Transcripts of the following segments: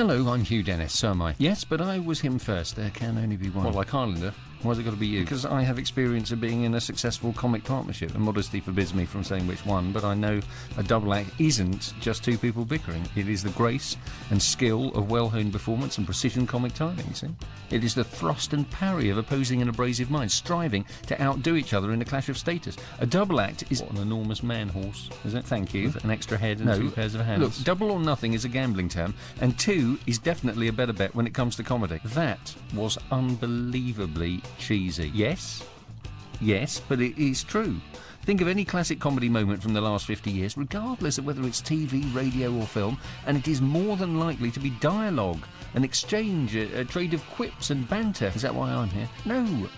Hello, I'm Hugh Dennis, so am I. Yes, but I was him first. There can only be one. Well, like Highlander. Why's it got to be you? Because I have experience of being in a successful comic partnership, and modesty forbids me from saying which one, but I know a double act isn't just two people bickering. It is the grace and skill of well-honed performance and precision comic timing, you see? It is the thrust and parry of opposing and abrasive minds, striving to outdo each other in a clash of status. A double act is an enormous man-horse, is it? Thank you. With an extra head and two pairs of hands. Look, double or nothing is a gambling term, and two is definitely a better bet when it comes to comedy. That was unbelievably cheesy. Yes, but it is true. Think of any classic comedy moment from the last 50 years, regardless of whether it's TV, radio or film, and it is more than likely to be dialogue, an exchange, a trade of quips and banter. Is that why I'm here? No,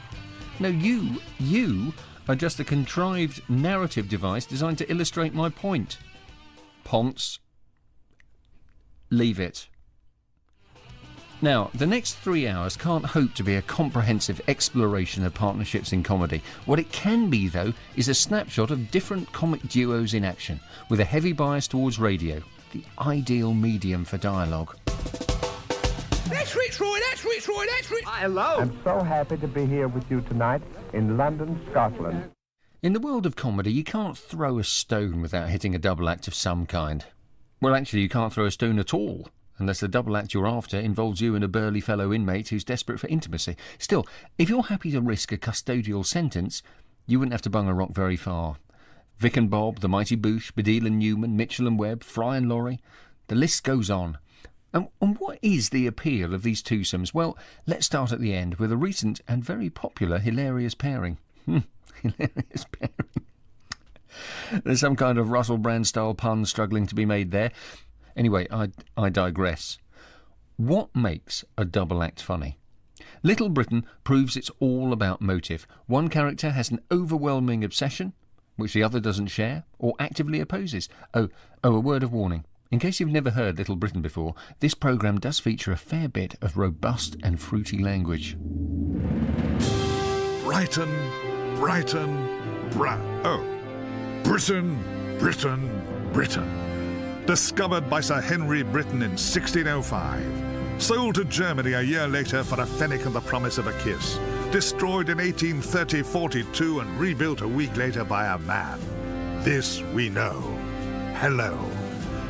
you are just a contrived narrative device designed to illustrate my point. Ponce, leave it. Now, the next 3 hours can't hope to be a comprehensive exploration of partnerships in comedy. What it can be, though, is a snapshot of different comic duos in action, with a heavy bias towards radio, the ideal medium for dialogue. That's Rich Roy, that's Rich Roy, that's Rich... Hello! I'm so happy to be here with you tonight in London, Scotland. In the world of comedy, you can't throw a stone without hitting a double act of some kind. Well, actually, you can't throw a stone at all, unless the double act you're after involves you and a burly fellow inmate who's desperate for intimacy. Still, if you're happy to risk a custodial sentence, you wouldn't have to bung a rock very far. Vic and Bob, the Mighty Boosh, Baddiel and Newman, Mitchell and Webb, Fry and Laurie, the list goes on. And what is the appeal of these twosomes? Well, let's start at the end with a recent and very popular hilarious pairing. Hilarious pairing. There's some kind of Russell Brand-style pun struggling to be made there. Anyway, I digress. What makes a double act funny? Little Britain proves it's all about motive. One character has an overwhelming obsession, which the other doesn't share, or actively opposes. Oh, a word of warning. In case you've never heard Little Britain before, this programme does feature a fair bit of robust and fruity language. Brighton. Britain. Discovered by Sir Henry Britain in 1605. Sold to Germany a year later for a pfennig and the promise of a kiss. Destroyed in 1830-42 and rebuilt a week later by a man. This we know. Hello.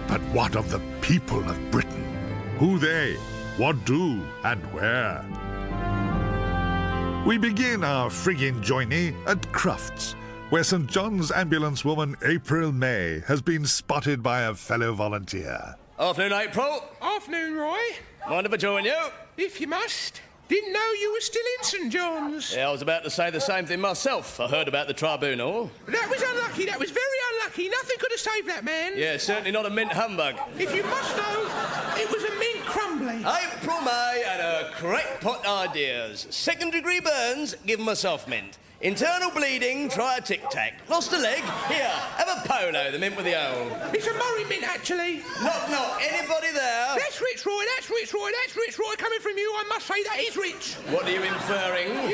But what of the people of Britain? Who they? What do? And where? We begin our frigging journey at Crufts, where St. John's ambulance woman April May has been spotted by a fellow volunteer. Afternoon, April. Afternoon, Roy. Mind if I join you? If you must. Didn't know you were still in St. John's. Yeah, I was about to say the same thing myself. I heard about the tribunal. That was unlucky, that was very unlucky. Nothing could have saved that man. Yeah, certainly not a mint humbug. If you must know, it was a mint crumbly. April May had a crackpot ideas. Second-degree burns, give 'em a soft mint. Internal bleeding, try a tic-tac. Lost a leg? Here, have a polo, the mint with the hole. It's a Murray mint, actually. Knock, anybody there? That's Rich Roy, that's Rich Roy, that's Rich Roy. Coming from you, I must say that is Rich. What are you inferring?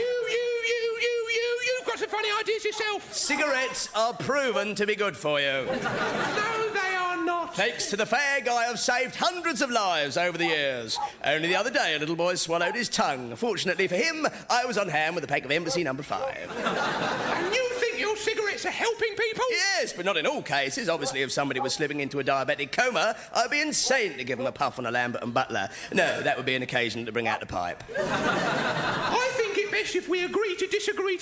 You've got some funny ideas yourself. Cigarettes are proven to be good for you. No, they are not. Thanks to the fag, I have saved hundreds of lives over the years. Only the other day, a little boy swallowed his tongue. Fortunately for him, I was on hand with a pack of Embassy No. 5. And you think your cigarettes are helping people? Yes, but not in all cases. Obviously, if somebody was slipping into a diabetic coma, I'd be insane to give them a puff on a Lambert and Butler. No, that would be an occasion to bring out the pipe. I think it best if we agree to disagree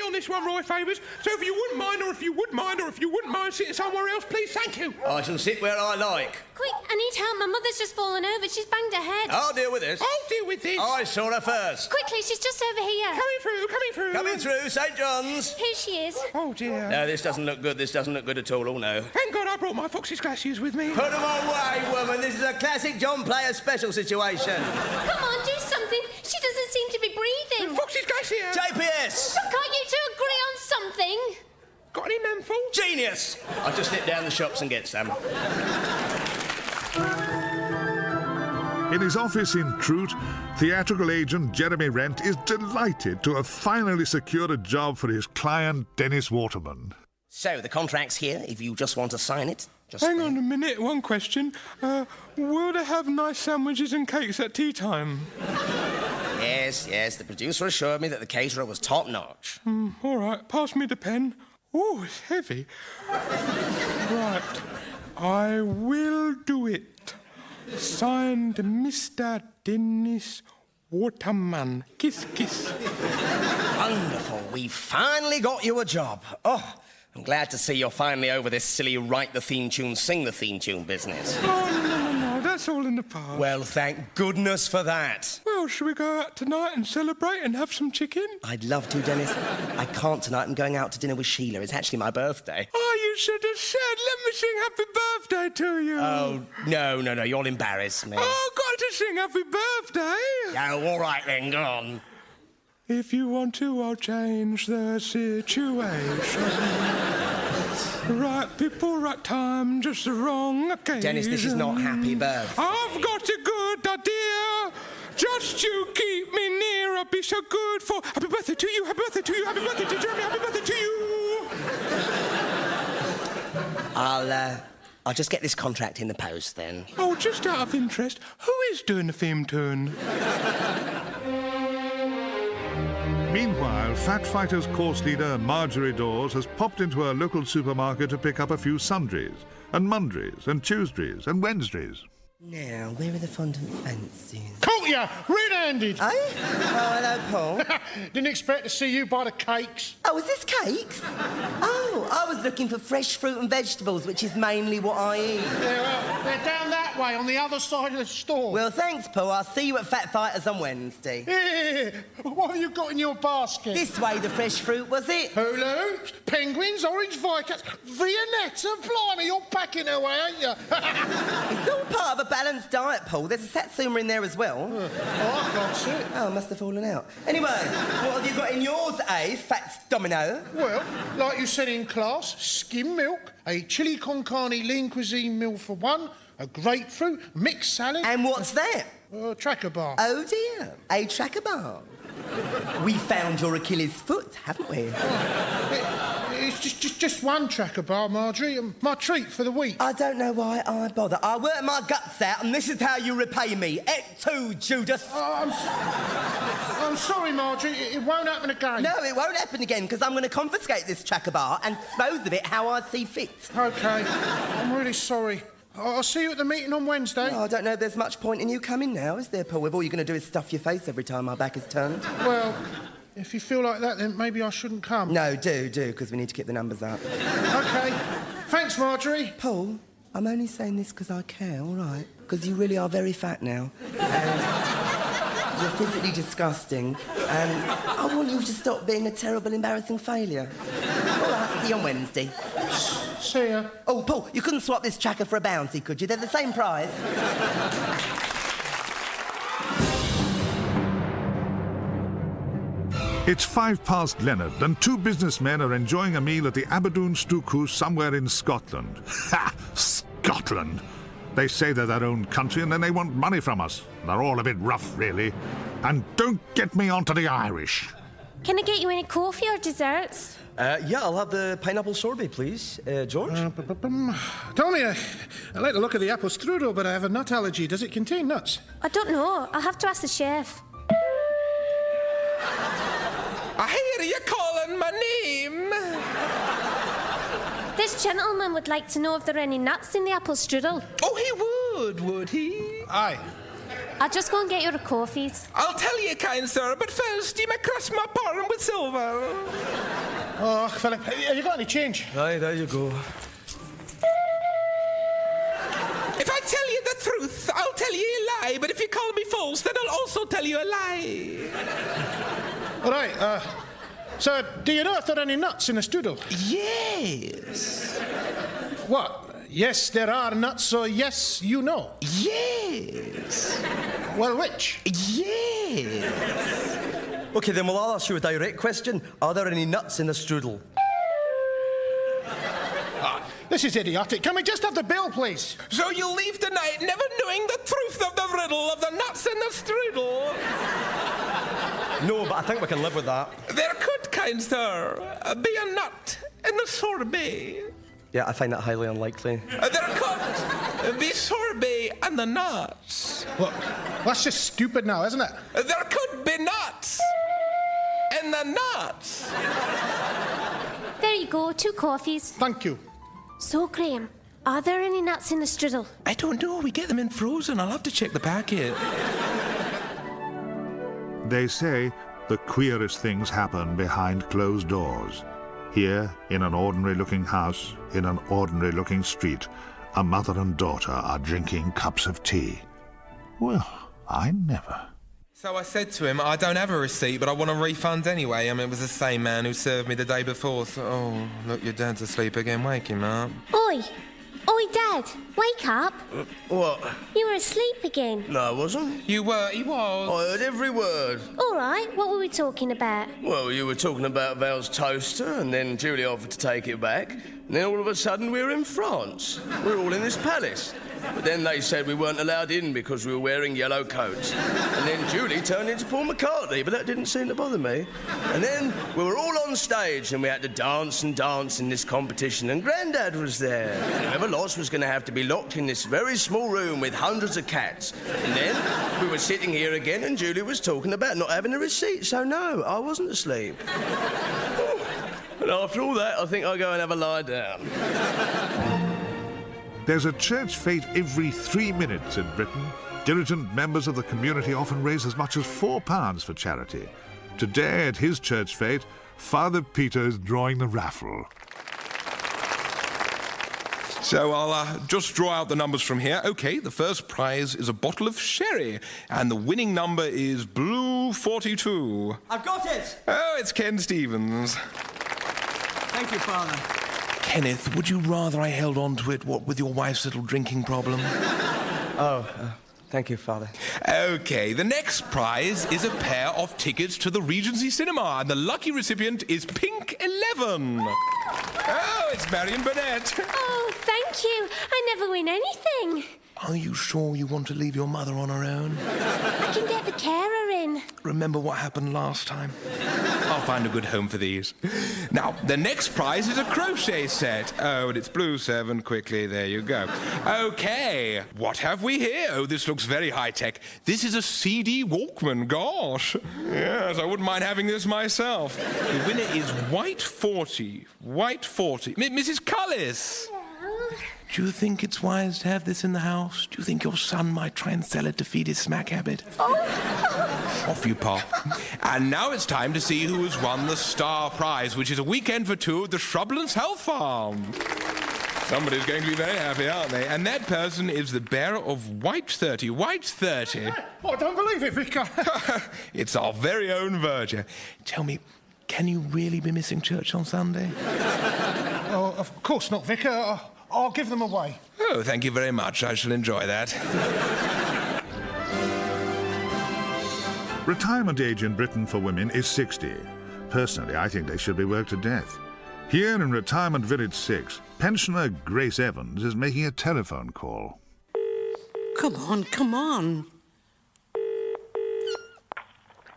on this one, Roy Favours. So if you wouldn't mind, or if you would mind, or if you wouldn't mind sitting somewhere else, please, thank you. I shall sit where I like. Quick, I need help. My mother's just fallen over. She's banged her head. I'll deal with this. I'll deal with this. I saw her first. Quickly, she's just over here. Coming through. St. John's. Here she is. Oh, dear. No, this doesn't look good. At all. Oh, no. Thank God I brought my Fox's glasses with me. Put them away, woman. This is a classic John Player special situation. Come on, do something. She doesn't seem to be breathing. Fox's glasses here. JPS. Can't you two agree on something? Got any menthol? Genius. I'll just nip down the shops and get some. In his office in Trout, theatrical agent Jeremy Rent is delighted to have finally secured a job for his client, Dennis Waterman. So, the contract's here, if you just want to sign it. Hang on a minute, one question. Will they have nice sandwiches and cakes at tea time? Yes, the producer assured me that the caterer was top-notch. All right, pass me the pen. Oh, it's heavy. Right, I will do it. Signed, Mr. Dennis Waterman. Kiss, kiss. Wonderful. We finally got you a job. Oh, I'm glad to see you're finally over this silly write the theme tune, sing the theme tune business. Oh, no, that's all in the past. Well, thank goodness for that. Well, shall we go out tonight and celebrate and have some chicken? I'd love to, Dennis. I can't tonight. I'm going out to dinner with Sheila. It's actually my birthday. Oh, you should have said, let me sing happy birthday to you. Oh, no, you'll embarrass me. Oh, got to sing happy birthday. Oh, all right then, go on. If you want to, I'll change the situation. Right people, right time, just the wrong occasion. Dennis, this is not happy birthday. I've got a good idea. Just you keep me near, I'll be so good for... Happy birthday to you, happy birthday to you, happy birthday to Jeremy, happy birthday to you. I'll just get this contract in the post then. Oh, just out of interest, who is doing the theme tune? Meanwhile, Fat Fighters course leader Marjorie Dawes has popped into her local supermarket to pick up a few sundries, and Mondays, and Tuesdays, and Wednesdays. Now, where are the fondant fancies? Caught ya! Red-handed! Oh, hello, Paul. Didn't expect to see you by the cakes. Oh, is this cakes? Oh, I was looking for fresh fruit and vegetables, which is mainly what I eat. They're down that way, on the other side of the store. Well, thanks, Paul. I'll see you at Fat Fighters on Wednesday. Yeah. What have you got in your basket? This way, the fresh fruit, was it? Hula hoops, penguins, orange vicats, Viennetta. Blimey, you're packing away, ain't you? It's all part of a balanced diet, Paul. There's a satsuma in there as well. Oh, I can't see it. Oh, it must have fallen out. Anyway, what have you got in yours, eh, Fats Domino? Well, like you said in class, skim milk, a chili con carne lean cuisine meal for one, a grapefruit, mixed salad... And what's that? Tracker bar. Oh, dear. A tracker bar. We found your Achilles foot, haven't we? It's just one tracker bar, Marjorie. My treat for the week. I don't know why I bother. I work my guts out, and this is how you repay me. Et tu, Judas. I'm sorry, Marjorie. It won't happen again. No, it won't happen again, because I'm going to confiscate this tracker bar and dispose of it how I see fit. OK. I'm really sorry. I'll see you at the meeting on Wednesday. Oh, I don't know if there's much point in you coming now, is there, Paul? If all you're going to do is stuff your face every time my back is turned. Well, if you feel like that, then maybe I shouldn't come. No, do, because we need to keep the numbers up. OK. Thanks, Marjorie. Paul, I'm only saying this because I care, all right? Because you really are very fat now. And you're physically disgusting. And I want you to stop being a terrible, embarrassing failure. All right, see you on Wednesday. See ya. Oh, Paul, you couldn't swap this tracker for a bouncy, could you? They're the same price. It's 11:05, and two businessmen are enjoying a meal at the Aberdoon Steakhouse somewhere in Scotland. Ha! Scotland! They say they're their own country and then they want money from us. They're all a bit rough, really. And don't get me onto the Irish. Can I get you any coffee or desserts? Yeah, I'll have the pineapple sorbet, please. George? Tony, I like the look of the apple strudel, but I have a nut allergy. Does it contain nuts? I don't know. I'll have to ask the chef. I hear you calling my name. This gentleman would like to know if there are any nuts in the apple strudel. Oh, he would he? Aye. I'll just go and get your coffees. I'll tell you, kind sir, but first you may cross my pardon with silver. Oh, Philip, have you got any change? Aye, there you go. If I tell you the truth, I'll tell you a lie, but if you call me false, then I'll also tell you a lie. All right, so do you know if there are any nuts in the strudel? Yes. What? Yes, there are nuts, so yes, you know. Yes. Well, which? Yes. OK, then, well, I'll ask you a direct question. Are there any nuts in the strudel? This is idiotic. Can we just have the bill, please? So you'll leave tonight never knowing the truth of the riddle of the nuts in the strudel? No, but I think we can live with that. There could, kind sir, be a nut in the sorbet. Yeah, I find that highly unlikely. There could be sorbet and the nuts. Look, that's just stupid now, isn't it? There could be nuts in the nuts. There you go, 2 coffees. Thank you. So, Graham, are there any nuts in the strudel? I don't know. We get them in frozen. I'll have to check the packet. They say the queerest things happen behind closed doors. Here, in an ordinary-looking house, in an ordinary-looking street, a mother and daughter are drinking cups of tea. Well, I never. So I said to him, I don't have a receipt, but I want a refund anyway. I mean, it was the same man who served me the day before. So, oh, look, your dad's asleep again. Wake him up. Oi! Oi, Dad! Wake up! What? You were asleep again. No, I wasn't. You were, he was. I heard every word. All right, what were we talking about? Well, you were talking about Val's toaster, and then Julie offered to take it back. And then all of a sudden we were in France. We were all in this palace. But then they said we weren't allowed in because we were wearing yellow coats. And then Julie turned into Paul McCartney, but that didn't seem to bother me. And then we were all on stage and we had to dance and dance in this competition, and Grandad was there. And whoever lost was going to have to be locked in this very small room with hundreds of cats. And then we were sitting here again and Julie was talking about not having a receipt, so no, I wasn't asleep. And after all that, I think I'll go and have a lie down. There's a church fete every 3 minutes in Britain. Diligent members of the community often raise as much as £4 for charity. Today, at his church fete, Father Peter is drawing the raffle. So I'll just draw out the numbers from here. OK, the first prize is a bottle of sherry, and the winning number is Blue 42. I've got it! Oh, it's Ken Stevens. Thank you, Father. Kenneth, would you rather I held on to it, what with your wife's little drinking problem? Thank you, Father. OK, the next prize is a pair of tickets to the Regency Cinema, and the lucky recipient is Pink 11. Oh, it's Marion Burnett. Oh, thank you. I never win anything. Are you sure you want to leave your mother on her own? I can get the carer in. Remember what happened last time? I'll find a good home for these. Now, the next prize is a crochet set. Oh, and it's Blue 7. Quickly, there you go. OK, what have we here? Oh, this looks very high-tech. This is a CD Walkman. Gosh. Yes, I wouldn't mind having this myself. The winner is White 40. White 40. Mrs. Cullis. Do you think it's wise to have this in the house? Do you think your son might try and sell it to feed his smack habit? Oh. Off you pop. And now it's time to see who has won the star prize, which is a weekend for 2 at the Shrublands Health Farm. Somebody's going to be very happy, aren't they? And that person is the bearer of White 30. White 30. Oh, I don't believe it, Vicar. It's our very own Verger. Tell me, can you really be missing church on Sunday? Oh, of course not, Vicar. I'll give them away. Oh, thank you very much. I shall enjoy that. Retirement age in Britain for women is 60. Personally, I think they should be worked to death. Here in Retirement Village 6, pensioner Grace Evans is making a telephone call. Come on, come on.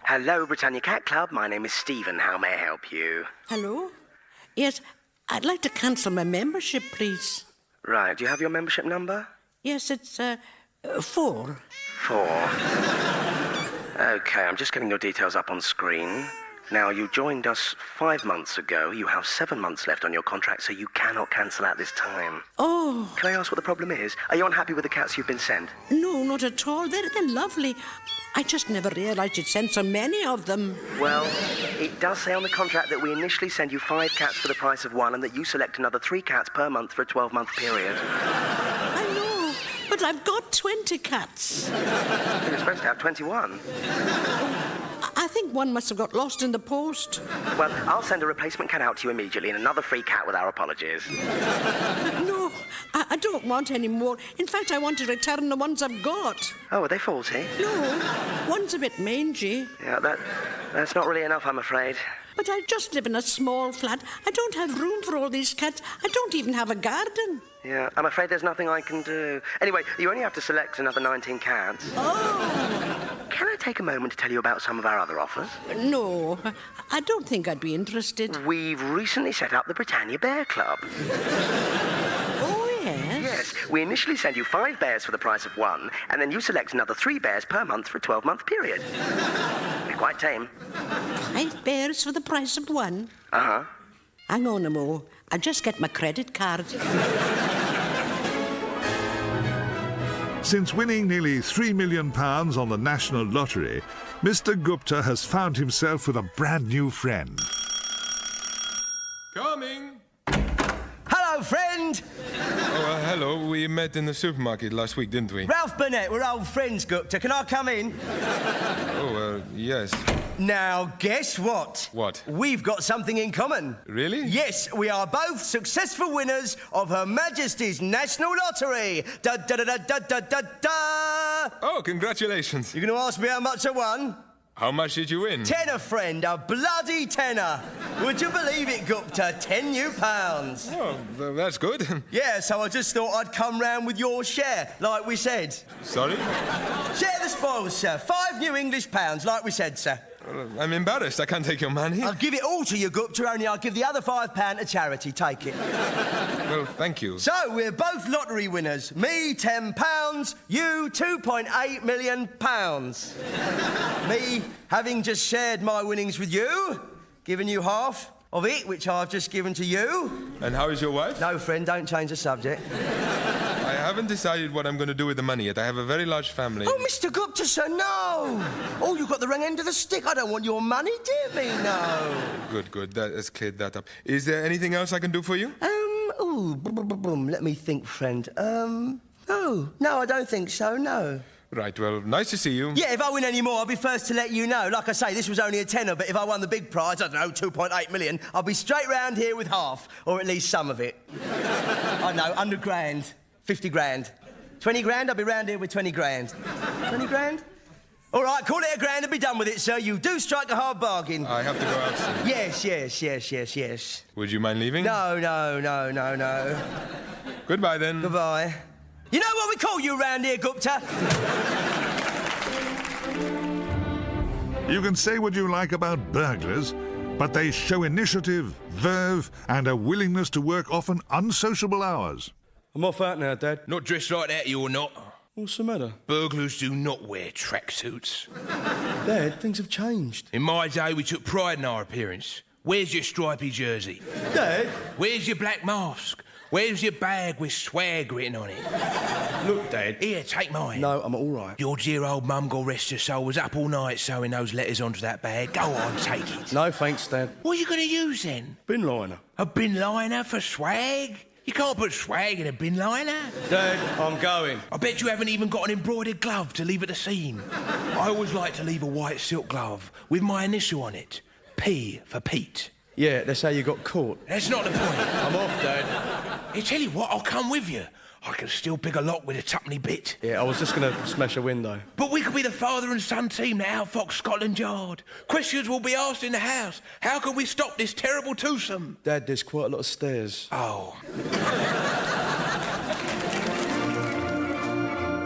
Hello, Britannia Cat Club. My name is Stephen. How may I help you? Hello? Yes, I'd like to cancel my membership, please. Right. Do you have your membership number? Yes, it's 4. 4. OK, I'm just getting your details up on screen. Now, you joined us 5 months ago. You have 7 months left on your contract, so you cannot cancel at this time. Oh. Can I ask what the problem is? Are you unhappy with the cats you've been sent? No, not at all. They're lovely. I just never realised you'd sent so many of them. Well, it does say on the contract that we initially send you 5 cats for the price of 1 and that you select another 3 cats per month for a 12-month period. I know, but I've got 20 cats. You're supposed to have 21. I think one must have got lost in the post. Well, I'll send a replacement cat out to you immediately and another free cat with our apologies. No, I don't want any more. In fact, I want to return the ones I've got. Oh, are they faulty? No, one's a bit mangy. Yeah, that's not really enough, I'm afraid. But I just live in a small flat. I don't have room for all these cats. I don't even have a garden. Yeah, I'm afraid there's nothing I can do. Anyway, you only have to select another 19 cats. Oh! Can I take a moment to tell you about some of our other offers? No, I don't think I'd be interested. We've recently set up the Britannia Bear Club. We initially send you 5 bears for the price of 1, and then you select another 3 bears per month for a 12-month period. Be quite tame. 5 bears for the price of 1? Uh-huh. Hang on a mo. I'll just get my credit card. Since winning nearly £3 million on the National Lottery, Mr. Gupta has found himself with a brand new friend. Coming! Hello, friend! Oh, hello. We met in the supermarket last week, didn't we? Ralph Burnett, we're old friends, Gupta. Can I come in? Oh, yes. Now, guess what? What? We've got something in common. Really? Yes, we are both successful winners of Her Majesty's National Lottery. Da-da-da-da-da-da-da! Oh, congratulations. You're going to ask me how much I won? How much did you win? Tenner, friend, a bloody tenner. Would you believe it, Gupta? £10 new. Oh, that's good. Yeah, so I just thought I'd come round with your share, like we said. Sorry? Share the spoils, sir. £5 new English pounds, like we said, sir. I'm embarrassed. I can't take your money. I'll give it all to you, Gupta, only I'll give the other £5 to charity. Take it. Well, thank you. So, we're both lottery winners. Me, £10, you, £2.8 million. Me, having just shared my winnings with you, giving you half of it, which I've just given to you. And how is your wife? No, friend, don't change the subject. I haven't decided what I'm going to do with the money yet. I have a very large family. Oh, Mr. Gupta, sir, no. Oh, you've got the wrong end of the stick. I don't want your money, dear me, no. Good. That has cleared that up. Is there anything else I can do for you? Let me think, friend. No, I don't think so, no. Right, well, nice to see you. Yeah, if I win any more, I'll be first to let you know. Like I say, this was only a tenner, but if I won the big prize, I don't know, 2.8 million, I'll be straight round here with half, or at least some of it. I know, 100 grand, 50 grand. 20 grand, I'll be round here with 20 grand. 20 grand? All right, call it a grand and be done with it, sir. You do strike a hard bargain. I have to go out soon. Yes. Would you mind leaving? No. Goodbye, then. Goodbye. You know what we call you round here, Gupta? You can say what you like about burglars, but they show initiative, verve, and a willingness to work often unsociable hours. I'm off out now, Dad. Not dressed like that, you're not. What's the matter? Burglars do not wear tracksuits. Dad, things have changed. In my day, we took pride in our appearance. Where's your stripy jersey? Dad? Where's your black mask? Where's your bag with swag written on it? Look, Dad. Here, take mine. No, I'm all right. Your dear old mum, God rest her soul, was up all night sewing those letters onto that bag. Go on, take it. No, thanks, Dad. What are you going to use, then? Bin liner. A bin liner for swag? You can't put swag in a bin liner. Dad, I'm going. I bet you haven't even got an embroidered glove to leave at the scene. I always like to leave a white silk glove with my initial on it. P for Pete. Yeah, that's how you got caught. That's not the point. I'm off, Dad. I tell you what, I'll come with you. I can still pick a lock with a tuppenny bit. Yeah, I was just going to smash a window. But we could be the father and son team at Outfox Scotland Yard. Questions will be asked in the house. How can we stop this terrible twosome? Dad, there's quite a lot of stairs. Oh.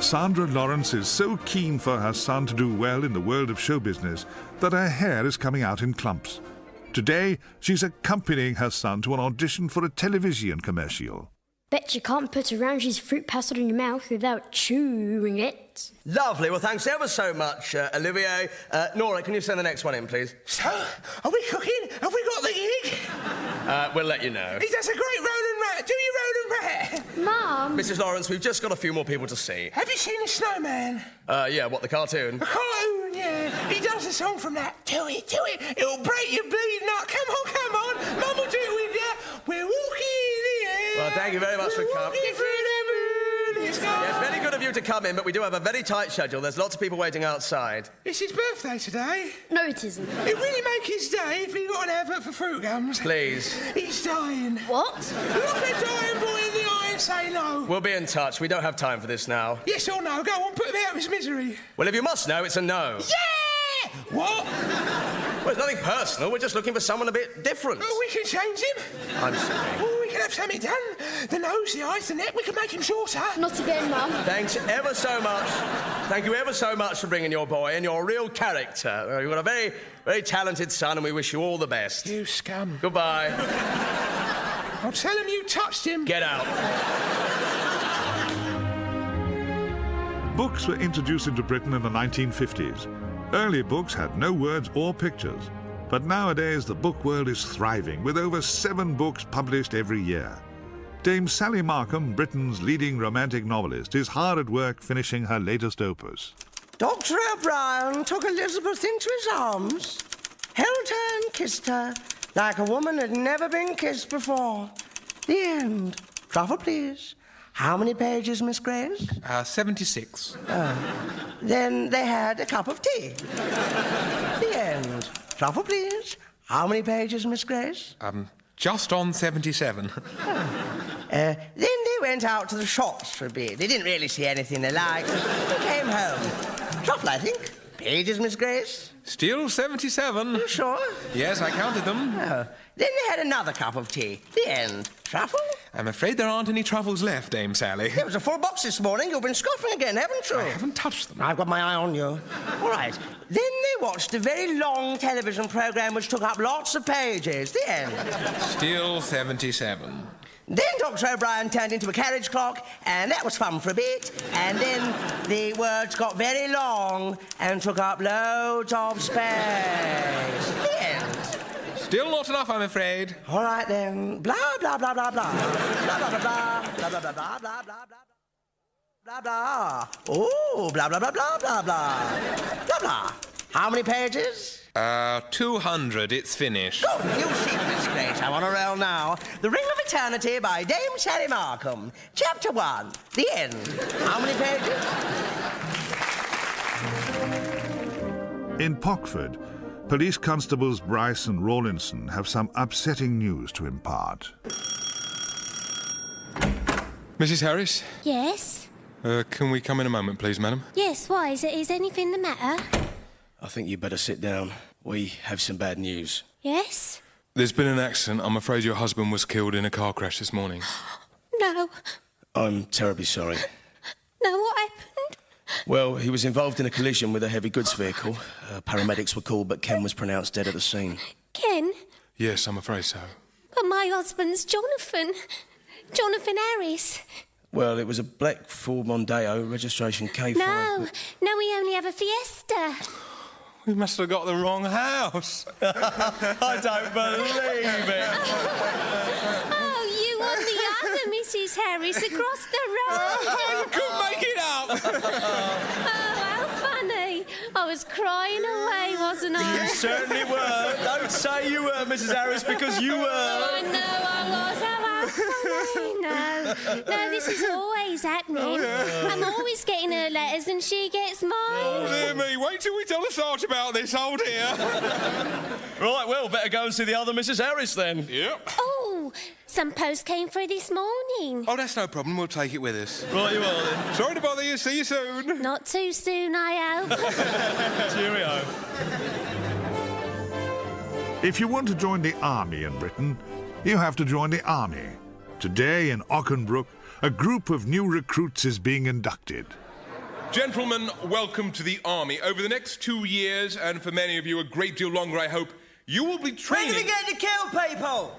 Sandra Lawrence is so keen for her son to do well in the world of show business that her hair is coming out in clumps. Today, she's accompanying her son to an audition for a television commercial. Bet you can't put Orange's fruit pastel in your mouth without chewing it. Lovely. Well, thanks ever so much, Olivier. Nora, can you send the next one in, please? So, are we cooking? Have we got the gig? We'll let you know. He does a great Roland Rat. Do you Roland Rat? Mum! Mrs. Lawrence, we've just got a few more people to see. Have you seen the snowman? Yeah, what, the cartoon? The cartoon, yeah. He does a song from that. Do it. It'll break your bleeding heart. Come on. Mum will do it with you. We're walking in the air. Well, thank you very much for coming. Yes, very good of you to come in, but we do have a very tight schedule. There's lots of people waiting outside. It's his birthday today. No, it isn't. It really make his day if he got an advert for fruit gums. Please. He's dying. What? Look a dying boy in the eye and say no. We'll be in touch. We don't have time for this now. Yes or no? Go on, put him out of his misery. Well, if you must know, it's a no. Yeah! What? Well, it's nothing personal. We're just looking for someone a bit different. Oh, we can change him. I'm sorry. Oh, we can have something done. The nose, the eyes, the neck, we can make him shorter. Not again, Mum. Thanks ever so much. Thank you ever so much for bringing your boy and your real character. You've got a very, very talented son, and we wish you all the best. You scum. Goodbye. I'll tell him you touched him. Get out. Books were introduced into Britain in the 1950s. Early books had no words or pictures, but nowadays the book world is thriving, with over 7 books published every year. Dame Sally Markham, Britain's leading romantic novelist, is hard at work finishing her latest opus. Dr. O'Brien took Elizabeth into his arms, held her and kissed her like a woman had never been kissed before. The end. Truffle, please. How many pages, Miss Grace? 76. Then they had a cup of tea. The end. Truffle, please. How many pages, Miss Grace? Just on 77. Then they went out to the shops for a bit. They didn't really see anything they liked. They came home. Truffle, I think. Pages, Miss Grace? Still 77. You sure? Yes, I counted them. Oh. Then they had another cup of tea. The end. Truffle? I'm afraid there aren't any truffles left, Dame Sally. There was a full box this morning. You've been scoffing again, haven't you? I haven't touched them. I've got my eye on you. All right. Then they watched a very long television programme which took up lots of pages. The end. Still 77. Then Dr. O'Brien turned into a carriage clock, and that was fun for a bit. And then the words got very long and took up loads of space. The end. Still not enough, I'm afraid. All right, then. Blah, blah, blah, blah, blah. Blah, blah, blah, blah. Blah, blah, blah, blah, blah, blah, blah, blah, blah. Oh, blah, blah, blah, blah, blah, blah. Blah, blah. How many pages? 200. It's finished. Good. You'll see, Miss Grace. I'm on a roll now. The Ring of Eternity by Dame Sally Markham. Chapter 1. The end. How many pages? In Pockford, police constables Bryce and Rawlinson have some upsetting news to impart. Mrs. Harris? Yes? Can we come in a moment, please, madam? Yes, why? Is anything the matter? I think you better sit down. We have some bad news. Yes? There's been an accident. I'm afraid your husband was killed in a car crash this morning. No. I'm terribly sorry. No, what happened? Well, he was involved in a collision with a heavy goods vehicle. Paramedics were called, but Ken was pronounced dead at the scene. Ken? Yes, I'm afraid so. But my husband's Jonathan. Jonathan Harris. Well, it was a black Ford Mondeo, registration K5. No, we only have a Fiesta. We must have got the wrong house. I don't believe it. Oh, you on the other Mrs. Harris across the road. You couldn't make it up. Oh, how funny. I was crying away, wasn't I? You certainly were. Don't say you were, Mrs. Harris, because you were. I know I was. How funny. No, this is always happening. Oh, yeah. I'm always getting her letters and she gets mine. Oh, dear me. Wait till we tell the Sarge about this, oh dear. Right, well, better go and see the other Mrs. Harris then. Yep. Oh, some post came through this morning. Oh, that's no problem. We'll take it with us. Right, you are then. Sorry to bother you. See you soon. Not too soon, I hope. Cheerio. If you want to join the army in Britain, you have to join the army. Today in Auchenbrook, a group of new recruits is being inducted. Gentlemen, welcome to the army. Over the next 2 years, and for many of you a great deal longer, I hope, you will be training... When are we going to kill people?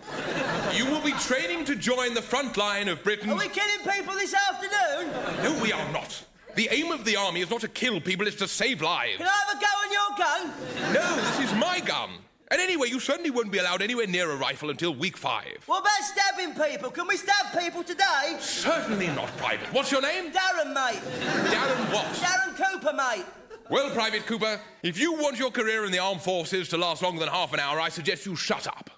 You will be training to join the front line of Britain. Are we killing people this afternoon? No, we are not. The aim of the army is not to kill people, it's to save lives. Can I have a go on your gun? No, this is my gun. And anyway, you certainly won't be allowed anywhere near a rifle until week 5. What about stabbing people? Can we stab people today? Certainly not, Private. What's your name? Darren, mate. Darren what? Darren Cooper, mate. Well, Private Cooper, if you want your career in the armed forces to last longer than half an hour, I suggest you shut up.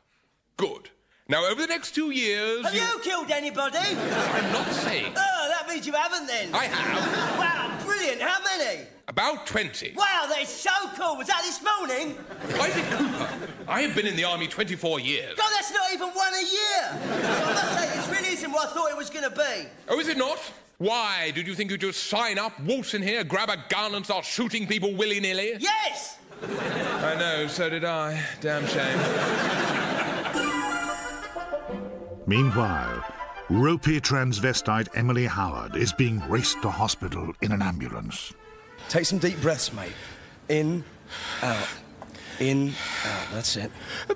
Good. Now, over the next 2 years... Have you killed anybody? I'm not saying. Oh, that means you haven't then. I have. Wow, brilliant. How many? About 20. Wow, that is so cool. Was that this morning? Private Cooper, I have been in the army 24 years. God, that's not even one a year. I must say, this really isn't what I thought it was going to be. Oh, is it not? Why? Did you think you'd just sign up, waltz in here, grab a gun and start shooting people willy-nilly? Yes! I know, so did I. Damn shame. Meanwhile, ropey transvestite Emily Howard is being raced to hospital in an ambulance. Take some deep breaths, mate. In, out. In, out. That's it.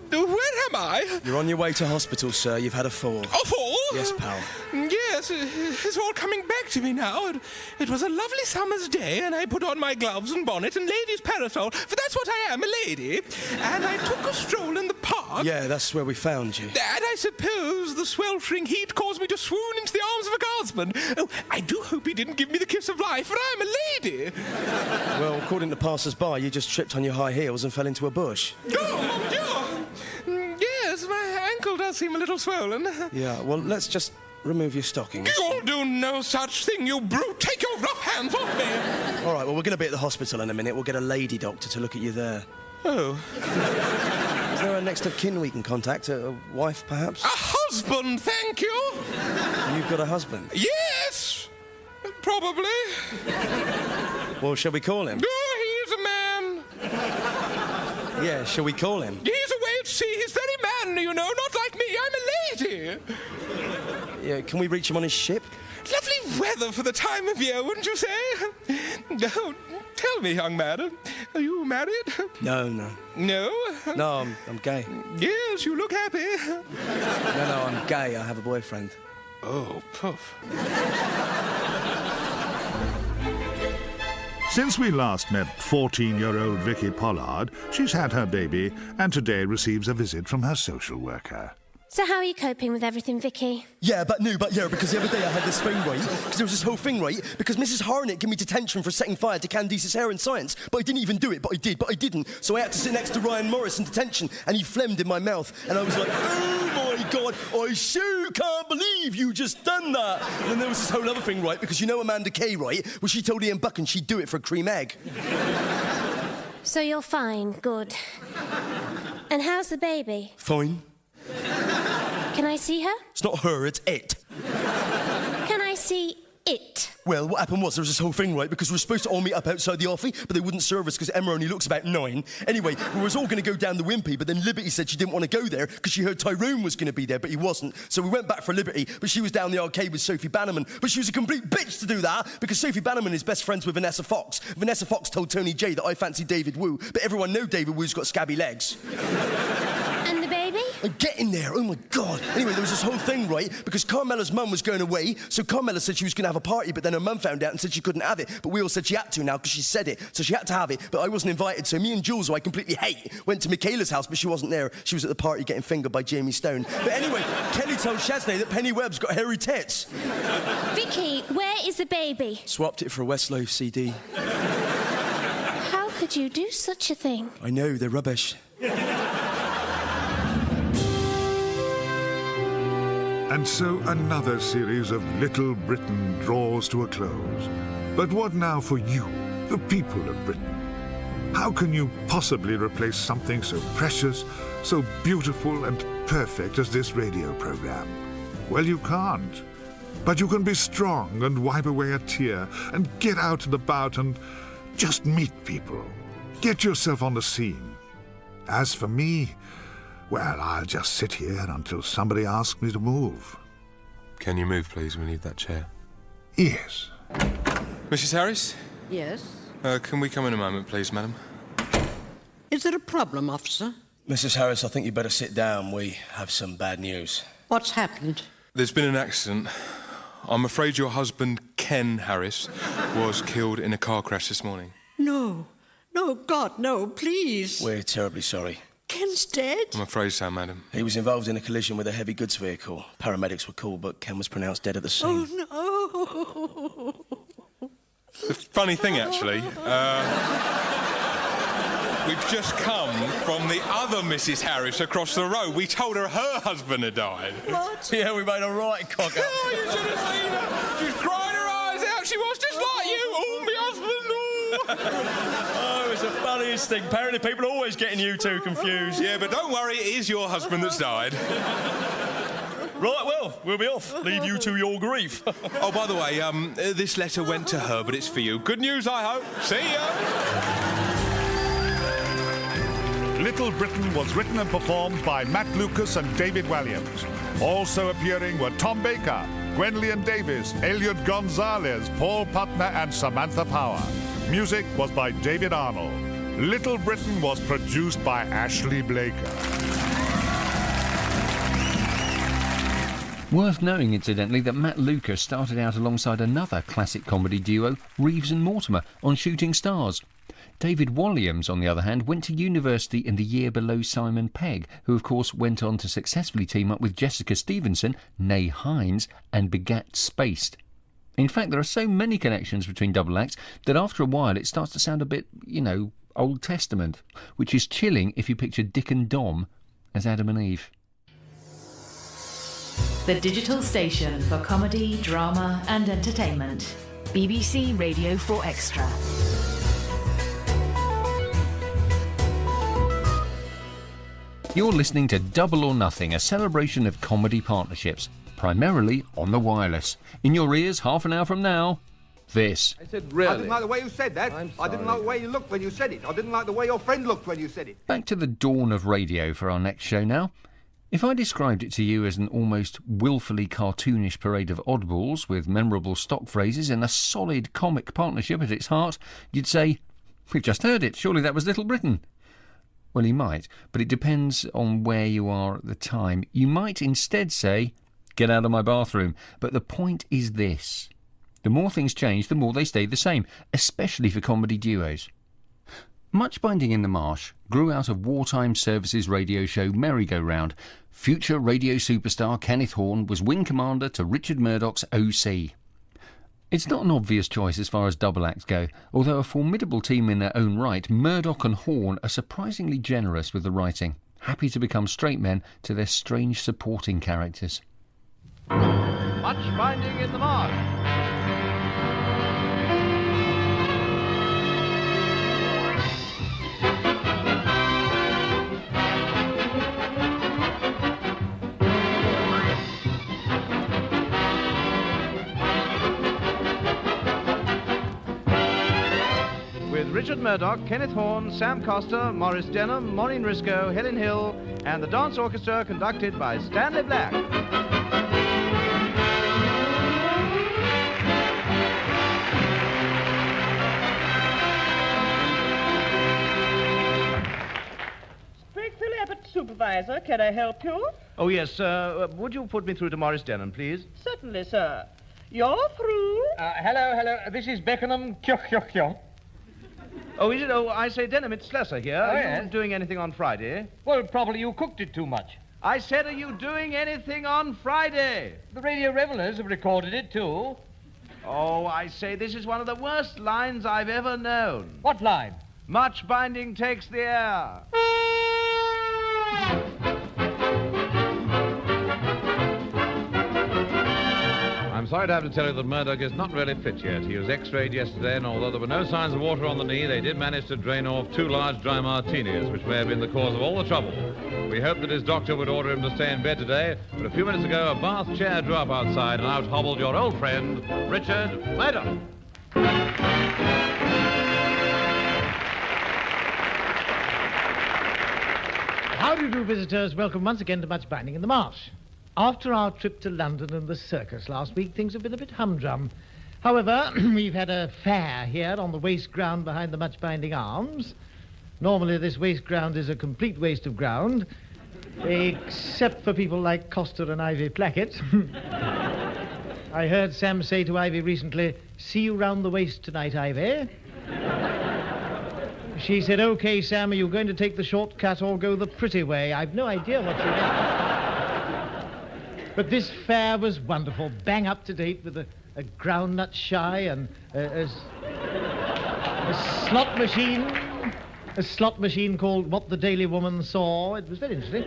Where am I? You're on your way to hospital, sir. You've had a fall. A fall? Yes, pal. Yes, it's all coming back to me now. It was a lovely summer's day, and I put on my gloves and bonnet and lady's parasol, for that's what I am, a lady. And I took a stroll in the park. Yeah, that's where we found you. And I suppose the sweltering heat caused me to swoon into the arms of a guardsman. Oh, I do hope he didn't give me the kiss of life, for I'm a lady. Well, according to passers-by, you just tripped on your high heels and fell into a bush. Oh, mon Dieu! Yes, my ankle does seem a little swollen. Yeah, well, let's just remove your stockings. You'll do no such thing, you brute! Take your rough hands off me! All right, well, we're going to be at the hospital in a minute. We'll get a lady doctor to look at you there. Oh. Is there a next of kin we can contact? A wife, perhaps? A husband, thank you! You've got a husband? Yes! Probably. Well, shall we call him? Oh, he's a man! Yeah, shall we call him? He's away at sea. He's very manly, you know, not like me. I'm a lady. Yeah, can we reach him on his ship? Lovely weather for the time of year, wouldn't you say? Oh, tell me, young man, are you married? No. No? No, I'm gay. Yes, you look happy. No, I'm gay. I have a boyfriend. Oh, poof. Since we last met 14-year-old Vicky Pollard, she's had her baby and today receives a visit from her social worker. So how are you coping with everything, Vicky? Yeah, because the other day I had this thing, right? Because there was this whole thing, right? Because Mrs. Harnett gave me detention for setting fire to Candice's hair in science. But I didn't even do it, but I didn't. So I had to sit next to Ryan Morris in detention, and he phlegmed in my mouth. And I was like, oh my God, I sure can't believe you just done that. And then there was this whole other thing, right? Because you know Amanda Kay, right? Well, she told Ian Buchan she'd do it for a cream egg. So you're fine, good. And how's the baby? Fine. Can I see her? It's not her, it's it. Can I see it? Well, what happened was there was this whole thing, right? Because we were supposed to all meet up outside the office, but they wouldn't serve us because Emma only looks about 9. Anyway, we was all going to go down the Wimpy, but then Liberty said she didn't want to go there because she heard Tyrone was going to be there, but he wasn't. So we went back for Liberty, but she was down the arcade with Sophie Bannerman. But she was a complete bitch to do that because Sophie Bannerman is best friends with Vanessa Fox. Vanessa Fox told Tony J that I fancy David Wu, but everyone knows David Wu's got scabby legs. And the baby? I'm getting there, oh my God. Anyway, there was this whole thing, right? Because Carmela's mum was going away, so Carmela said she was going to have a party, but then her mum found out and said she couldn't have it. But we all said she had to now because she said it, so she had to have it, but I wasn't invited. So me and Jules, who I completely hate, went to Michaela's house, but she wasn't there. She was at the party getting fingered by Jamie Stone. But anyway, Kelly told Chesney that Penny Webb's got hairy tits. Vicky, where is the baby? Swapped it for a Westlife CD. How could you do such a thing? I know, they're rubbish. And so another series of Little Britain draws to a close. But what now for you, the people of Britain? How can you possibly replace something so precious, so beautiful and perfect as this radio program? Well, you can't. But you can be strong and wipe away a tear and get out and about and just meet people. Get yourself on the scene. As for me, well, I'll just sit here until somebody asks me to move. Can you move, please? We need that chair. Yes. Mrs. Harris? Yes? Can we come in a moment, please, madam? Is there a problem, officer? Mrs. Harris, I think you better sit down. We have some bad news. What's happened? There's been an accident. I'm afraid your husband, Ken Harris, was killed in a car crash this morning. No, God, no, please. We're terribly sorry. Ken's dead? I'm afraid so, madam. He was involved in a collision with a heavy goods vehicle. Paramedics were called, but Ken was pronounced dead at the scene. Oh, no. The funny thing, actually, we've just come from the other Mrs. Harris across the road. We told her husband had died. What? Yeah, we made a right cock up. Oh, you should have seen her. She was crying her eyes out. She was just like you. Oh, my husband, Oh, it's the funniest thing. Apparently people are always getting you two confused. Yeah, but don't worry, it is your husband that's died. Right, well, we'll be off. Leave you to your grief. Oh, by the way, this letter went to her, but it's for you. Good news, I hope. See ya! Little Britain was written and performed by Matt Lucas and David Walliams. Also appearing were Tom Baker, Gwenllian Davis, Eliud Gonzalez, Paul Putner and Samantha Power. Music was by David Arnold. Little Britain was produced by Ashley Blaker. Worth knowing, incidentally, that Matt Lucas started out alongside another classic comedy duo, Reeves and Mortimer, on Shooting Stars. David Walliams, on the other hand, went to university in the year below Simon Pegg, who of course went on to successfully team up with Jessica Stevenson, née Hines, and begat Spaced. In fact, there are so many connections between double acts that after a while it starts to sound a bit, Old Testament, which is chilling if you picture Dick and Dom as Adam and Eve. The digital station for comedy, drama and entertainment. BBC Radio 4 Extra. You're listening to Double or Nothing, a celebration of comedy partnerships, primarily on the wireless. In your ears, half an hour from now, this. I said, really? I didn't like the way you said that. I didn't like the way you looked when you said it. I didn't like the way your friend looked when you said it. Back to the dawn of radio for our next show now. If I described it to you as an almost willfully cartoonish parade of oddballs with memorable stock phrases and a solid comic partnership at its heart, you'd say, we've just heard it, surely that was Little Britain. Well, you might, but it depends on where you are at the time. You might instead say, get out of my bathroom. But the point is this. The more things change, the more they stay the same, especially for comedy duos. Much Binding in the Marsh grew out of wartime services radio show Merry Go Round. Future radio superstar Kenneth Horne was wing commander to Richard Murdoch's OC. It's not an obvious choice as far as double acts go. Although a formidable team in their own right, Murdoch and Horne are surprisingly generous with the writing, happy to become straight men to their strange supporting characters. Much Binding in the Marsh. Richard Murdoch, Kenneth Horne, Sam Coster, Maurice Denham, Maureen Risco, Helen Hill, and the dance orchestra conducted by Stanley Black. Springfield Abbott Supervisor, can I help you? Oh, yes, would you put me through to Maurice Denham, please? Certainly, sir. You're through. Hello, this is Beckenham. Oh, is it? Oh, I say, Denham, it's Slessor here. Are you doing anything on Friday? Well, probably you cooked it too much. I said, are you doing anything on Friday? The Radio Revelers have recorded it, too. Oh, I say, this is one of the worst lines I've ever known. What line? Much Binding takes the air. I'm sorry to have to tell you that Murdoch is not really fit yet. He was x-rayed yesterday, and although there were no signs of water on the knee, they did manage to drain off 2 large dry martinis, which may have been the cause of all the trouble. We hoped that his doctor would order him to stay in bed today, but a few minutes ago, a bath chair drew up outside, and out hobbled your old friend, Richard Murdoch. How do you do, visitors? Welcome once again to Much Binding in the Marsh. After our trip to London and the circus last week, things have been a bit humdrum. However, we've had a fair here on the waste ground behind the Much Binding Arms. Normally, this waste ground is a complete waste of ground, except for people like Coster and Ivy Plackett. I heard Sam say to Ivy recently, "See you round the waist tonight, Ivy." She said, "OK, Sam, are you going to take the shortcut or go the pretty way?" I've no idea what she meant. But this fair was wonderful, bang up to date with a groundnut shy and a slot machine called What the Daily Woman Saw. It was very interesting.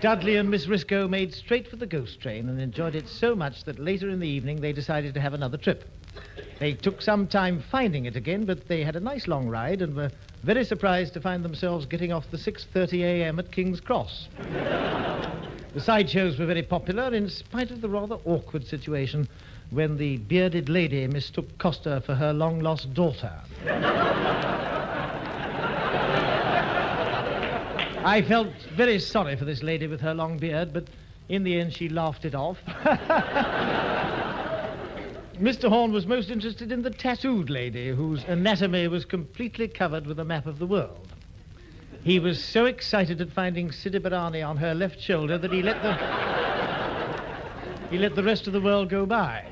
Dudley and Miss Risco made straight for the ghost train and enjoyed it so much that later in the evening they decided to have another trip. They took some time finding it again, but they had a nice long ride and were very surprised to find themselves getting off the 6:30 a.m. at King's Cross. The sideshows were very popular in spite of the rather awkward situation when the bearded lady mistook Coster for her long-lost daughter. I felt very sorry for this lady with her long beard, but in the end she laughed it off. Mr. Horne was most interested in the tattooed lady whose anatomy was completely covered with a map of the world. He was so excited at finding Sidi Barani on her left shoulder that he let He let the rest of the world go by.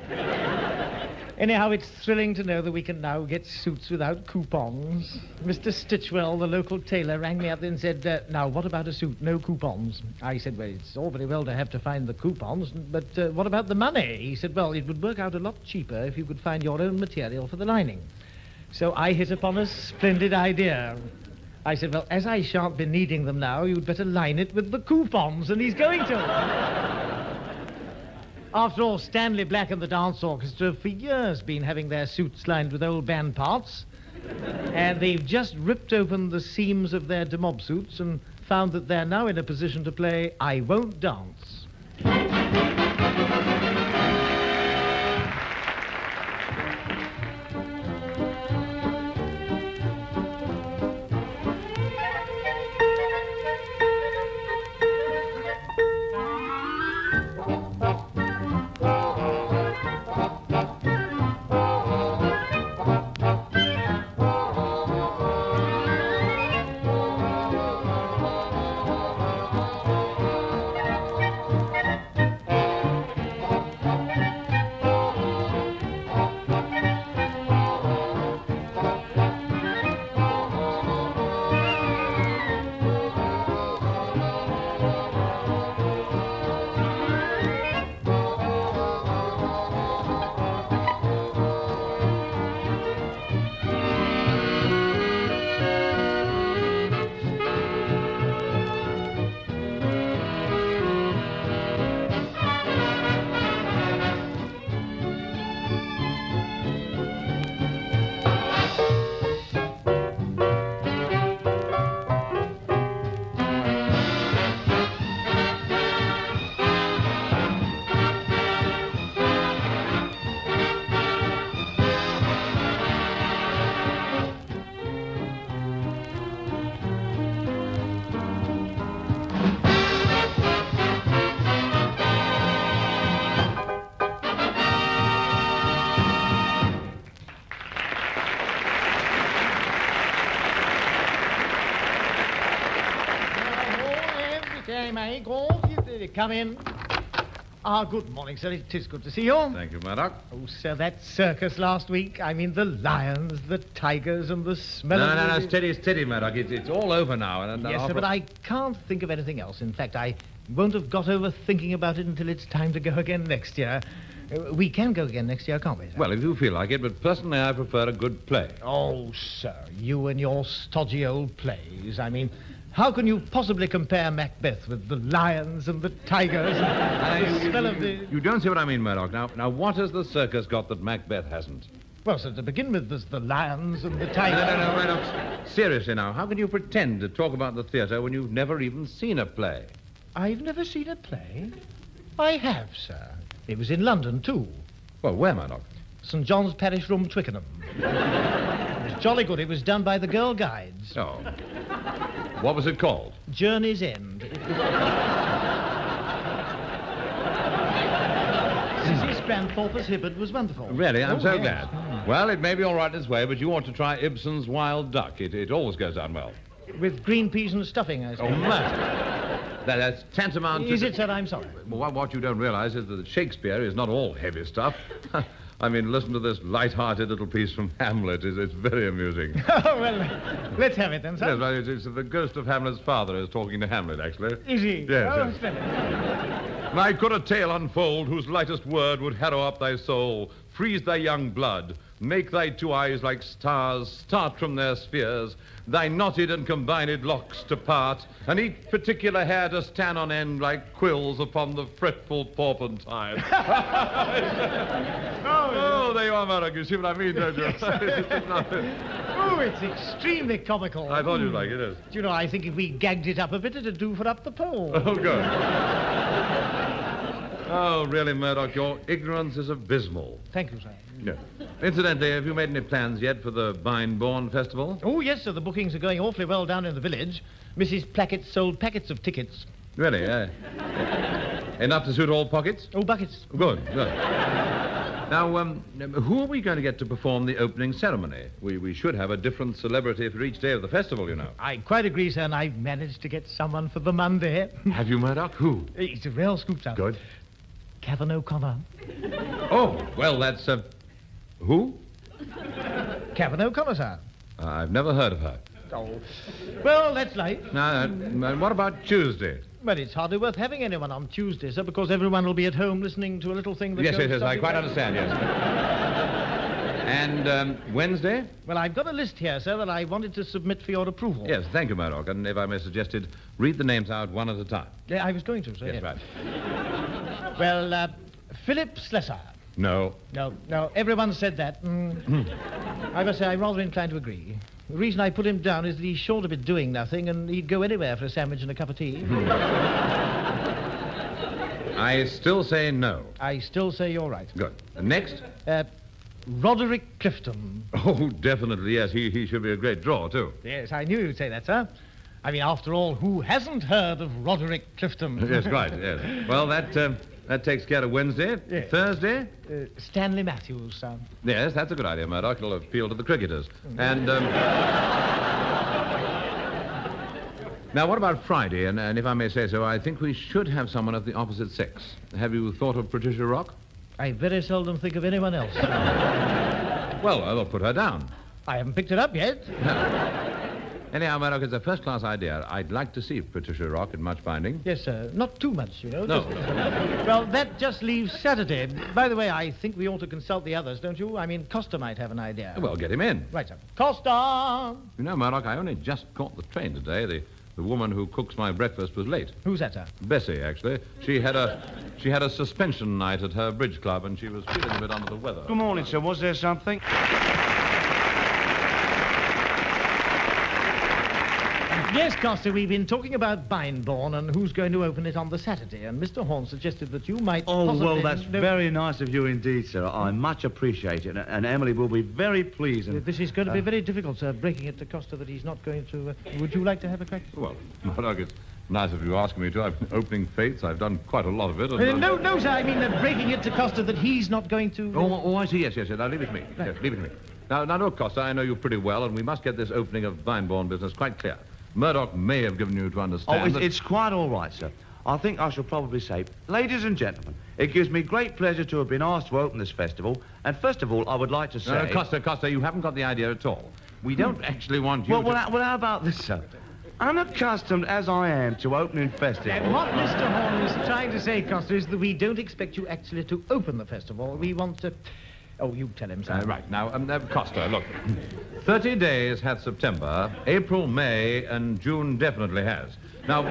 Anyhow, it's thrilling to know that we can now get suits without coupons. Mr. Stitchwell, the local tailor, rang me up and said, now, what about a suit? No coupons. I said, well, it's all very well to have to find the coupons, but what about the money? He said, well, it would work out a lot cheaper if you could find your own material for the lining. So I hit upon a splendid idea. I said, well, as I shan't be needing them now, you'd better line it with the coupons, and he's going to. After all, Stanley Black and the Dance Orchestra have for years been having their suits lined with old band parts, and they've just ripped open the seams of their demob suits and found that they're now in a position to play I Won't Dance. Come in. Good morning, sir. It is good to see you. Thank you, Murdoch. Oh, sir, that circus last week. I mean, the lions, the tigers, and the smell of... No, steady, Murdoch. It's all over now. And yes, sir, but I can't think of anything else. In fact, I won't have got over thinking about it until it's time to go again next year. We can go again next year, can't we, sir? Well, if you feel like it, but personally I prefer a good play. Oh, sir, you and your stodgy old plays. I mean... How can you possibly compare Macbeth with the lions and the tigers and the smell of the... You don't see what I mean, Murdoch. Now, what has the circus got that Macbeth hasn't? Well, sir, to begin with, there's the lions and the tigers... No, Murdoch. Seriously now, how can you pretend to talk about the theatre when you've never even seen a play? I've never seen a play? I have, sir. It was in London, too. Well, where, Murdoch? St. John's Parish Room, Twickenham. It was jolly good. It was done by the Girl Guides. Oh. What was it called? Journey's End. Sissy Spranthorpe's Hibbard was wonderful. Really? I'm so yes. glad. Well, it may be all right in its way, but you ought to try Ibsen's Wild Duck. It always goes down well. With green peas and stuffing, I suppose. Oh, mercy. That's tantamount to... Is it, sir? I'm sorry. Well, what you don't realize is that Shakespeare is not all heavy stuff. I mean, listen to this light-hearted little piece from Hamlet. It's very amusing. Oh, well, let's have it then, sir. Yes, well, it's the ghost of Hamlet's father is talking to Hamlet, actually. Is he? Yes. Oh, yes. splendid. And I could a tale unfold whose lightest word would harrow up thy soul, freeze thy young blood, make thy two eyes like stars start from their spheres, thy knotted and combined locks to part, and each particular hair to stand on end like quills upon the fretful porpentine. Oh, there you are, Murdoch. You see what I mean, don't you? Oh, it's extremely comical. I thought you'd like it, yes. Do you know, I think if we gagged it up a bit, it'd do for Up the Pole. Oh, good. Oh, really, Murdoch, your ignorance is abysmal. Thank you, sir. Yeah. Incidentally, have you made any plans yet for the Vine-Bourne Festival? Oh, yes, sir. The bookings are going awfully well down in the village. Mrs. Plackett sold packets of tickets. Really, enough to suit all pockets? Oh, buckets. Good. Now, who are we going to get to perform the opening ceremony? We should have a different celebrity for each day of the festival, you know. I quite agree, sir, and I've managed to get someone for the Monday. Have you, Murdoch? Who? It's a real scoop, sir. Good. Kevin O'Connor. Oh, well, that's, who? Kevin O'Connor, sir. I've never heard of her. Oh. Well, that's life. Now, what about Tuesday? Well, it's hardly worth having anyone on Tuesday, sir, because everyone will be at home listening to a little thing that Yes, goes... yes, I quite understand, yes. And Wednesday? Well, I've got a list here, sir, that I wanted to submit for your approval. Yes, thank you, Murdoch. And if I may suggest it, read the names out one at a time. Yeah, I was going to, sir. Yes, yeah. right. Well, Philip Slessor. No. No, everyone said that. I must say, I'm rather inclined to agree. The reason I put him down is that he's sure to be doing nothing, and he'd go anywhere for a sandwich and a cup of tea. I still say no. I still say you're right. Good. Next? Roderick Clifton. Oh, definitely, yes. He should be a great draw, too. Yes, I knew you'd say that, sir. I mean, after all, who hasn't heard of Roderick Clifton? Yes, right, yes. Well, that takes care of Wednesday. Yes. Thursday? Stanley Matthews, sir. Yes, that's a good idea, Murdoch. It'll appeal to the cricketers. And, now, what about Friday? And if I may say so, I think we should have someone of the opposite sex. Have you thought of Patricia Rock? I very seldom think of anyone else. Well, I'll put her down. I haven't picked it up yet. Anyhow, Murdoch, it's a first-class idea. I'd like to see Patricia Rock in Much Binding. Yes, sir. Not too much, you know. No. Well, that just leaves Saturday. By the way, I think we ought to consult the others, don't you? I mean, Costa might have an idea. Well, get him in. Right, sir. Costa! You know, Murdoch, I only just caught the train today. The woman who cooks my breakfast was late. Who's that, sir? Bessie, actually. She had a suspension night at her bridge club, and she was feeling a bit under the weather. Good morning, sir. Was there something? Yes, Costa, we've been talking about Bindborn and who's going to open it on the Saturday, and Mr. Horn suggested that you might possibly... well, that's very nice of you indeed, sir. I much appreciate it, and Emily will be very pleased. And, this is going to be very difficult, sir, breaking it to Costa that he's not going to... would you like to have a crack? Well, Murdoch, it's nice of you asking me to. I'm opening fates. I've done quite a lot of it. And, no, sir, I mean breaking it to Costa that he's not going to... Oh, I see, yes. Now, leave it to me. Right. Yes, leave it to me. Now, look, Costa, I know you pretty well, and we must get this opening of Bindborn business quite clear. Murdoch may have given you to understand it's quite all right, sir. I think I shall probably say, ladies and gentlemen, it gives me great pleasure to have been asked to open this festival, and first of all, I would like to say... No, Costa, you haven't got the idea at all. We don't actually want you Well, how about this, sir? Unaccustomed as I am to opening festivals... And what Mr. Horn is trying to say, Costa, is that we don't expect you actually to open the festival. We want to... Oh, you tell him, sir. Right. Now, Costa, look. 30 days hath September, April, May, and June definitely has. Now,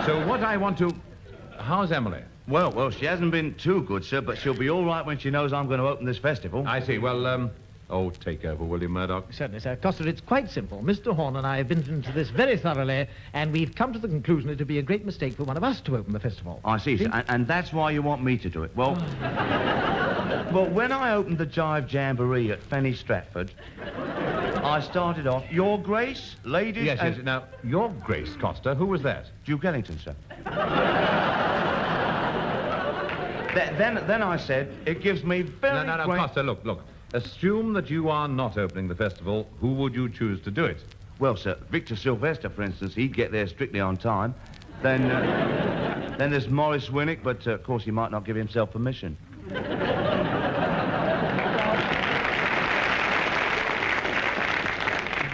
so what I want to... How's Emily? Well, she hasn't been too good, sir, but she'll be all right when she knows I'm going to open this festival. I see. Well, take over, will you, Murdoch? Certainly, sir. Costa, it's quite simple. Mr. Horn and I have been into this very thoroughly, and we've come to the conclusion it would be a great mistake for one of us to open the festival. I see, sir. And that's why you want me to do it. Well... Well, when I opened the Jive Jamboree at Fenny Stratford, I started off, Your Grace, ladies... Yes. Now, Your Grace, Costa, who was that? Duke Ellington, sir. Then I said, it gives me very No, great... Costa, look. Assume that you are not opening the festival. Who would you choose to do it? Well, sir, Victor Sylvester, for instance, he'd get there strictly on time. Then there's Morris Winnick, but, of course, he might not give himself permission.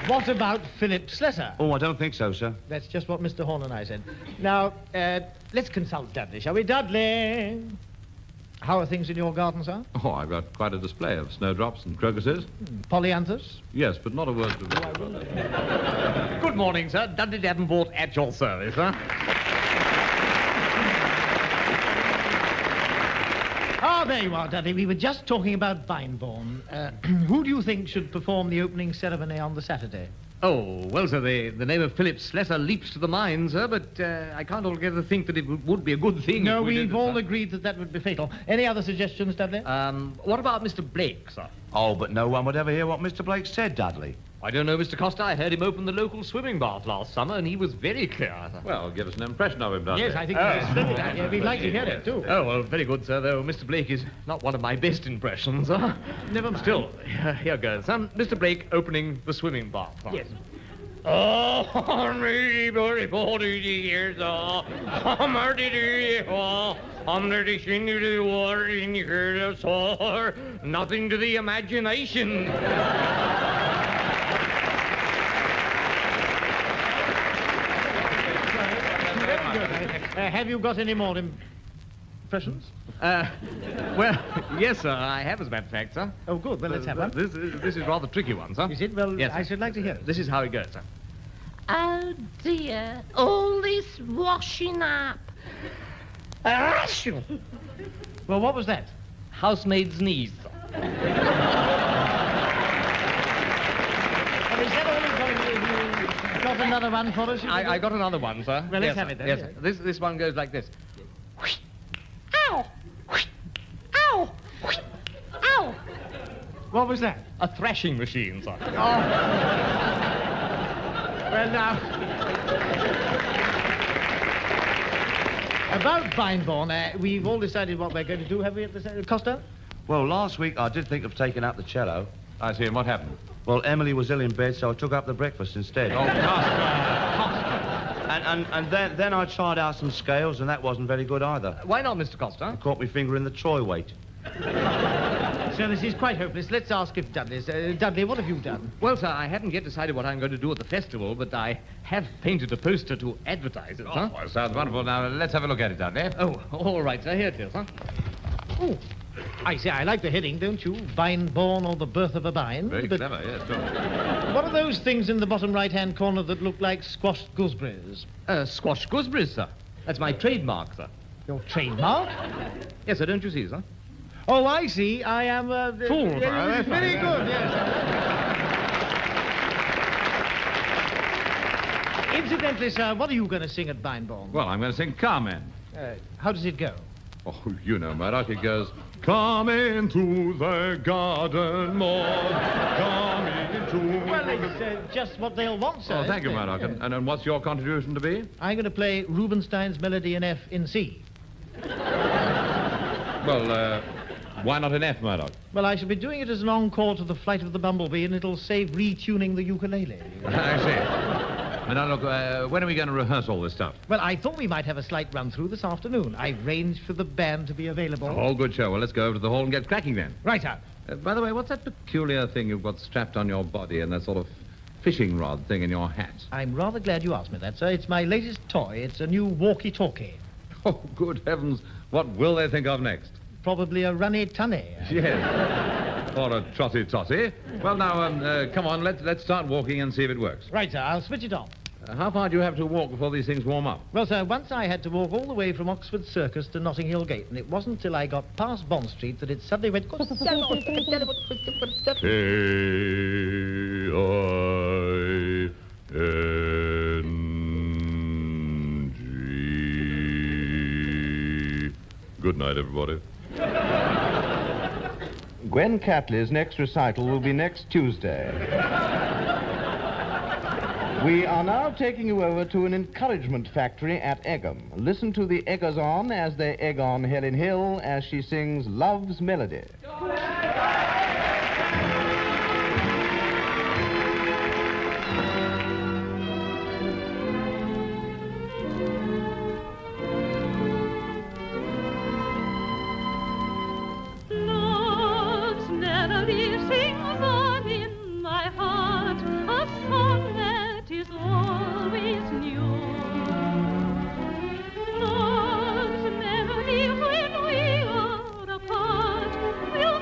What about Philip Slessor? Oh, I don't think so, sir. That's just what Mr. Horn and I said. Now, let's consult Dudley, shall we? Dudley! How are things in your garden, sir? Oh, I've got quite a display of snowdrops and crocuses. Polyanthus? Yes, but not a word to... Good morning, sir. Dudley Davenport at your service, sir. Ah, there you are, Dudley. We were just talking about Bindborn. Who do you think should perform the opening ceremony on the Saturday? Oh, well, sir, the name of Philip Slessor leaps to the mind, sir, but I can't altogether think that it would be a good thing. No, we've all agreed that would be fatal. Any other suggestions, Dudley? What about Mr. Blake, sir? Oh, but no one would ever hear what Mr. Blake said, Dudley. I don't know, Mr. Costa. I heard him open the local swimming bath last summer, and he was very clear, sir. Well, give us an impression of him, Dudley. Yes, I think yeah, we'd like to hear it, too. Oh, well, very good, sir, though Mr. Blake is not one of my best impressions, sir. Never mind. Still, here goes. Mr. Blake opening the swimming bath. Yes. Oh, I'm really very 40 years old. I'm under the shin to the water in the heard of soar. Nothing to the imagination. Have you got any more impressions? Well, yes, sir, I have, as a matter of fact, sir. Oh, good. Well, let's have one. This is a rather tricky one, sir. Is it? Well, yes, I should like to hear it. This is how it goes, sir. Oh, dear. All this washing up. Well, what was that? Housemaid's knees, sir. Well, is that all you've got? Got another one for us? I got another one, sir. Well, let's yes, have it then. Yes, yes. This one goes like this. Ow! Ow! Ow! What was that? A thrashing machine, sir. Oh. Well, now... About Vineborn, we've all decided what we're going to do, have we, Costa? Well, last week I did think of taking up the cello. I see, and what happened? Well, Emily was ill in bed, so I took up the breakfast instead. Oh, Costa! And then I tried out some scales, and that wasn't very good either. Why not, Mr. Costa? I caught my finger in the troy weight. So this is quite hopeless. Let's ask if Dudley's... Dudley, what have you done? Well, sir, I haven't yet decided what I'm going to do at the festival, but I have painted a poster to advertise it, sir. Oh, sounds wonderful. Now, let's have a look at it, Dudley. Oh, all right, sir. Here it is, sir. Oh, I see. I like the heading, don't you? Vineborn or the birth of a vine. Very clever, yes, sure. What are those things in the bottom right-hand corner that look like squashed gooseberries? Squashed gooseberries, sir. That's my trademark, sir. Your trademark? Yes, sir. Don't you see, sir? Oh, I see. I am... Fool, yes, very good, yes. Incidentally, sir, what are you going to sing at Vineborn? Well, I'm going to sing Carmen. How does it go? Oh, you know, Murdoch, it goes... Come into the garden, Maud. Come into... Well, it's just what they'll want, sir. Oh, thank you, Murdoch. And what's your contribution to be? I'm going to play Rubinstein's Melody in F in C. Well, why not in F, Murdoch? Well, I shall be doing it as an encore to The Flight of the Bumblebee, and it'll save retuning the ukulele. I see. And now, look, when are we going to rehearse all this stuff? Well, I thought we might have a slight run-through this afternoon. I've arranged for the band to be available. All good show. Well, let's go over to the hall and get cracking then. Right out. By the way, what's that peculiar thing you've got strapped on your body and that sort of fishing rod thing in your hat? I'm rather glad you asked me that, sir. It's my latest toy. It's a new walkie-talkie. Oh, good heavens. What will they think of next? Probably a runny-tunny. Yes. Or a trotty-totty. Well, now, come on, let's start walking and see if it works. Right, sir. I'll switch it on. How far do you have to walk before these things warm up? Well, sir, once I had to walk all the way from Oxford Circus to Notting Hill Gate, and it wasn't till I got past Bond Street that it suddenly went... K-I-N-G. Good night, everybody. Gwen Catley's next recital will be next Tuesday. We are now taking you over to an encouragement factory at Egham. Listen to the Eggers on as they egg on Helen Hill as she sings Love's Melody. Love's melody sings on in my heart, a song that is always new. Love's melody when we are apart will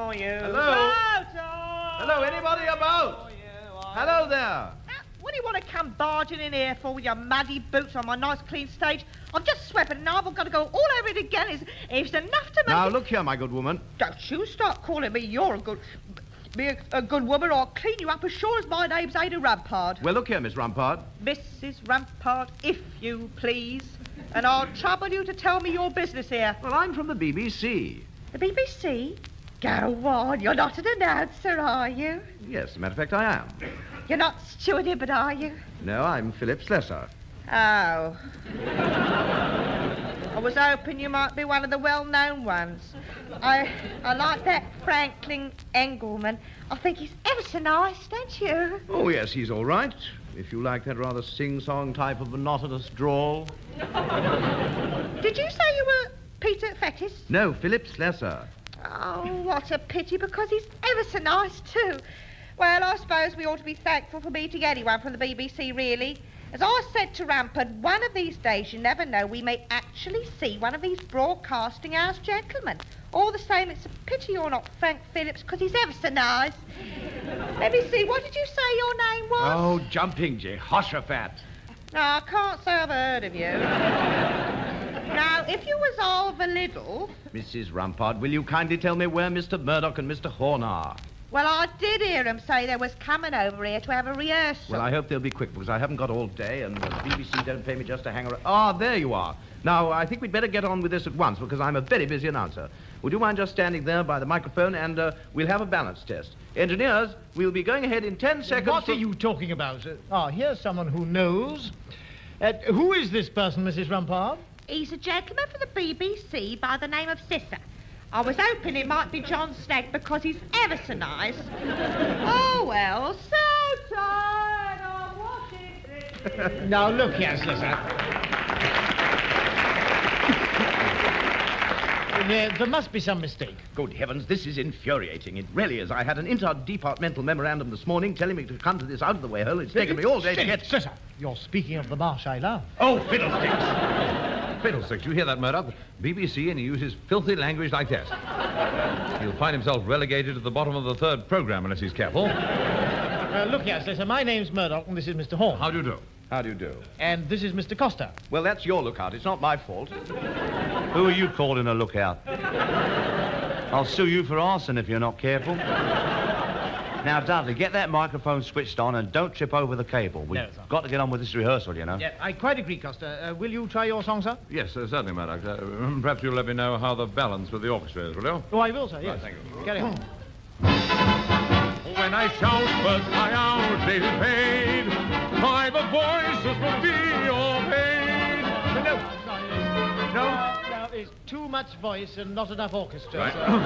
for you. Hello? Motor! Hello, anybody about? Hello there. What do you want to come barging in here for with your muddy boots on my nice clean stage? I've just swept it and now I've got to go all over it again. It's enough to make Now, it... look here, my good woman. Don't you start calling me you're a good... Be a good woman or I'll clean you up as sure as my name's Ada Rampart. Well, look here, Miss Rampart. Mrs. Rampart, if you please. And I'll trouble you to tell me your business here. Well, I'm from the BBC. The BBC? Go on, you're not an announcer, are you? Yes, as a matter of fact, I am. You're not Stuart Ibbott, are you? No, I'm Philip Slessor. Oh. I was hoping you might be one of the well-known ones. I like that Franklin Engelman. I think he's ever so nice, don't you? Oh, yes, he's all right. If you like that rather sing-song type of monotonous drawl. Did you say you were Peter Fettis? No, Philip Slessor. Oh, what a pity, because he's ever so nice, too. Well, I suppose we ought to be thankful for meeting anyone from the BBC, really. As I said to Rampart, one of these days, you never know, we may actually see one of these broadcasting house gentlemen. All the same, it's a pity you're not Frank Phillips, because he's ever so nice. Let me see, what did you say your name was? Oh, Jumping Jehoshaphat. No, I can't say I've heard of you. Now, if you was Oliver Liddell... Mrs. Rampart, will you kindly tell me where Mr. Murdoch and Mr. Horn are? Well, I did hear them say they was coming over here to have a rehearsal. Well, I hope they'll be quick, because I haven't got all day, and the BBC don't pay me just to hang around. Ah, there you are. Now, I think we'd better get on with this at once, because I'm a very busy announcer. Would you mind just standing there by the microphone, and we'll have a balance test. Engineers, we'll be going ahead in 10 seconds. What are you talking about? Here's someone who knows. Who is this person, Mrs. Rampart? He's a gentleman for the BBC by the name of Sisser. I was hoping it might be John Snag because he's ever so nice. Oh, well, so tired of watching. Now, look here, Slessor. There must be some mistake. Good heavens, this is infuriating. It really is. I had an interdepartmental memorandum this morning telling me to come to this out-of-the-way hole. It's taken me all day to get... Slessor, you're speaking of the marsh I love. Oh, fiddlesticks. Fiddlesticks, you hear that, Murdoch? BBC, and he uses filthy language like that. He'll find himself relegated to the bottom of the third programme unless he's careful. Look here, Slessor, my name's Murdoch, and this is Mr. Horn. How do you do? How do you do? And this is Mr. Costa. Well, that's your lookout. It's not my fault. Who are you calling a lookout? I'll sue you for arson if you're not careful. Now, Dudley, get that microphone switched on and don't trip over the cable. We've got to get on with this rehearsal, you know. Yeah, I quite agree, Costa. Will you try your song, sir? Yes, certainly, Murdoch. Perhaps you'll let me know how the balance with the orchestra is, will you? Oh, I will, sir, yes. Right, thank you. Carry on. When I shout, but my outrage is paid, by the voices will be obeyed. No, it's too much voice and not enough orchestra. Right. Sir. We'll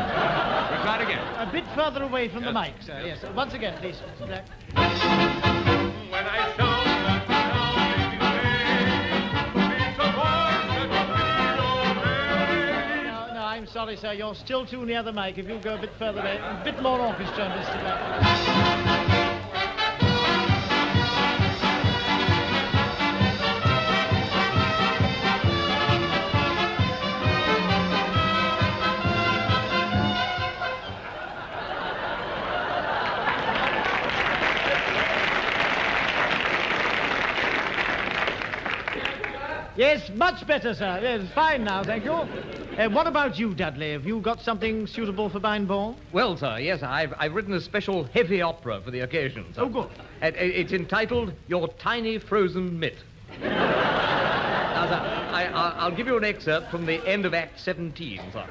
try it again. A bit further away from the mic, sir. Yes. Once again, please. When I shout, but my outrage is paid, it's a voice that will be obeyed. No, I'm sorry, sir. You're still too near the mic. If you'll go a bit further away, a bit more orchestra, Mr. Black. Yes, much better, sir. Yes, fine now, thank you. What about you, Dudley? Have you got something suitable for Bindborn? Well, sir, yes, I've written a special heavy opera for the occasion, sir. Oh, good. It's entitled Your Tiny Frozen Mitt. Now, sir, I'll give you an excerpt from the end of Act 17, sir.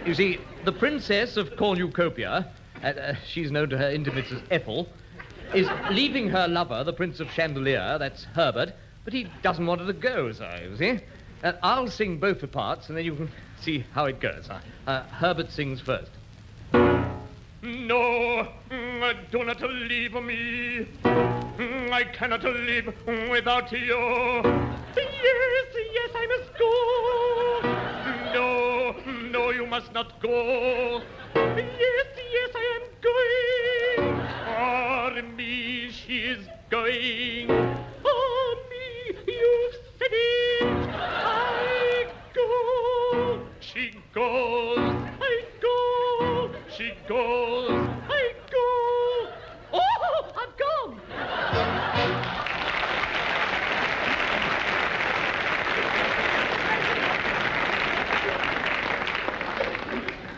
You see, the Princess of Cornucopia, she's known to her intimates as Ethel, is leaving her lover, the Prince of Chandelier, that's Herbert, but he doesn't want her to go, sir, you see. I'll sing both the parts, and then you can see how it goes. Herbert sings first. No, do not leave me. I cannot live without you. Yes, I must go. No, you must not go. Yes, I am going. For me, she is going. For me, you've said it. I go. She goes. I go. She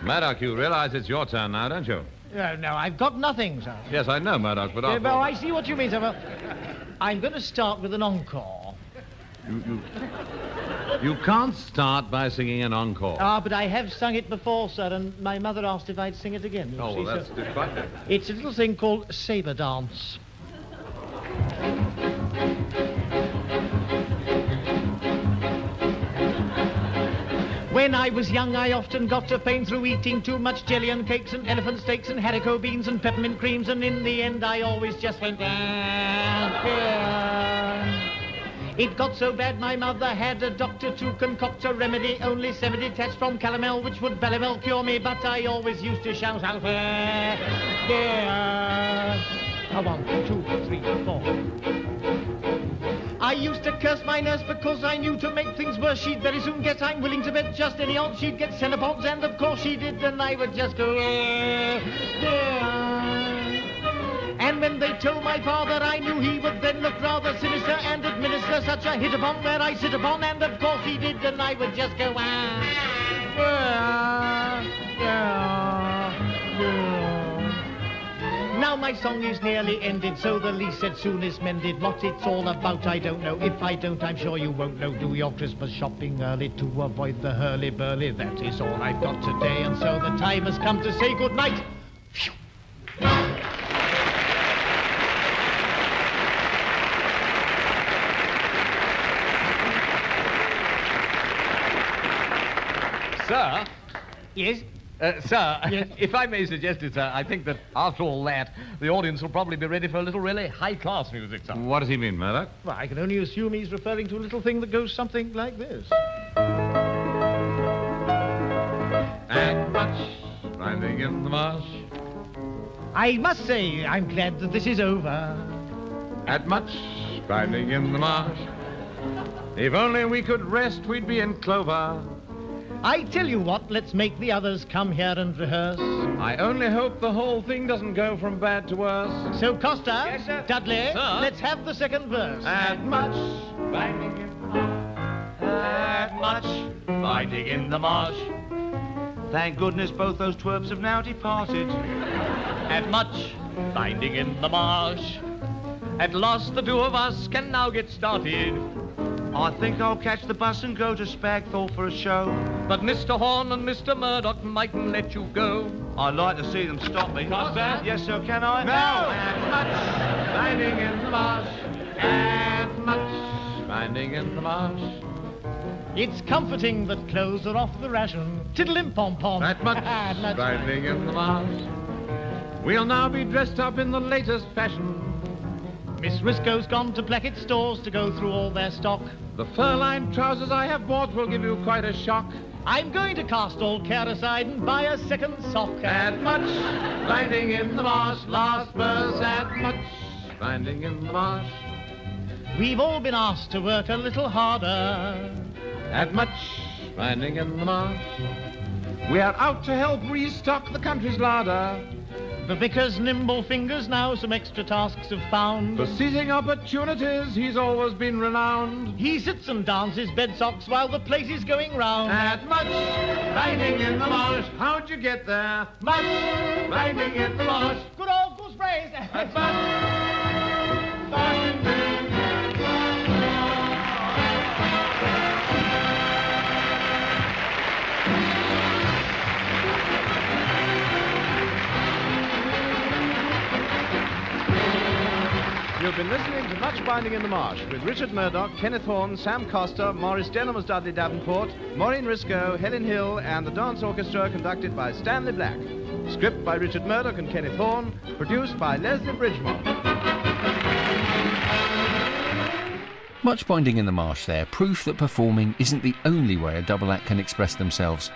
Murdoch, you realise it's your turn now, don't you? No, I've got nothing, sir. Yes, I know, Murdoch, but after Oh, all... I see what you mean, sir. Well, I'm going to start with an encore. You can't start by singing an encore. Ah, but I have sung it before, sir, and my mother asked if I'd sing it again. You Oh, see, well, that's sir. quite good. It's a little thing called sabre dance. When I was young, I often got a pain through eating too much jelly and cakes and elephant steaks and haricot beans and peppermint creams, and in the end, I always just went It got so bad, my mother had a doctor to concoct a remedy, only semi-detached from calomel, which would very well cure me, but I always used to shout out, 1, 2, 3, 4. I used to curse my nurse because I knew to make things worse she'd very soon get I'm willing to bet just any odds she'd get cenopods, and of course she did, and I would just go And when they told my father, I knew he would then look rather sinister and administer such a hit upon where I sit upon, and of course he did, and I would just go Now my song is nearly ended, so the least said soon is mended. What it's all about, I don't know. If I don't, I'm sure you won't know. Do your Christmas shopping early to avoid the hurly-burly. That is all I've got today, and so the time has come to say good night. Sir? Yes? Sir, Yes? if I may suggest it, sir, I think that after all that, the audience will probably be ready for a little really high-class music, sir. What does he mean, Murdoch? Well, I can only assume he's referring to a little thing that goes something like this. At much finding in the marsh. I must say, I'm glad that this is over. At much finding in the marsh. If only we could rest, we'd be in clover. I tell you what, let's make the others come here and rehearse. I only hope the whole thing doesn't go from bad to worse. So, Costa, Yes, sir. Dudley, Sir? let's have the second verse. At much finding in the marsh. At much finding in the marsh. Thank goodness both those twerps have now departed. At much finding in the marsh. At last the two of us can now get started. I think I'll catch the bus and go to Spagthorpe for a show. But Mr. Horn and Mr. Murdoch mightn't let you go. I'd like to see them stop me. Costa? Yes, sir, can I? Now, at much finding in the marsh. At much finding in the marsh. It's comforting that clothes are off the ration. Tiddlim-pom-pom. At much finding in the marsh. We'll now be dressed up in the latest fashion. Miss Risco's gone to Blackett stores to go through all their stock. The fur-lined trousers I have bought will give you quite a shock. I'm going to cast all care aside and buy a second sock. At much finding in the marsh, last verse. At much finding in the marsh. We've all been asked to work a little harder. At much finding in the marsh. We are out to help restock the country's larder. The vicar's nimble fingers now some extra tasks have found. For seizing opportunities, he's always been renowned. He sits and dances bed socks while the place is going round. At much finding in the marsh. How'd you get there? Much finding in the marsh. Good old gooseberries. At much finding in the marsh. You've been listening to Much Finding in the Marsh with Richard Murdoch, Kenneth Horne, Sam Costa, Maurice Denham as Dudley Davenport, Maureen Risco, Helen Hill, and the dance orchestra conducted by Stanley Black. Script by Richard Murdoch and Kenneth Horne, produced by Leslie Bridgemont. Much finding in the marsh there, proof that performing isn't the only way a double act can express themselves.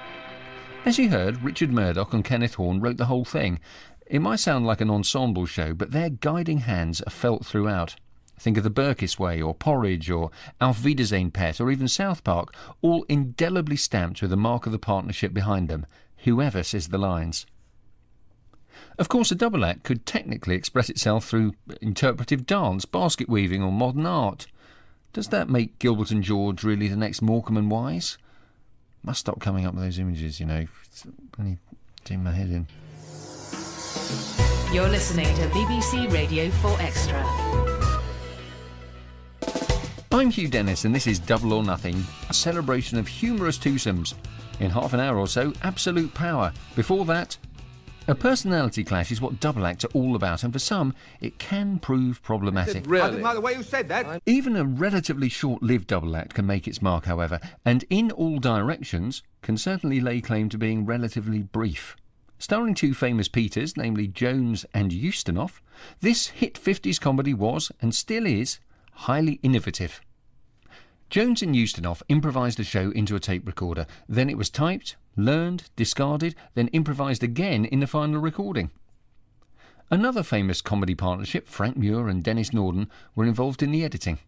As you heard, Richard Murdoch and Kenneth Horne wrote the whole thing. It might sound like an ensemble show, but their guiding hands are felt throughout. Think of The Burkiss Way, or Porridge, or Auf Wiedersehen Pet, or even South Park, all indelibly stamped with the mark of the partnership behind them, whoever says the lines. Of course, a double act could technically express itself through interpretive dance, basket weaving, or modern art. Does that make Gilbert and George really the next Morecambe and Wise? Must stop coming up with those images, you know. It's only in my head in. You're listening to BBC Radio 4 Extra. I'm Hugh Dennis, and this is Double or Nothing, a celebration of humorous twosomes. In half an hour or so, absolute power. Before that, a personality clash is what double acts are all about, and for some, it can prove problematic. Really? I didn't like the way you said that. Even a relatively short-lived double act can make its mark, however, and In All Directions can certainly lay claim to being relatively brief. Starring two famous Peters, namely Jones and Ustinov, this hit 50s comedy was, and still is, highly innovative. Jones and Ustinov improvised a show into a tape recorder. Then it was typed, learned, discarded, then improvised again in the final recording. Another famous comedy partnership, Frank Muir and Dennis Norden, were involved in the editing.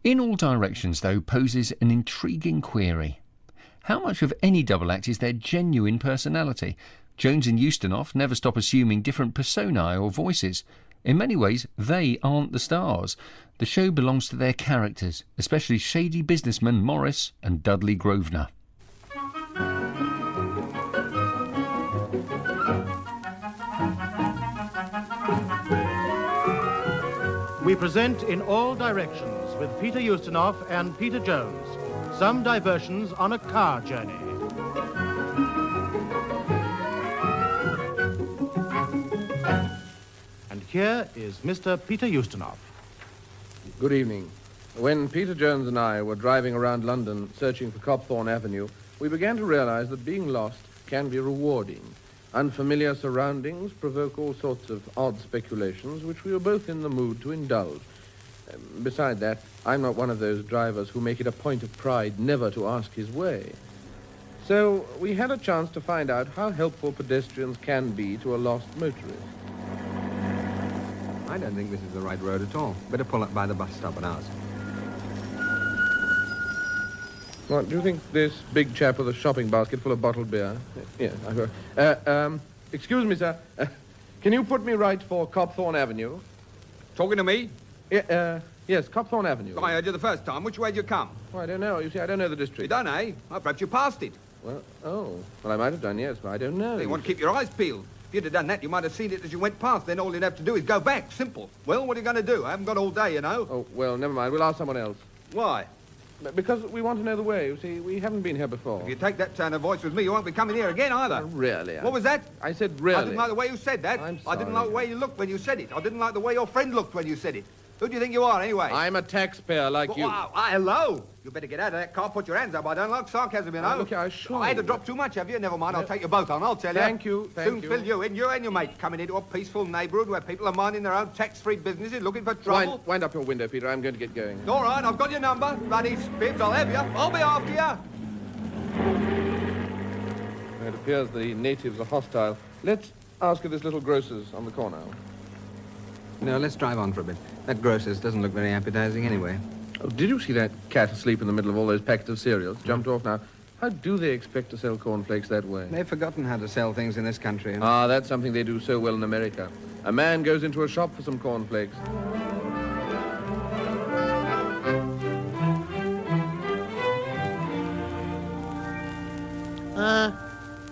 In All Directions, though, poses an intriguing query. How much of any double act is their genuine personality? Jones and Ustinov never stop assuming different personae or voices. In many ways, they aren't the stars. The show belongs to their characters, especially shady businessman Morris and Dudley Grosvenor. We present In All Directions with Peter Ustinov and Peter Jones. Some diversions on a car journey. And here is Mr. Peter Ustinov. Good evening. When Peter Jones and I were driving around London searching for Copthorne Avenue, we began to realize that being lost can be rewarding. Unfamiliar surroundings provoke all sorts of odd speculations, which we were both in the mood to indulge. Beside that, I'm not one of those drivers who make it a point of pride never to ask his way. So we had a chance to find out how helpful pedestrians can be to a lost motorist. I don't think this is the right road at all. Better pull up by the bus stop and ask. What, do you think this big chap with a shopping basket full of bottled beer? Yeah, I go. Excuse me, sir. Can you put me right for Copthorne Avenue? Talking to me? Yes, Copthorne Avenue. I heard you the first time. Which way did you come? Well, I don't know. You see, I don't know the district. You don't, eh? Well, perhaps you passed it. Well, Well, I might have done, yes, but I don't know. You want to keep your eyes peeled. If you'd have done that, you might have seen it as you went past. Then all you'd have to do is go back. Simple. Well, what are you going to do? I haven't got all day, you know. Oh, well, never mind. We'll ask someone else. Why? Because we want to know the way. You see, we haven't been here before. If you take that tone of voice with me, you won't be coming here again either. Really? What was that? I said really. I didn't like the way you said that. I'm sorry. I didn't like the way you looked when you said it. I didn't like the way your friend looked when you said it. Who do you think you are, anyway? I'm a taxpayer like you. Hello. You better get out of that car. Put your hands up. I don't like sarcasm, you know. Look, I sure. I had to drop too much, have you? Never mind. I'll take you both on. I'll tell you. Thank you. Soon fill you in. You and your mate coming into a peaceful neighbourhood where people are minding their own tax-free businesses, looking for trouble. Wind up your window, Peter. I'm going to get going. All right. I've got your number. Bloody spibs. I'll have you. I'll be after you. It appears the natives are hostile. Let's ask at this little grocer's on the corner. No, let's drive on for a bit. That grocer's doesn't look very appetizing anyway. Oh, did you see that cat asleep in the middle of all those packets of cereals? Jumped off now. How do they expect to sell cornflakes that way? They've forgotten how to sell things in this country. Ah, that's something they do so well in America. A man goes into a shop for some cornflakes.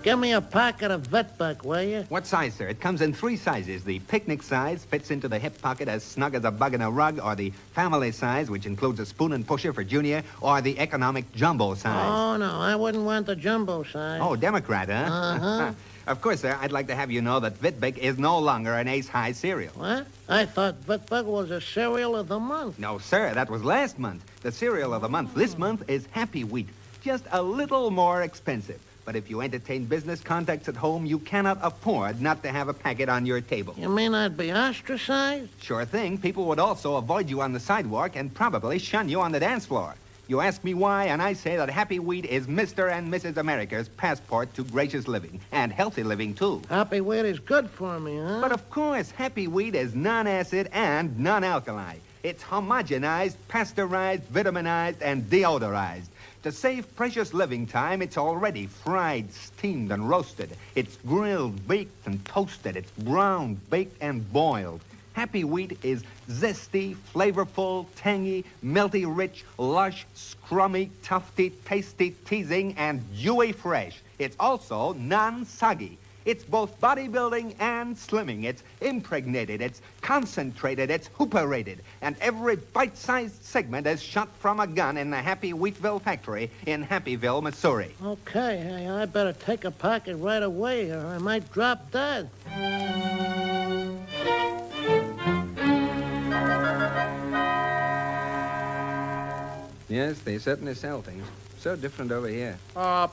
Give me a packet of Vetbuck, will you? What size, sir? It comes in 3 sizes. The picnic size fits into the hip pocket as snug as a bug in a rug, or the family size, which includes a spoon and pusher for Junior, or the economic jumbo size. Oh, no, I wouldn't want the jumbo size. Oh, Democrat, huh? Uh-huh. Of course, sir, I'd like to have you know that Vitbik is no longer an ace-high cereal. What? I thought Vetbuck was a cereal of the month. No, sir, that was last month. The cereal of the month this month is Happy Wheat, just a little more expensive. But if you entertain business contacts at home, you cannot afford not to have a packet on your table. You mean I'd be ostracized? Sure thing. People would also avoid you on the sidewalk and probably shun you on the dance floor. You ask me why, and I say that Happy Wheat is Mr. and Mrs. America's passport to gracious living, and healthy living, too. Happy Wheat is good for me, huh? But of course, Happy Wheat is non-acid and non-alkali. It's homogenized, pasteurized, vitaminized, and deodorized. To save precious living time, it's already fried, steamed, and roasted. It's grilled, baked, and toasted. It's browned, baked, and boiled. Happy Wheat is zesty, flavorful, tangy, melty, rich, lush, scrummy, tufty, tasty, teasing, and dewy fresh. It's also non-soggy. It's both bodybuilding and slimming. It's impregnated, it's concentrated, it's hooperated. And every bite-sized segment is shot from a gun in the Happy Wheatville factory in Happyville, Missouri. Okay, hey, I better take a packet right away or I might drop dead. Yes, they certainly sell things. So different over here. A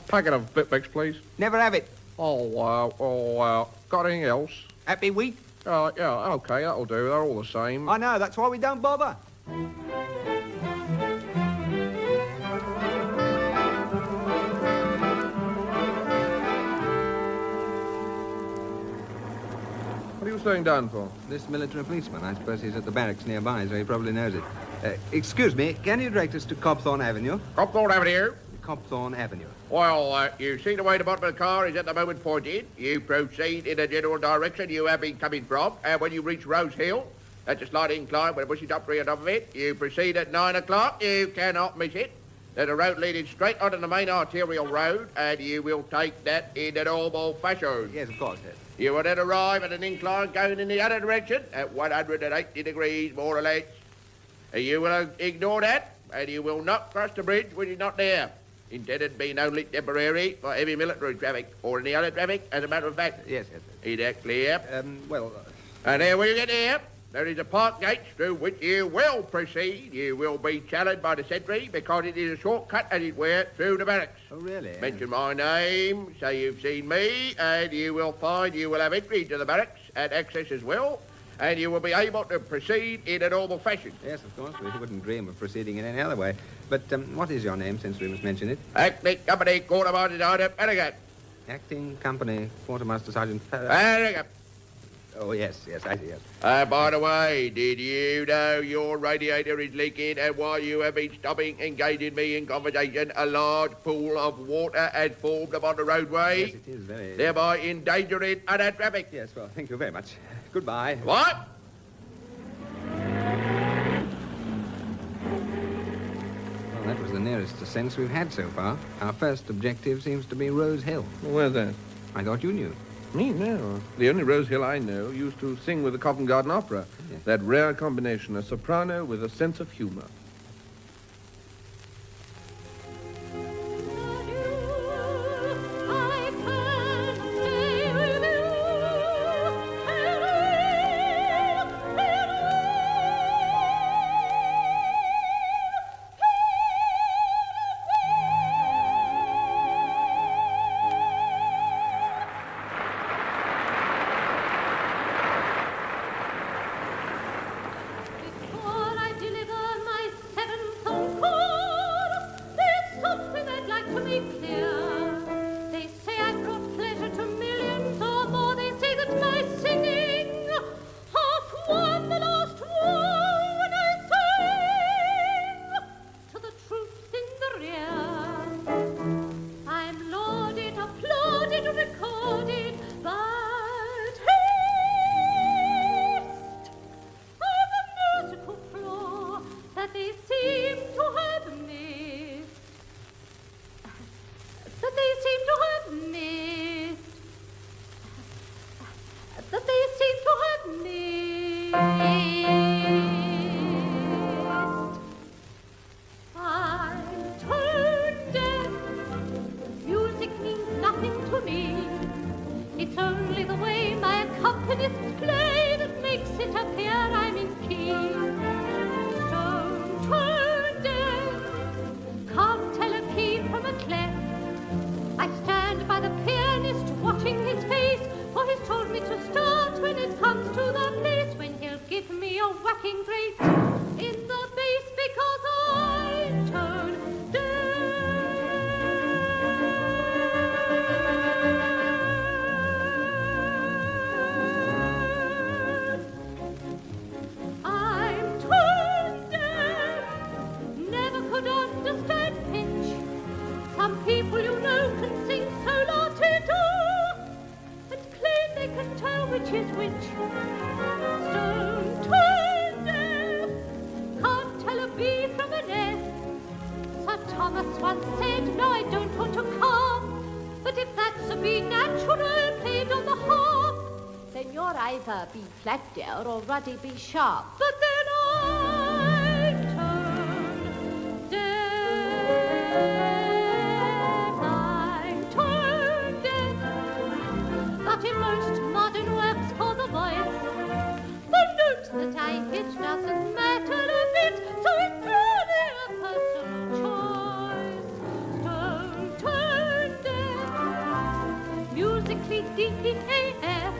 packet of Bitmix, please. Never have it. Got anything else? Happy Wheat? Yeah, okay, that'll do. They're all the same. I know, that's why we don't bother. What are you staying down for? This military policeman, I suppose he's at the barracks nearby, so he probably knows it. Excuse me, can you direct us to Copthorne Avenue? Copthorne Avenue? Copthorne Avenue. Well, you see the way the bottom of the car is at the moment pointed. You proceed in the general direction you have been coming from, and when you reach Rose Hill, that's a slight incline with a bushy top tree on top of it, you proceed at 9 o'clock. You cannot miss it. There's a road leading straight onto the main arterial road, and you will take that in the normal fashion. Yes, of course, yes. You will then arrive at an incline going in the other direction at 180 degrees, more or less. You will ignore that, and you will not cross the bridge when you're not there. Intended being only temporary for heavy military traffic or any other traffic, as a matter of fact. Yes. Is that clear? Well... And then when you get there, there is a park gate through which you will proceed. You will be challenged by the sentry because it is a shortcut, as it were, through the barracks. Oh, really? Mention my name, say you've seen me, and you will find you will have entry to the barracks and access as well, and you will be able to proceed in a normal fashion. Yes, of course. We wouldn't dream of proceeding in any other way. But what is your name, since we must mention it? Acting Company Quartermaster Sergeant Farragut. Acting Company Quartermaster Sergeant Farragut. Oh, yes, I see, yes. By the way, did you know your radiator is leaking, and while you have been stopping engaging me in conversation, a large pool of water has formed upon the roadway? Yes, it is very... Thereby endangering other traffic. Yes, well, thank you very much. Goodbye. What? Well, that was the nearest ascents we've had so far. Our first objective seems to be Rose Hill. Where's that? I thought you knew. Me? No. The only Rose Hill I know used to sing with the Covent Garden Opera. Yes. That rare combination, a soprano with a sense of humor. Thomas once said, no, I don't want to come. But if that's a B natural played on the harp, then you're either B flat, dear, or ruddy B sharp. But then I turn deaf. But in most modern works for the voice, the note that I hit doesn't matter a bit, so it's purely a personal choice. Don't turn deaf. Musically D, E, A, F.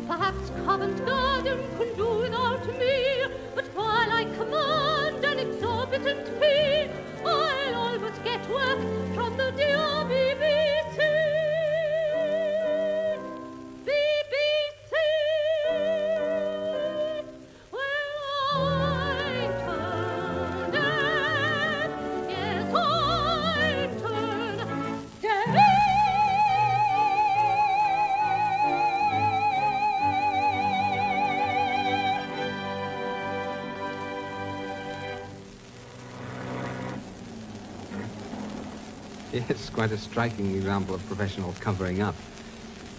Perhaps Covent Garden can do without me, but while I command an exorbitant fee, I'll always get work from the dear BBC. BBC. Well, I turn deaf. Yes, I turn deaf. Yes, quite a striking example of professional covering up.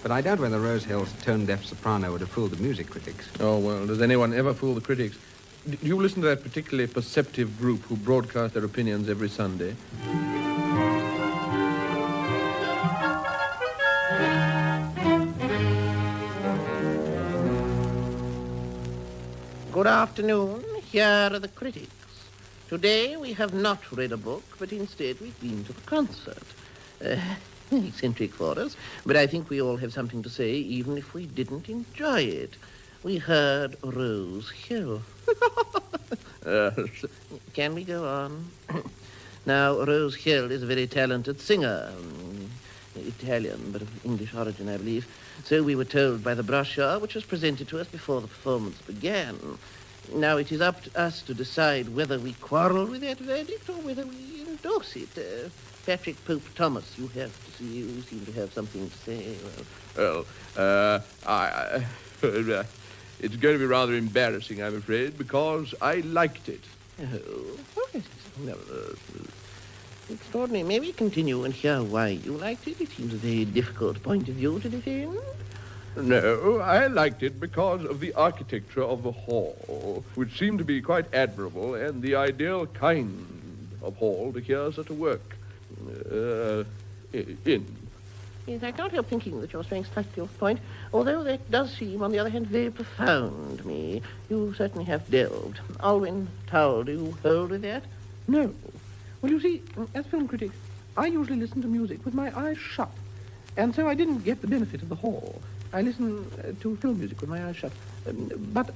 But I doubt whether Rose Hill's tone-deaf soprano would have fooled the music critics. Oh, well, does anyone ever fool the critics? Do you listen to that particularly perceptive group who broadcast their opinions every Sunday? Good afternoon. Here are the critics. Today we have not read a book, but instead we've been to the concert. Eccentric for us, but I think we all have something to say, even if we didn't enjoy it. We heard Rose Hill. Can we go on? Now, Rose Hill is a very talented singer. Italian, but of English origin, I believe. So we were told by the brochure, which was presented to us before the performance began. Now, it is up to us to decide whether we quarrel with that verdict or whether we endorse it. Patrick Pope Thomas, you seem to have something to say. It's going to be rather embarrassing, I'm afraid, because I liked it. Extraordinary. May we continue and hear why you liked it? It seems a very difficult point of view to defend. No, I liked it because of the architecture of the hall, which seemed to be quite admirable, and the ideal kind of hall to hear such a work in. Yes, I can't help thinking that you're straying slightly off point, although that does seem, on the other hand, very profound to me. You certainly have delved. Alwyn Towle, do you hold with that? No. Well, you see, as film critic, I usually listen to music with my eyes shut, and so I didn't get the benefit of the hall. I listen to film music with my eyes shut. But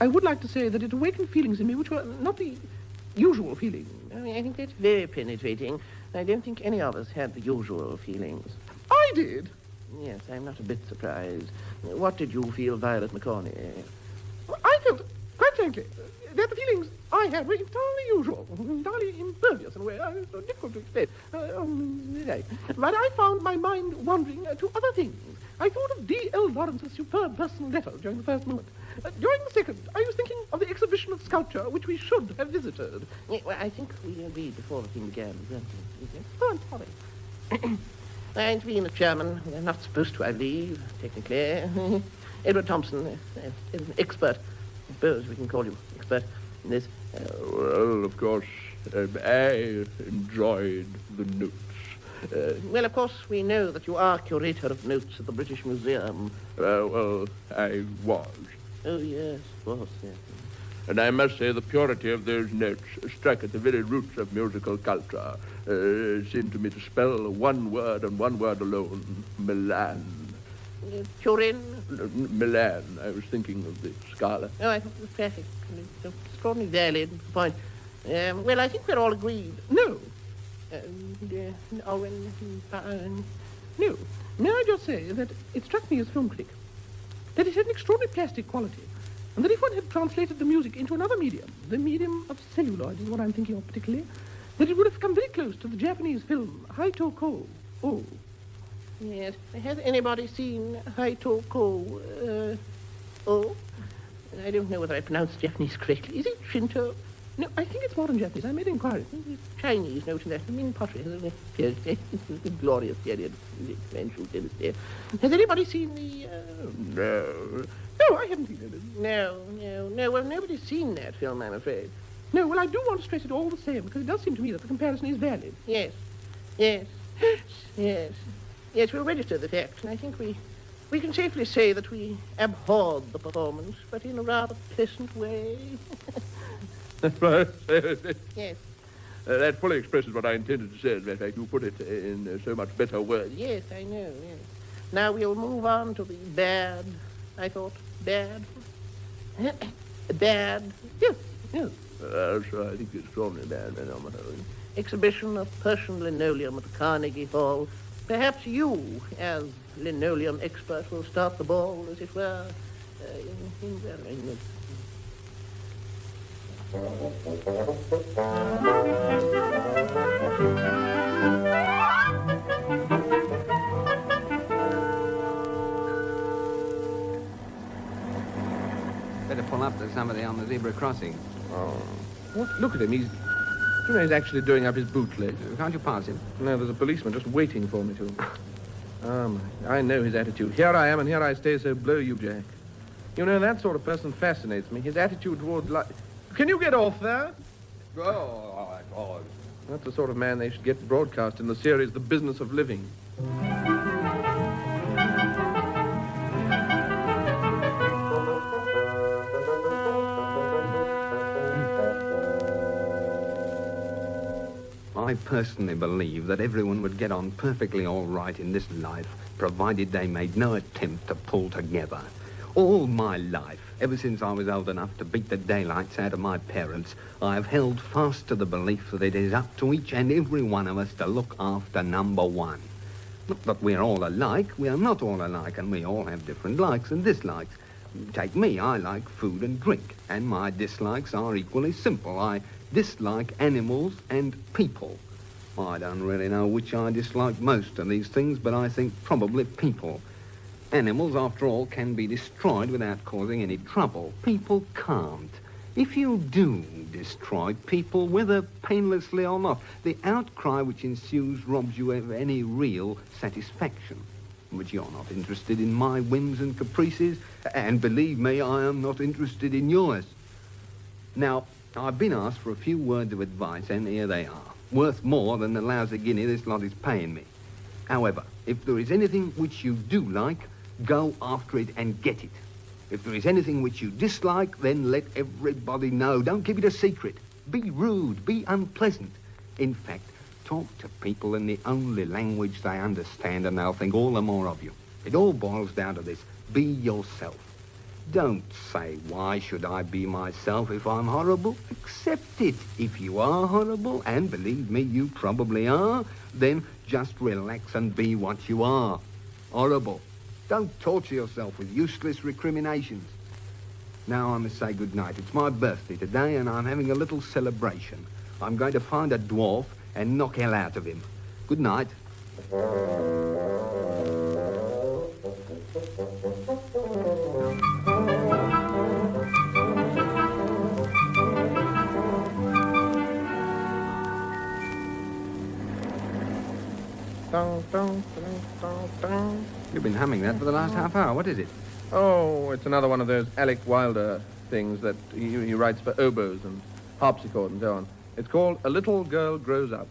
I would like to say that it awakened feelings in me which were not the usual feelings. I think that's very penetrating. I don't think any of us had the usual feelings. I did? Yes, I'm not a bit surprised. What did you feel, Violet McCorney? I felt, quite frankly, that the feelings I had were entirely usual, entirely impervious in a way. It's difficult to explain. But I found my mind wandering to other things. I thought of D.L. Lawrence's superb personal letter during the first moment. During the second, I was thinking of the exhibition of sculpture which we should have visited. Yeah, well, I think we agreed before the thing began, didn't we? Oh, I'm sorry. I've been a chairman. We're not supposed to, I believe, technically. Edward Thompson is an expert. I suppose we can call you expert in this. Well, of course, I enjoyed the notes. Well, of course, we know that you are curator of notes at the British Museum. Well, I was. Oh, yes, of course, yes. And I must say the purity of those notes struck at the very roots of musical culture. Seemed to me to spell one word and one word alone, Milan. Turin? Milan. I was thinking of the Scala. Oh, I think it was perfect. Extraordinarily valid point. Well, I think we're all agreed. No. Alwyn, no. May I just say that it struck me as film critic that it had an extraordinary plastic quality, and that if one had translated the music into another medium, the medium of celluloid is what I'm thinking of particularly, that it would have come very close to the Japanese film Haito Ko. Oh. Yes. Has anybody seen Haito Ko? Oh? I don't know whether I pronounced Japanese correctly. Is it Shinto? No, I think it's modern Japanese. I made inquiries. Chinese note in that. Min pottery has appeared. The glorious period. Has anybody seen the... No. No, I haven't seen it. No. Well, nobody's seen that film, I'm afraid. No, well, I do want to stress it all the same, because it does seem to me that the comparison is valid. Yes, we'll register the fact, and I think we can safely say that we abhorred the performance, but in a rather pleasant way. That's right. Yes. That fully expresses what I intended to say. As a matter of fact, you put it in so much better words. Yes, I know, yes. Now we'll move on to the bad, I thought. Bad. Bad. Yes. Sure, I think it's strongly bad, Madame. Exhibition of Persian linoleum at Carnegie Hall. Perhaps you, as linoleum expert, will start the ball, as it were. Better pull up to somebody on the zebra crossing. Oh. What? Look at him. He's actually doing up his bootlace. Can't you pass him? No, there's a policeman just waiting for me to. I know his attitude. Here I am, and here I stay, so blow you, Jack. You know, that sort of person fascinates me. His attitude toward life. Can you get off there? Oh, God. That's the sort of man they should get broadcast in the series The Business of Living. I personally believe that everyone would get on perfectly all right in this life, provided they made no attempt to pull together. All my life, ever since I was old enough to beat the daylights out of my parents, I have held fast to the belief that it is up to each and every one of us to look after number one. Not that we're all alike, we are not all alike, and we all have different likes and dislikes. Take me, I like food and drink, and my dislikes are equally simple. I dislike animals and people. I don't really know which I dislike most of these things, but I think probably people. Animals, after all, can be destroyed without causing any trouble. People can't. If you do destroy people, whether painlessly or not, the outcry which ensues robs you of any real satisfaction. But you're not interested in my whims and caprices, and believe me, I am not interested in yours. Now, I've been asked for a few words of advice, and here they are, worth more than the lousy guinea this lot is paying me. However, if there is anything which you do like, go after it and get it. If there is anything which you dislike, then let everybody know. Don't keep it a secret. Be rude, be unpleasant. In fact, talk to people in the only language they understand, and they'll think all the more of you. It all boils down to this. Be yourself. Don't say, why should I be myself if I'm horrible? Accept it. If you are horrible, and believe me, you probably are, then just relax and be what you are. Horrible. Don't torture yourself with useless recriminations. Now I must say good night. It's my birthday today, and I'm having a little celebration. I'm going to find a dwarf and knock hell out of him. Good night. You've been humming that for the last half hour. What is it? Oh, it's another one of those Alec Wilder things that he writes for oboes and harpsichord and so on. It's called A Little Girl Grows Up.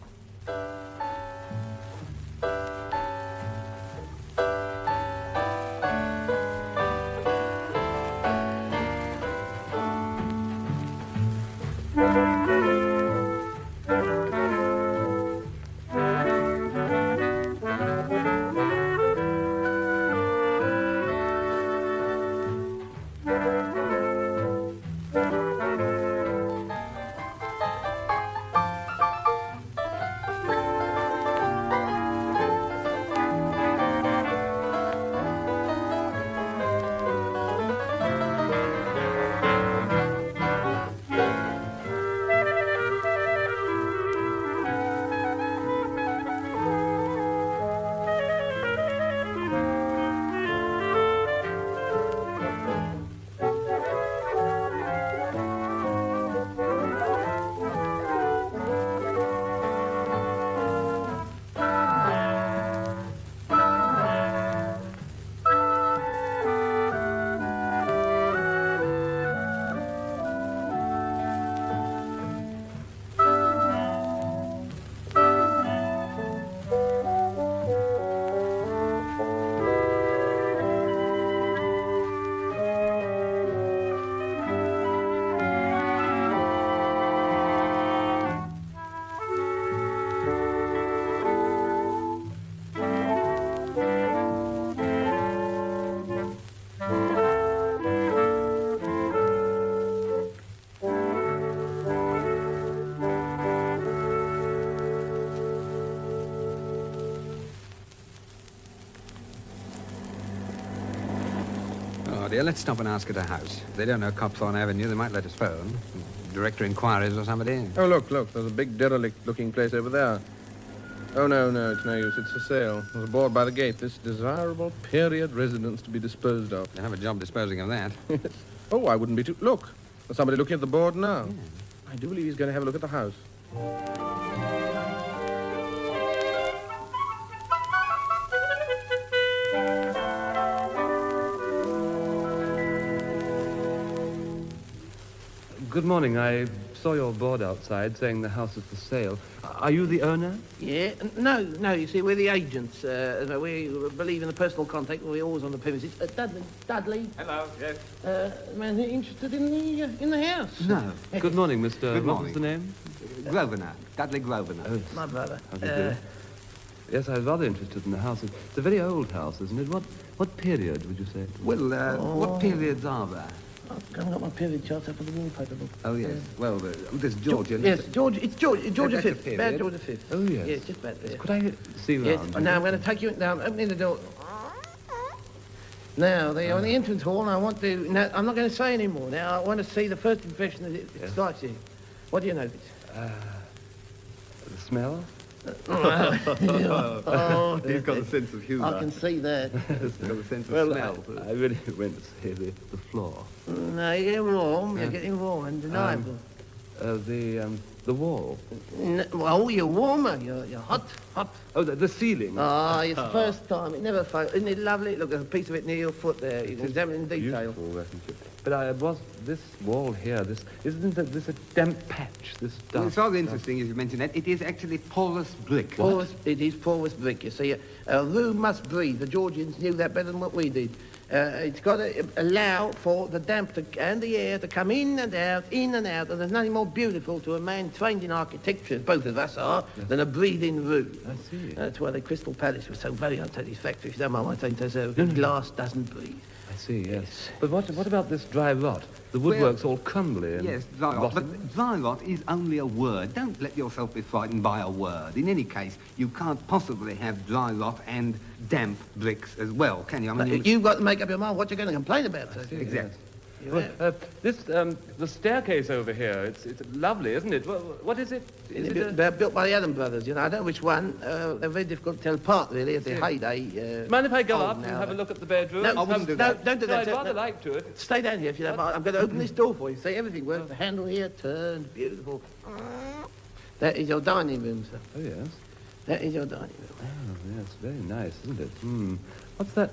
dear. Let's stop and ask at a house. If they don't know Copthorne Avenue, they might let us phone. Director inquiries or somebody. Oh, look. There's a big derelict-looking place over there. Oh, no, it's no use. It's for sale. There's a board by the gate. This desirable period residence to be disposed of. They have a job disposing of that. Yes. Oh, I wouldn't be too... Look, there's somebody looking at the board now. Yeah. I do believe he's going to have a look at the house. Good morning. I saw your board outside saying the house is for sale. Are you the owner? Yeah, no, you see, we're the agents. We believe in the personal contact. We're always on the premises. Dudley. Hello, yes. Man, interested in the house? No. Good morning, Mr. Good morning. What was the name? Grosvenor. Dudley Grosvenor. Oh, my brother. How do you do? Yes, I was rather interested in the house. It's a very old house, isn't it? What period would you say it was? Well, what periods are there? I've got my period charts up on the wallpaper book. Oh, yes. Well, there's Georgian. Yes, George V. George V. Bad George V. Oh, yes. Yes, just bad there. Could I see you Yes, round? now I'm going to take you down, opening the door. Now, they are in the entrance hall, and I want to... Now, I'm not going to say any more. Now, I want to see the first impression that it strikes you. What do you notice? The smell? Oh, he's got a sense of humour. I can see that. He's got a sense of Well, smell. I really went to say the floor. No, you're getting warm. You're getting warm, undeniable. The wall. Well, you're warmer. You're hot. Oh, the ceiling. Ah, it's the first time. It never fails. Isn't it lovely? Look, there's a piece of it near your foot there. You can examine it in detail. Beautiful, but was this wall here, isn't this a damp patch, this Well, dark it's rather interesting, as you mentioned that. It is actually porous brick. It is porous brick, you see. A room must breathe. The Georgians knew that better than what we did. It's got to allow for the damp and the air to come in and out, and there's nothing more beautiful to a man trained in architecture, as both of us are, than a breathing room. I see. That's why the Crystal Palace was so very unsatisfactory. If you don't mind my saying so, glass doesn't breathe. I see, yes. But what about this dry rot? The woodwork's all crumbly and Yes, dry rot. rotten. But dry rot is only a word. Don't let yourself be frightened by a word. In any case, you can't possibly have dry rot and damp bricks as well, can you? I mean, You've got to make up your mind what you're going to complain about, sir. Exactly. Well, the staircase over here, it's lovely, isn't it? What is it? They're built by the Adam brothers, you know. I don't know which one. They're very difficult to tell apart, really, at their heyday. Mind if I go up and now, have a look at the bedroom? No, I wouldn't do that. Don't do that. I'd rather like to it. Stay down here if you don't mind. I'm going to open this door for you. See, everything works. The handle here turns. Beautiful. That is your dining room, sir. Oh, yes. That is your dining room. Oh, yes, very nice, isn't it? What's that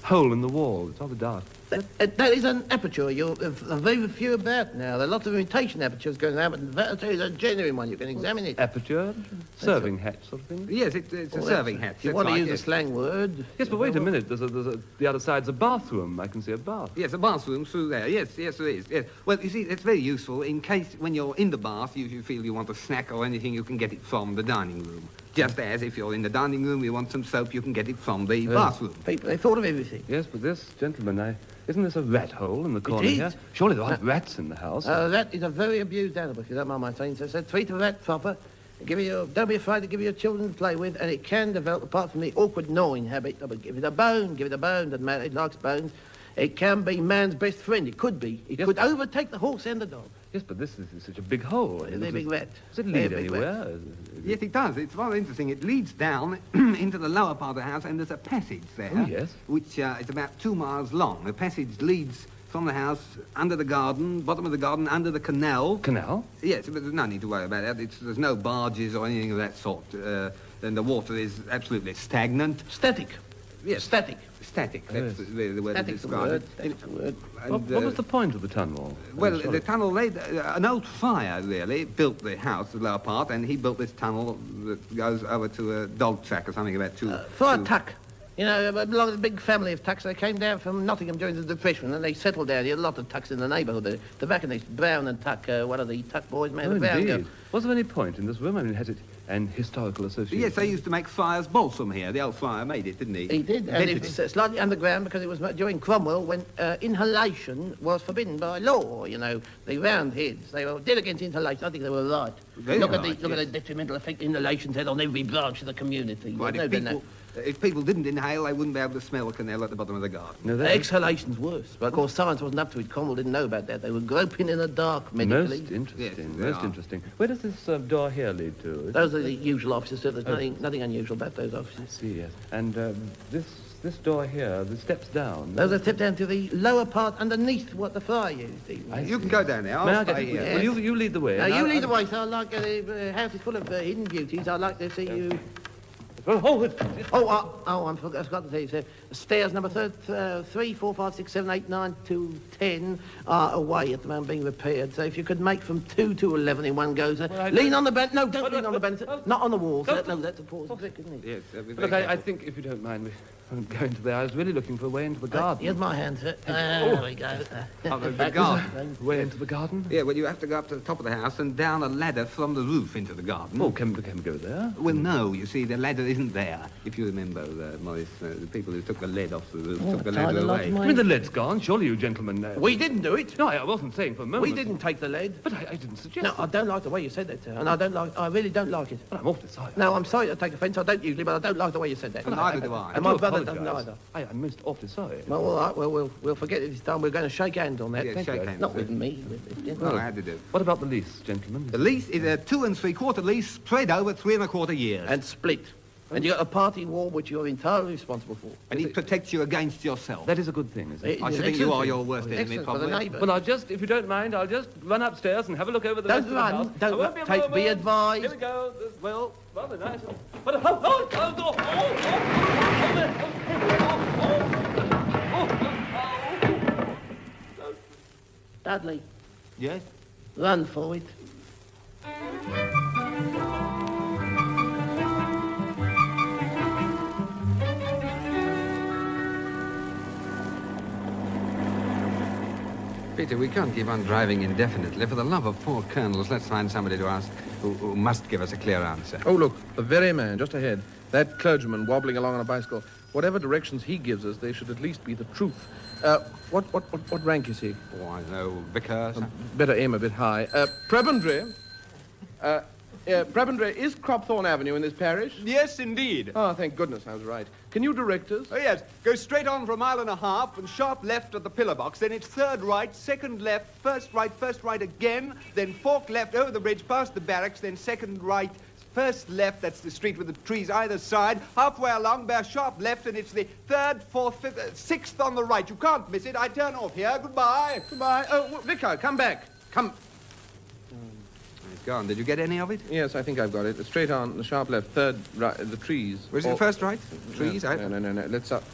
hole in the wall? It's rather dark. That is an aperture. You're very few about now. There are lots of imitation apertures going on, but that is a genuine one. You can examine it. Aperture? Serving hat sort of thing? Yes, it's a serving hat. If you want to use a slang word. Yes, but wait a minute. The other side's a bathroom. I can see a bath. Yes, a bathroom through there. Yes, there is. Yes. Well, you see, it's very useful in case when you're in the bath, you feel you want a snack or anything, you can get it from the dining room. Just as if you're in the dining room, you want some soap, you can get it from the bathroom. People, they thought of everything. Yes, but this gentleman, isn't this a rat hole in the corner is. here? Surely there aren't rats in the house. That is a very abused animal, if you don't mind my saying so. So treat a rat proper. Don't be afraid to give your children to play with, and it can develop, apart from the awkward gnawing habit, but give it a bone, doesn't matter, it likes bones. It can be man's best friend, it could be. It could overtake the horse and the dog. Yes, but this is such a big hole. It's a big rat. Does it lead anywhere? Yes, it does. It's rather interesting. It leads down into the lower part of the house, and there's a passage there. Oh, yes. Which is about 2 miles long. The passage leads from the house, under the garden, bottom of the garden, under the canal. Canal? Yes, but there's no need to worry about that. There's no barges or anything of that sort. And the water is absolutely stagnant. Static. Yes. Static. Static. That's really the word to describe it. Static's the word. What was the point of the tunnel? Well, the tunnel, an old friar, really, built the house, the lower part, and he built this tunnel that goes over to a dog track or something about For a tuck. You know, belong to a big family of tucks. They came down from Nottingham during the Depression, and they settled down here. A lot of tucks in the neighbourhood. The tobacconist, Brown and Tuck, one of the Tuck boys, man. Oh, Brown indeed. Was there any point in this room? I mean, has it an historical association? Yes, they used to make Friar's balsam here. The old friar made it, didn't he? He did, and it's slightly underground because it was during Cromwell when inhalation was forbidden by law, you know. The Roundheads, they were dead against inhalation. I think they were right. Look at the detrimental effect inhalation's had on every branch of the community. Right, if people didn't inhale, they wouldn't be able to smell the canal at the bottom of the garden. No, exhalation's worse. But of course, science wasn't up to it. Cromwell didn't know about that. They were groping in the dark medically. Most interesting, most interesting. Where does this door here lead to? Those are the usual offices, so there's nothing unusual about those offices. I see, yes. And this door here, the steps down... Those are steps down to the lower part underneath what the friar used. You can go down there. I'll stay here. Well, you lead the way. No, you lead the way, so I like the house is full of hidden beauties. I'd like to see you... I forgot to tell you, sir. Stairs number 3, 4, 5, 6, 7, 8, 9 to 10 are away at the moment being repaired. So if you could make from 2 to 11 in one go, sir. Lean on the band. No, don't lean on the band. Not on the wall. No, that's a pause, isn't it? Yes. Look, I think, if you don't mind, we won't go into there. I was really looking for a way into the garden. Here's my hand, sir. There we go. The garden. Way into the garden? Yeah, well, you have to go up to the top of the house and down a ladder from the roof into the garden. Oh, can we go there? Well, no, you see, the ladder isn't there. If you remember, Morris, the people who took the lead off the roof took the ladder away. I mean, the lead's gone. Surely you gentlemen... We didn't do it. No, I wasn't saying for a moment. We didn't take the lead. But I didn't suggest No, I don't like the way you said that, sir. And I really don't like it. Well, I'm awfully sorry. No, I'm sorry to take offence. I don't usually, but I don't like the way you said that. Well, neither do I. And my brother doesn't either. I'm most awfully sorry. Well, all right. Well, we'll forget it this time. We're going to shake hands on that. Yeah, shake hands. Not with me. Well, how to do. What about the lease, gentlemen? The lease is a 2 3/4 lease spread over 3 1/4 years. And split. And you got a party wall which you're entirely responsible for. And it protects you against yourself. That is a good thing, isn't it? I should think you are your worst enemy, probably. Well, if you don't mind, I'll just run upstairs and have a look over the rest of the house. Don't run. Be advised. Here we go. Well, rather nice. Dudley. Yes? Run for it. Peter, we can't keep on driving indefinitely. For the love of 4 colonels, let's find somebody to ask who must give us a clear answer. Oh, look, the very man, just ahead. That clergyman wobbling along on a bicycle. Whatever directions he gives us, they should at least be the truth. What rank is he? Oh, I know, vicar. Better aim a bit high. Prebendary. Prebendary, is Cropthorne Avenue in this parish? Yes, indeed. Oh, thank goodness I was right. Can you direct us? Oh, yes. Go straight on for 1.5 miles and sharp left at the pillar box. Then it's 3rd right, 2nd left, 1st right again. Then fork left over the bridge past the barracks. Then 2nd right, 1st left. That's the street with the trees either side. Halfway along, bear sharp left, and it's the 3rd, 4th, 5th, 6th on the right. You can't miss it. I turn off here. Goodbye. Goodbye. Oh, Vicar, come back. Come. It's gone. Did you get any of it? Yes, I think I've got it. Straight on, the sharp left, 3rd right, the trees. Was it 1st right? Trees? No. Let's up.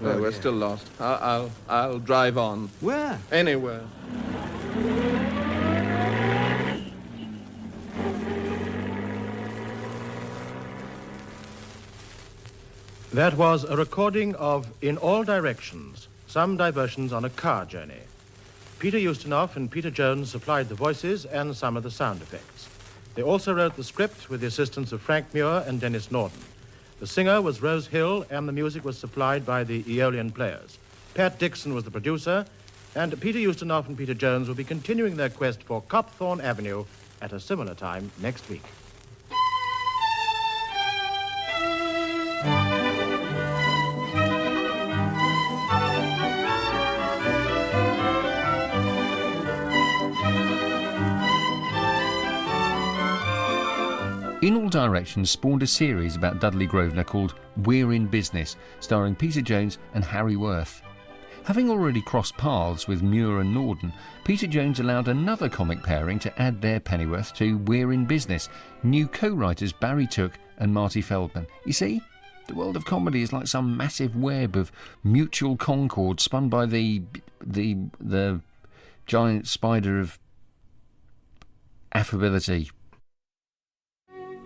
No, we're still lost. I'll drive on. Where? Anywhere. That was a recording of In All Directions, some diversions on a car journey. Peter Ustinov and Peter Jones supplied the voices and some of the sound effects. They also wrote the script with the assistance of Frank Muir and Dennis Norden. The singer was Rose Hill, and the music was supplied by the Aeolian Players. Pat Dixon was the producer, and Peter Ustinov and Peter Jones will be continuing their quest for Copthorne Avenue at a similar time next week. In All Directions spawned a series about Dudley Grosvenor called We're in Business, starring Peter Jones and Harry Worth. Having already crossed paths with Muir and Norden, Peter Jones allowed another comic pairing to add their pennyworth to We're in Business, new co-writers Barry Took and Marty Feldman. You see, the world of comedy is like some massive web of mutual concord spun by the giant spider of affability.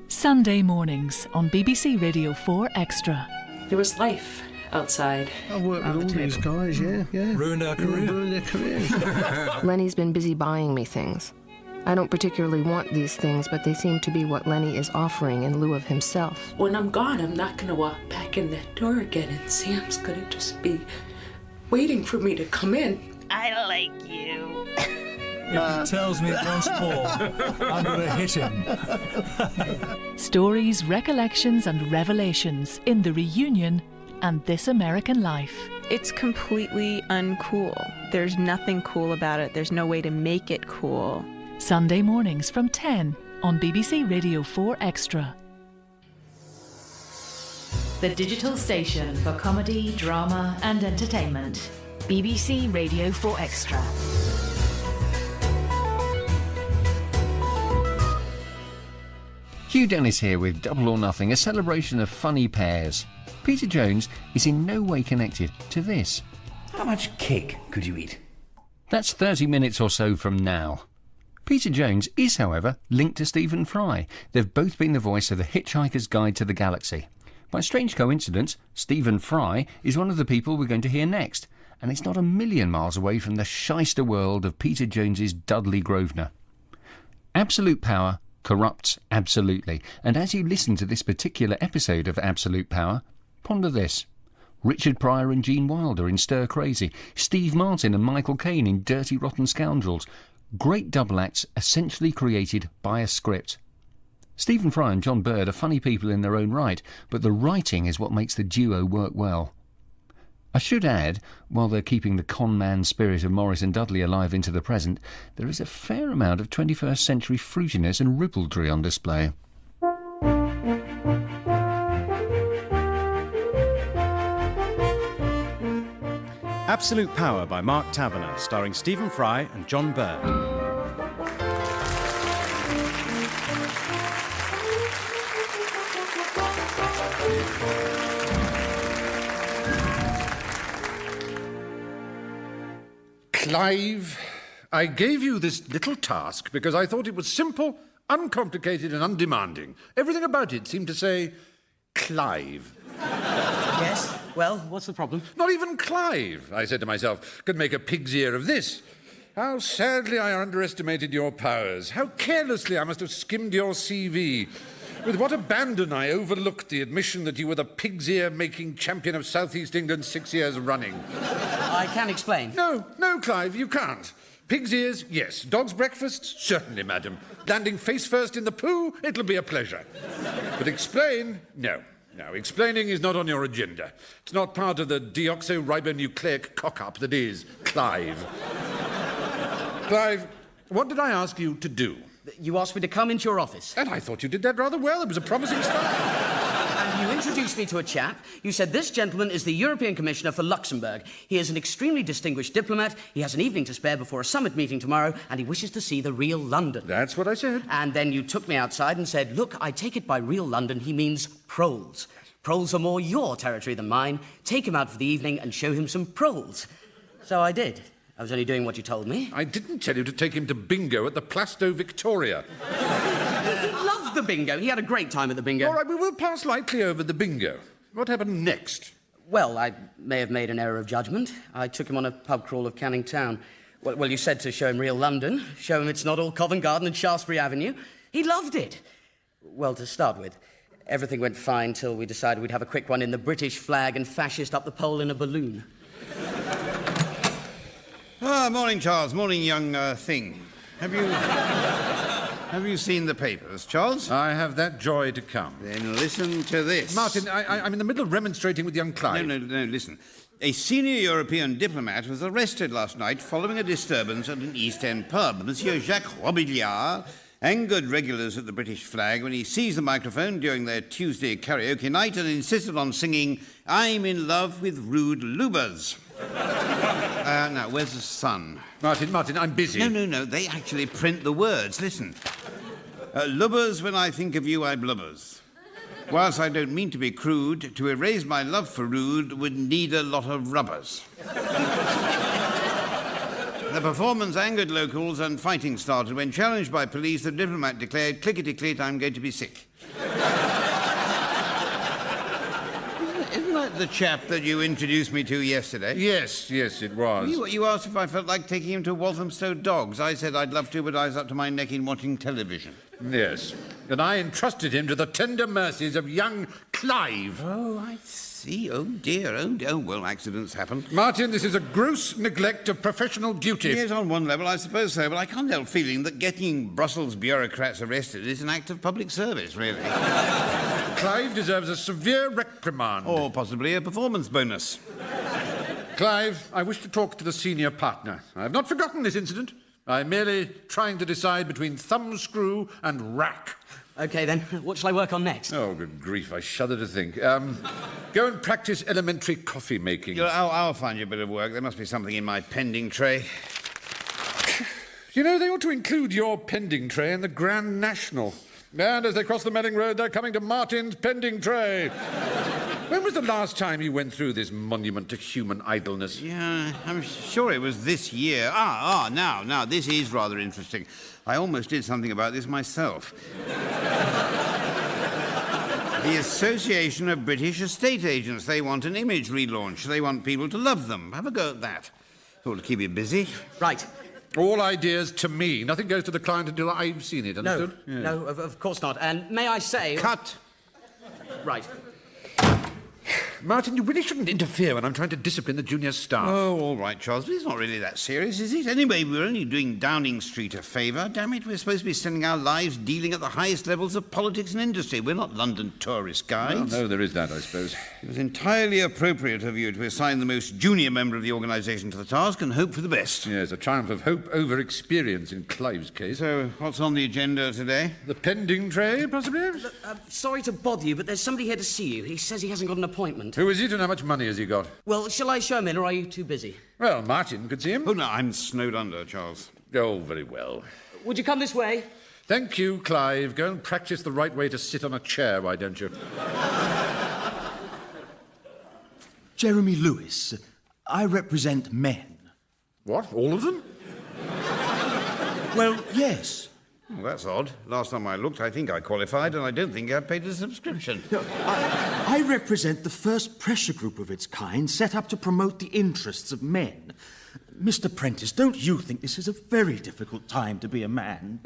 Sunday mornings on BBC Radio 4 Extra. There was life outside. I've worked with all these guys, yeah. Ruined our career. Ruined their careers. Lenny's been busy buying me things. I don't particularly want these things, but they seem to be what Lenny is offering in lieu of himself. When I'm gone, I'm not going to walk back in that door again, and Sam's going to just be waiting for me to come in. I like you. If he tells me it once more, I'm going to hit him. Stories, recollections and revelations in The Reunion and This American Life. It's completely uncool. There's nothing cool about it. There's no way to make it cool. Sunday mornings from 10 on BBC Radio 4 Extra. The digital station for comedy, drama and entertainment. BBC Radio 4 Extra. Hugh Dennis here with Double or Nothing, a celebration of funny pairs. Peter Jones is in no way connected to this. How much cake could you eat? That's 30 minutes or so from now. Peter Jones is, however, linked to Stephen Fry. They've both been the voice of The Hitchhiker's Guide to the Galaxy. By a strange coincidence, Stephen Fry is one of the people we're going to hear next, and it's not a million miles away from the shyster world of Peter Jones's Dudley Grosvenor. Absolute power corrupts absolutely, and as you listen to this particular episode of Absolute Power, ponder this. Richard Pryor and Gene Wilder in Stir Crazy, Steve Martin and Michael Caine in Dirty Rotten Scoundrels. Great double acts essentially created by a script. Stephen Fry and John Bird are funny people in their own right, but the writing is what makes the duo work well. I should add, while they're keeping the con man spirit of Morris and Dudley alive into the present, there is a fair amount of 21st century fruitiness and ribaldry on display. Absolute Power by Mark Taverner, starring Stephen Fry and John Bird. Clive, I gave you this little task because I thought it was simple, uncomplicated and undemanding. Everything about it seemed to say, Clive. Yes? Well, what's the problem? Not even Clive, I said to myself, could make a pig's ear of this. How sadly I underestimated your powers. How carelessly I must have skimmed your CV. With what abandon I overlooked the admission that you were the pig's ear-making champion of South East England 6 years running. I can explain. No, Clive, you can't. Pig's ears, yes. Dog's breakfast, certainly, madam. Landing face first in the poo, it'll be a pleasure. But explain, no. No, explaining is not on your agenda. It's not part of the deoxyribonucleic cock-up that is Clive. Clive, what did I ask you to do? You asked me to come into your office. And I thought you did that rather well. It was a promising start. And you introduced me to a chap. You said, this gentleman is the European Commissioner for Luxembourg. He is an extremely distinguished diplomat. He has an evening to spare before a summit meeting tomorrow, and he wishes to see the real London. That's what I said. And then you took me outside and said, look, I take it by real London he means proles. Proles are more your territory than mine. Take him out for the evening and show him some proles. So I did. I was only doing what you told me. I didn't tell you to take him to bingo at the Plasto Victoria. He loved the bingo. He had a great time at the bingo. All right, we will pass lightly over the bingo. What happened next? Well, I may have made an error of judgment. I took him on a pub crawl of Canning Town. Well, you said to show him real London, show him it's not all Covent Garden and Shaftesbury Avenue. He loved it. Well, to start with, everything went fine till we decided we'd have a quick one in the British flag and fascist up the pole in a balloon. Morning, Charles. Morning, young thing. Have you seen the papers, Charles? I have that joy to come. Then listen to this. Martin, I'm in the middle of remonstrating with young Clive. No, listen. A senior European diplomat was arrested last night following a disturbance at an East End pub. Monsieur Jacques Robillard angered regulars at the British flag when he seized the microphone during their Tuesday karaoke night and insisted on singing, I'm in love with rude lubers. Now, where's the sun? Martin, I'm busy. No, they actually print the words. Listen. Lubbers, when I think of you, I blubbers. Whilst I don't mean to be crude, to erase my love for rude would need a lot of rubbers. The performance angered locals and fighting started. When challenged by police, the diplomat declared, clickety-clit, I'm going to be sick. Isn't that the chap that you introduced me to yesterday? Yes, it was. You asked if I felt like taking him to Walthamstow Dogs. I said I'd love to, but I was up to my neck in watching television. Yes, and I entrusted him to the tender mercies of young Clive. Oh, I see. Oh, dear. Oh, well, accidents happen. Martin, this is a gross neglect of professional duty. Yes, on one level, I suppose so, but I can't help feeling that getting Brussels bureaucrats arrested is an act of public service, really. Clive deserves a severe reprimand. Or possibly a performance bonus. Clive, I wish to talk to the senior partner. I have not forgotten this incident. I'm merely trying to decide between thumbscrew and rack. OK, then. What shall I work on next? Oh, good grief. I shudder to think. Go and practice elementary coffee making. I'll find you a bit of work. There must be something in my pending tray. You know, they ought to include your pending tray in the Grand National. And as they cross the Melling Road, they're coming to Martin's pending tray. When was the last time you went through this monument to human idleness? Yeah, I'm sure it was this year. Now, this is rather interesting. I almost did something about this myself. The Association of British Estate Agents. They want an image relaunch. They want people to love them. Have a go at that. Ought to keep you busy. Right. All ideas to me. Nothing goes to the client until I've seen it, understood? No, of course not. And may I say... Cut! Right. Martin, you really shouldn't interfere when I'm trying to discipline the junior staff. Oh, all right, Charles, but it's not really that serious, is it? Anyway, we're only doing Downing Street a favour. Damn it, we're supposed to be spending our lives dealing at the highest levels of politics and industry. We're not London tourist guides. Well, no, there is that, I suppose. It was entirely appropriate of you to assign the most junior member of the organisation to the task and hope for the best. Yes, a triumph of hope over experience in Clive's case. So, what's on the agenda today? The pending tray, possibly? Look, sorry to bother you, but there's somebody here to see you. He says he hasn't got an appointment. Who is it and how much money has he got? Well, shall I show him in, or are you too busy? Well, Martin could see him. Oh, no, I'm snowed under, Charles. Oh, very well. Would you come this way? Thank you, Clive. Go and practice the right way to sit on a chair, why don't you? Jeremy Lewis. I represent men. What? All of them? Well, yes. Well, that's odd. Last time I looked, I think I qualified, and I don't think I've paid a subscription. No, I represent the first pressure group of its kind set up to promote the interests of men. Mr. Prentice, don't you think this is a very difficult time to be a man?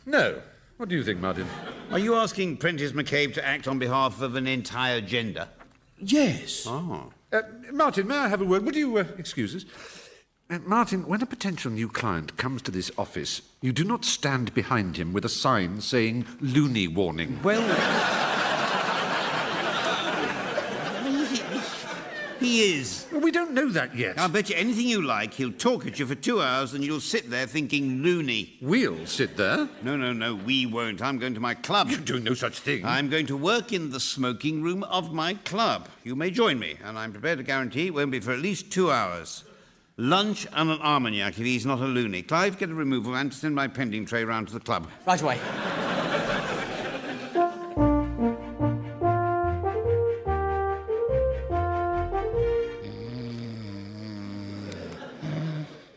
No. What do you think, Martin? Are you asking Prentice McCabe to act on behalf of an entire gender? Yes. Oh. Martin, may I have a word? Would you excuse us? Martin, when a potential new client comes to this office, you do not stand behind him with a sign saying loony warning. Well... he is. Well, we don't know that yet. I'll bet you anything you like, he'll talk at you for 2 hours and you'll sit there thinking loony. We'll sit there? No, we won't. I'm going to my club. You do no such thing. I'm going to work in the smoking room of my club. You may join me, and I'm prepared to guarantee it won't be for at least 2 hours. Lunch and an Armagnac if he's not a loony. Clive, get a removal and send my pending tray round to the club. Right away.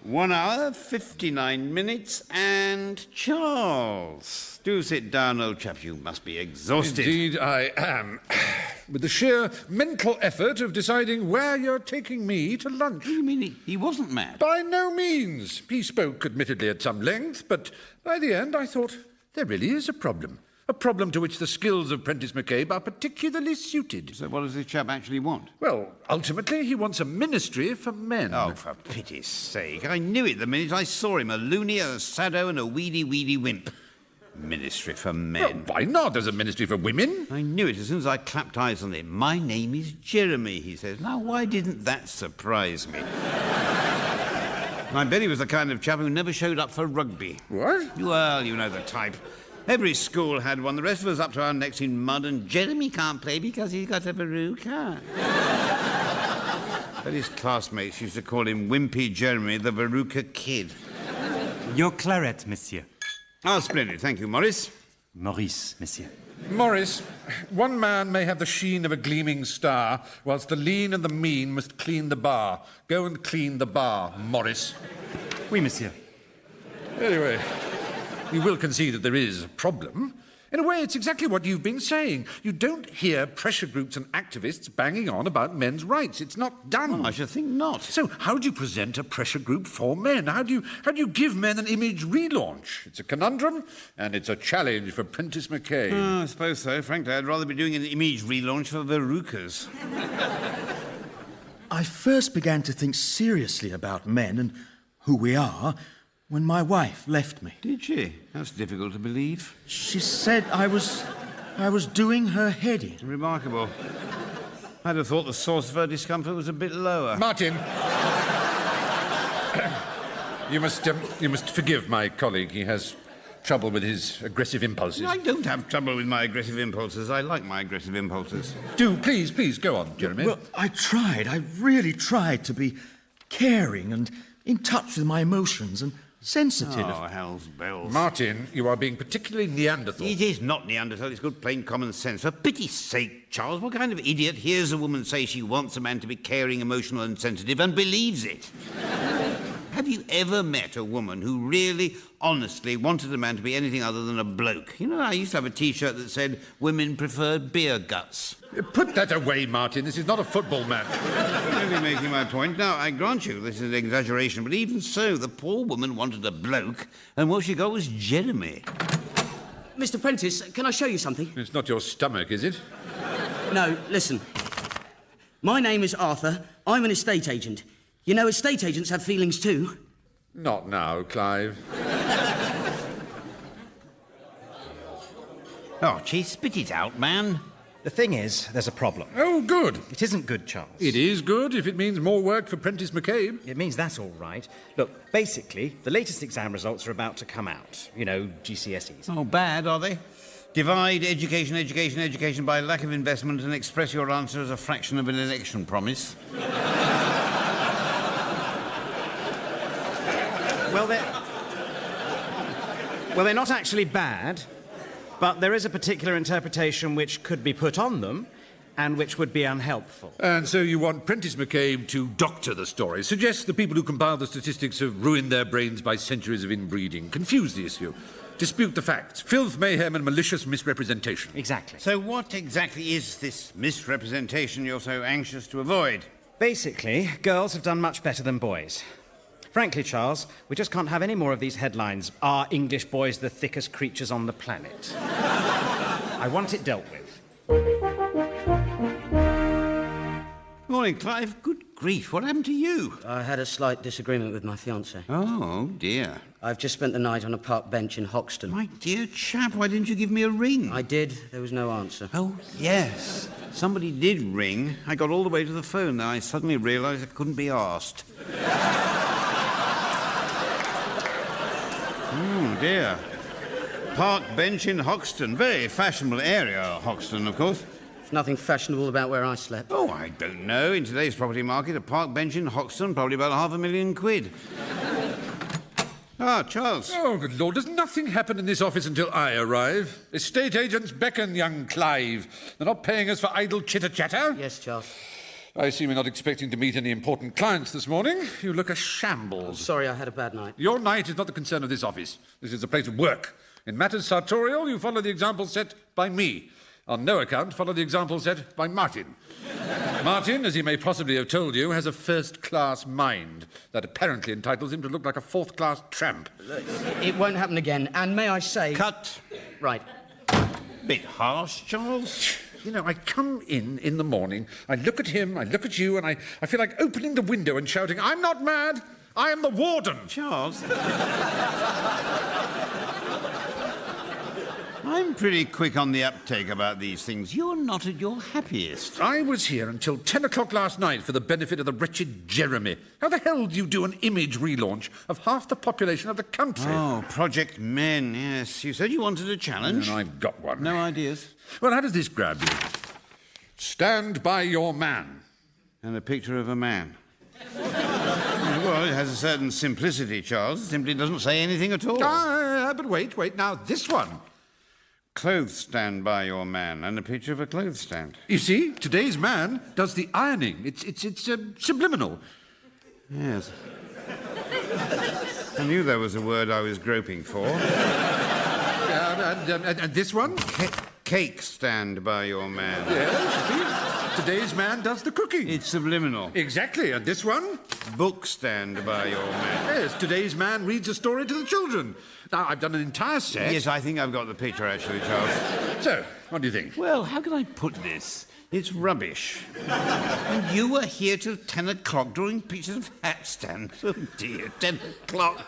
One hour, 59 minutes, and Charles. Do sit down, old chap. You must be exhausted. Indeed, I am. With the sheer mental effort of deciding where you're taking me to lunch. What do you mean he wasn't mad? By no means. He spoke admittedly at some length, but by the end I thought there really is a problem. A problem to which the skills of Prentice McCabe are particularly suited. So what does this chap actually want? Well, ultimately he wants a ministry for men. Oh, for pity's sake. I knew it the minute I saw him. A loony, a sado, and a weedy wimp. Ministry for men. Well, why not? There's a ministry for women. I knew it as soon as I clapped eyes on him. My name is Jeremy, he says. Now, why didn't that surprise me? I bet he was the kind of chap who never showed up for rugby. What? Well, you know the type. Every school had one. The rest of us up to our necks in mud, and Jeremy can't play because he's got a Veruca. But his classmates used to call him Wimpy Jeremy, the Veruca Kid. Your claret, monsieur. Oh, splendid. Thank you, Maurice. Maurice, monsieur. Maurice, one man may have the sheen of a gleaming star, whilst the lean and the mean must clean the bar. Go and clean the bar, Maurice. Oui, monsieur. Anyway, you will concede that there is a problem. In a way, it's exactly what you've been saying. You don't hear pressure groups and activists banging on about men's rights. It's not done. Well, I should think not. So how do you present a pressure group for men? How do you give men an image relaunch? It's a conundrum, and it's a challenge for Prentice McCabe. Oh, I suppose so. Frankly, I'd rather be doing an image relaunch for Verucas. I first began to think seriously about men and who we are when my wife left me. Did she? That's difficult to believe. She said I was doing her head in. Remarkable. I'd have thought the source of her discomfort was a bit lower. Martin! You must forgive my colleague. He has trouble with his aggressive impulses. I don't have trouble with my aggressive impulses. I like my aggressive impulses. Do, please, go on, Jeremy. Well, I really tried to be caring and in touch with my emotions and sensitive. Oh, hell's bells. Martin, you are being particularly Neanderthal. It is not Neanderthal, it's good plain common sense. For pity's sake, Charles, what kind of idiot hears a woman say she wants a man to be caring, emotional and sensitive and believes it? Have you ever met a woman who really, honestly wanted a man to be anything other than a bloke? You know, I used to have a T-shirt that said, women prefer beer guts. Put that away, Martin. This is not a football match. I'm only making my point. Now, I grant you this is an exaggeration, but even so, the poor woman wanted a bloke, and what she got was Jeremy. Mr. Prentice, can I show you something? It's not your stomach, is it? No, listen. My name is Arthur. I'm an estate agent. You know, estate agents have feelings too. Not now, Clive. Oh, gee, spit it out, man. The thing is, there's a problem. Oh, good. It isn't good, Charles. It is good if it means more work for Prentice McCabe. It means that's all right. Look, basically, the latest exam results are about to come out. You know, GCSEs. Oh, bad, are they? Divide education by lack of investment and express your answer as a fraction of an election promise. Well, they're not actually bad, but there is a particular interpretation which could be put on them and which would be unhelpful. And so you want Prentice McCabe to doctor the story, suggest the people who compile the statistics have ruined their brains by centuries of inbreeding, confuse the issue, dispute the facts, filth, mayhem and malicious misrepresentation. Exactly. So what exactly is this misrepresentation you're so anxious to avoid? Basically, girls have done much better than boys. Frankly, Charles, we just can't have any more of these headlines. Are English boys the thickest creatures on the planet? I want it dealt with. Morning, Clive. Good grief, what happened to you? I had a slight disagreement with my fiancée. Oh, dear. I've just spent the night on a park bench in Hoxton. My dear chap, why didn't you give me a ring? I did. There was no answer. Oh, yes. Somebody did ring. I got all the way to the phone, then I suddenly realised I couldn't be asked. Oh, dear. Park bench in Hoxton. Very fashionable area, Hoxton, of course. There's nothing fashionable about where I slept. Oh, I don't know. In today's property market, a park bench in Hoxton, probably about £500,000. Ah, Charles. Oh, good Lord, does nothing happen in this office until I arrive? Estate agents beckon, young Clive. They're not paying us for idle chitter-chatter? Yes, Charles. I assume you're not expecting to meet any important clients this morning. You look a shambles. I'm sorry, I had a bad night. Your night is not the concern of this office. This is a place of work. In matters sartorial, you follow the example set by me. On no account, follow the example set by Martin. Martin, as he may possibly have told you, has a first-class mind that apparently entitles him to look like a fourth-class tramp. It won't happen again, and may I say... Cut. Right. Bit harsh, Charles. You know, I come in the morning, I look at him, I look at you, and I feel like opening the window and shouting, I'm not mad, I am the warden. Charles. I'm pretty quick on the uptake about these things. You're not at your happiest. I was here until 10 o'clock last night for the benefit of the wretched Jeremy. How the hell do you do an image relaunch of half the population of the country? Oh, Project Men, yes. You said you wanted a challenge. And I've got one. No ideas? Well, how does this grab you? Stand by your man. And a picture of a man. Well, it has a certain simplicity, Charles. It simply doesn't say anything at all. But wait. Now, this one. Clothes stand by your man, and a picture of a clothes stand. You see, today's man does the ironing. It's subliminal. Yes. I knew there was a word I was groping for. And this one? Cake stand by your man. Yes, today's man does the cooking. It's subliminal. Exactly. And this one? Book stand by your man. Yes, today's man reads a story to the children. Now, I've done an entire set. Yes, I think I've got the picture, actually, Charles. So, what do you think? Well, how can I put this? It's rubbish. And you were here till 10 o'clock drawing pictures of hat stands. Oh, dear, 10 o'clock.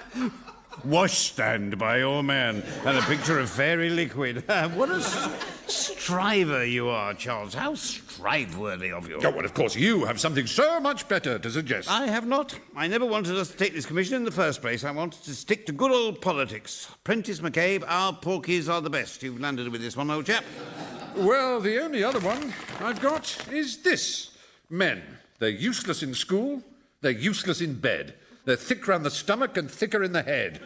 Wash stand by your man. And a picture of fairy liquid. What a striver you are, Charles. How strive-worthy of you. Oh, well, of course, you have something so much better to suggest. I have not. I never wanted us to take this commission in the first place. I wanted to stick to good old politics. Prentice McCabe, our porkies are the best. You've landed with this one, old chap. Well, the only other one I've got is this. Men. They're useless in school. They're useless in bed. They're thick round the stomach and thicker in the head.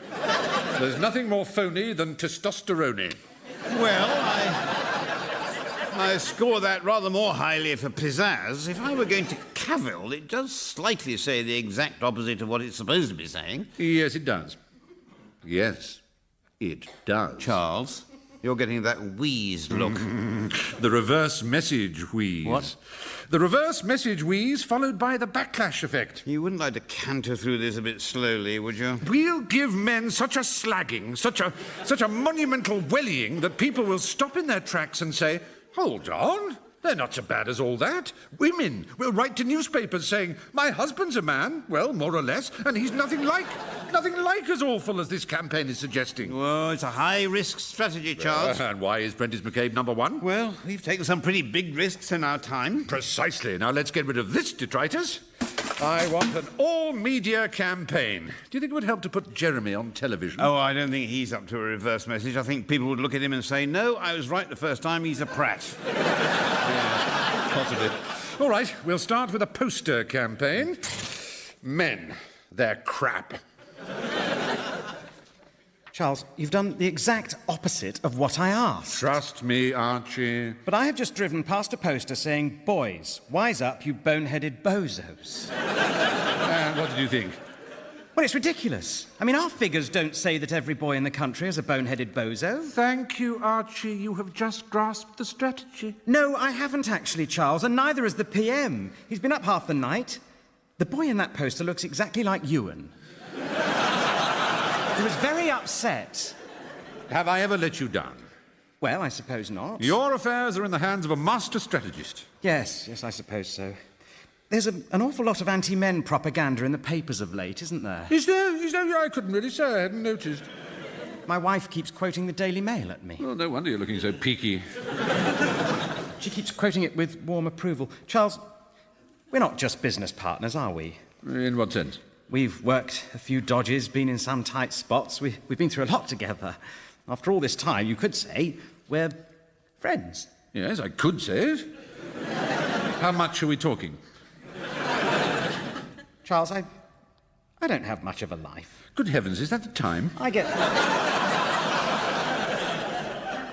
There's nothing more phony than testosterone. Well, I score that rather more highly for pizzazz. If I were going to cavil, it does slightly say the exact opposite of what it's supposed to be saying. Yes, it does. Yes, it does. Charles, you're getting that wheezed look. The reverse message wheeze. What? The reverse message wheeze followed by the backlash effect. You wouldn't like to canter through this a bit slowly, would you? We'll give men such a slagging, such a monumental wellying that people will stop in their tracks and say, hold on, they're not so bad as all that. Women will write to newspapers saying, my husband's a man, well, more or less, and he's nothing like as awful as this campaign is suggesting. Well, it's a high-risk strategy, Charles. And why is Prentice McCabe number one? Well, we've taken some pretty big risks in our time. Precisely. Now let's get rid of this detritus. I want an all-media campaign. Do you think it would help to put Jeremy on television? Oh, I don't think he's up to a reverse message. I think people would look at him and say, no, I was right the first time, he's a prat. Yeah, possibly. All right, we'll start with a poster campaign. Men, they're crap. Charles, you've done the exact opposite of what I asked. Trust me, Archie. But I have just driven past a poster saying, boys, wise up, you boneheaded bozos. And what did you think? Well, it's ridiculous. I mean, our figures don't say that every boy in the country is a boneheaded bozo. Thank you, Archie. You have just grasped the strategy. No, I haven't actually, Charles, and neither has the PM. He's been up half the night. The boy in that poster looks exactly like Ewan. He was very upset. Have I ever let you down? Well, I suppose not. Your affairs are in the hands of a master strategist. Yes, I suppose so. There's an awful lot of anti-men propaganda in the papers of late, isn't there? Is there? I couldn't really say. I hadn't noticed. My wife keeps quoting the Daily Mail at me. Well, no wonder you're looking so peaky. She keeps quoting it with warm approval. Charles, we're not just business partners, are we? In what sense? We've worked a few dodges, been in some tight spots. We've been through a lot together. After all this time, you could say we're friends. Yes, I could say it. How much are we talking? Charles, I don't have much of a life. Good heavens, is that the time? I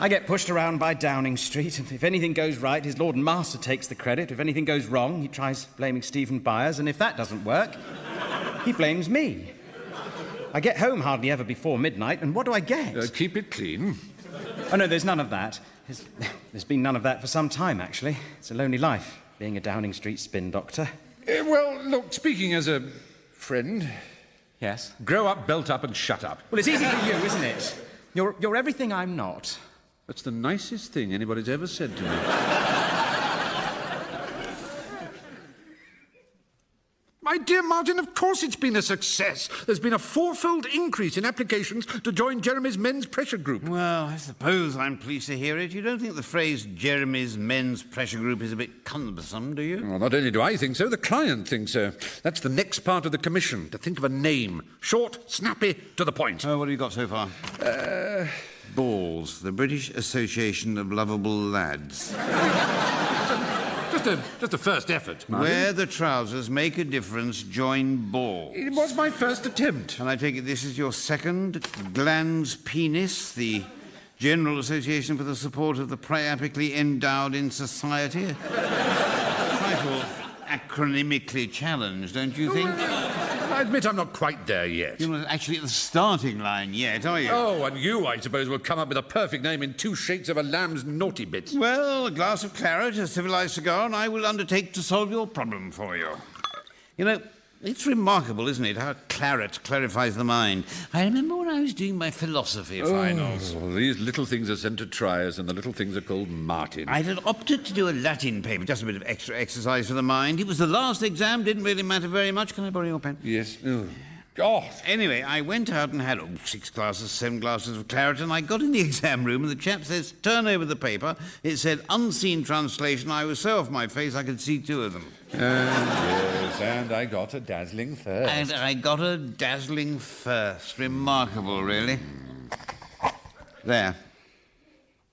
get pushed around by Downing Street. If anything goes right, his Lord and Master takes the credit. If anything goes wrong, he tries blaming Stephen Byers. And if that doesn't work, he blames me. I get home hardly ever before midnight, and what do I get? Keep it clean. Oh, no, there's none of that. There's been none of that for some time, actually. It's a lonely life, being a Downing Street spin doctor. Well, look, speaking as a friend... Yes? Grow up, belt up, and shut up. Well, it's easy for you, isn't it? You're everything I'm not. That's the nicest thing anybody's ever said to me. My dear Martin, of course it's been a success. There's been a fourfold increase in applications to join Jeremy's men's pressure group. Well, I suppose I'm pleased to hear it. You don't think the phrase Jeremy's men's pressure group is a bit cumbersome, do you? Well, not only do I think so, the client thinks so. That's the next part of the commission, to think of a name. Short, snappy, to the point. Oh, what have you got so far? Balls, the British Association of Lovable Lads. Just a first effort, Martin. Where the trousers make a difference, join ball. It was my first attempt. And I take it this is your second? Glands Penis, the General Association for the Support of the Priapically Endowed in Society. A trifle acronymically challenged, don't you think? I admit I'm not quite there yet. You're not actually at the starting line yet, are you? Oh, and you, I suppose, will come up with a perfect name in 2 shakes of a lamb's naughty bits. Well, a glass of claret, a civilised cigar, and I will undertake to solve your problem for you. You know, it's remarkable, isn't it, how claret clarifies the mind. I remember when I was doing my philosophy finals. Oh, these little things are sent to try us, and the little things are called Martin. I had opted to do a Latin paper, just a bit of extra exercise for the mind. It was the last exam, didn't really matter very much. Can I borrow your pen? Yes. Anyway, I went out and had 6 glasses, 7 glasses of claret, and I got in the exam room, and the chap says, turn over the paper. It said, unseen translation. I was so off my face I could see 2 of them. Yes, and I got a dazzling first. And I got a dazzling first. Remarkable, really. There.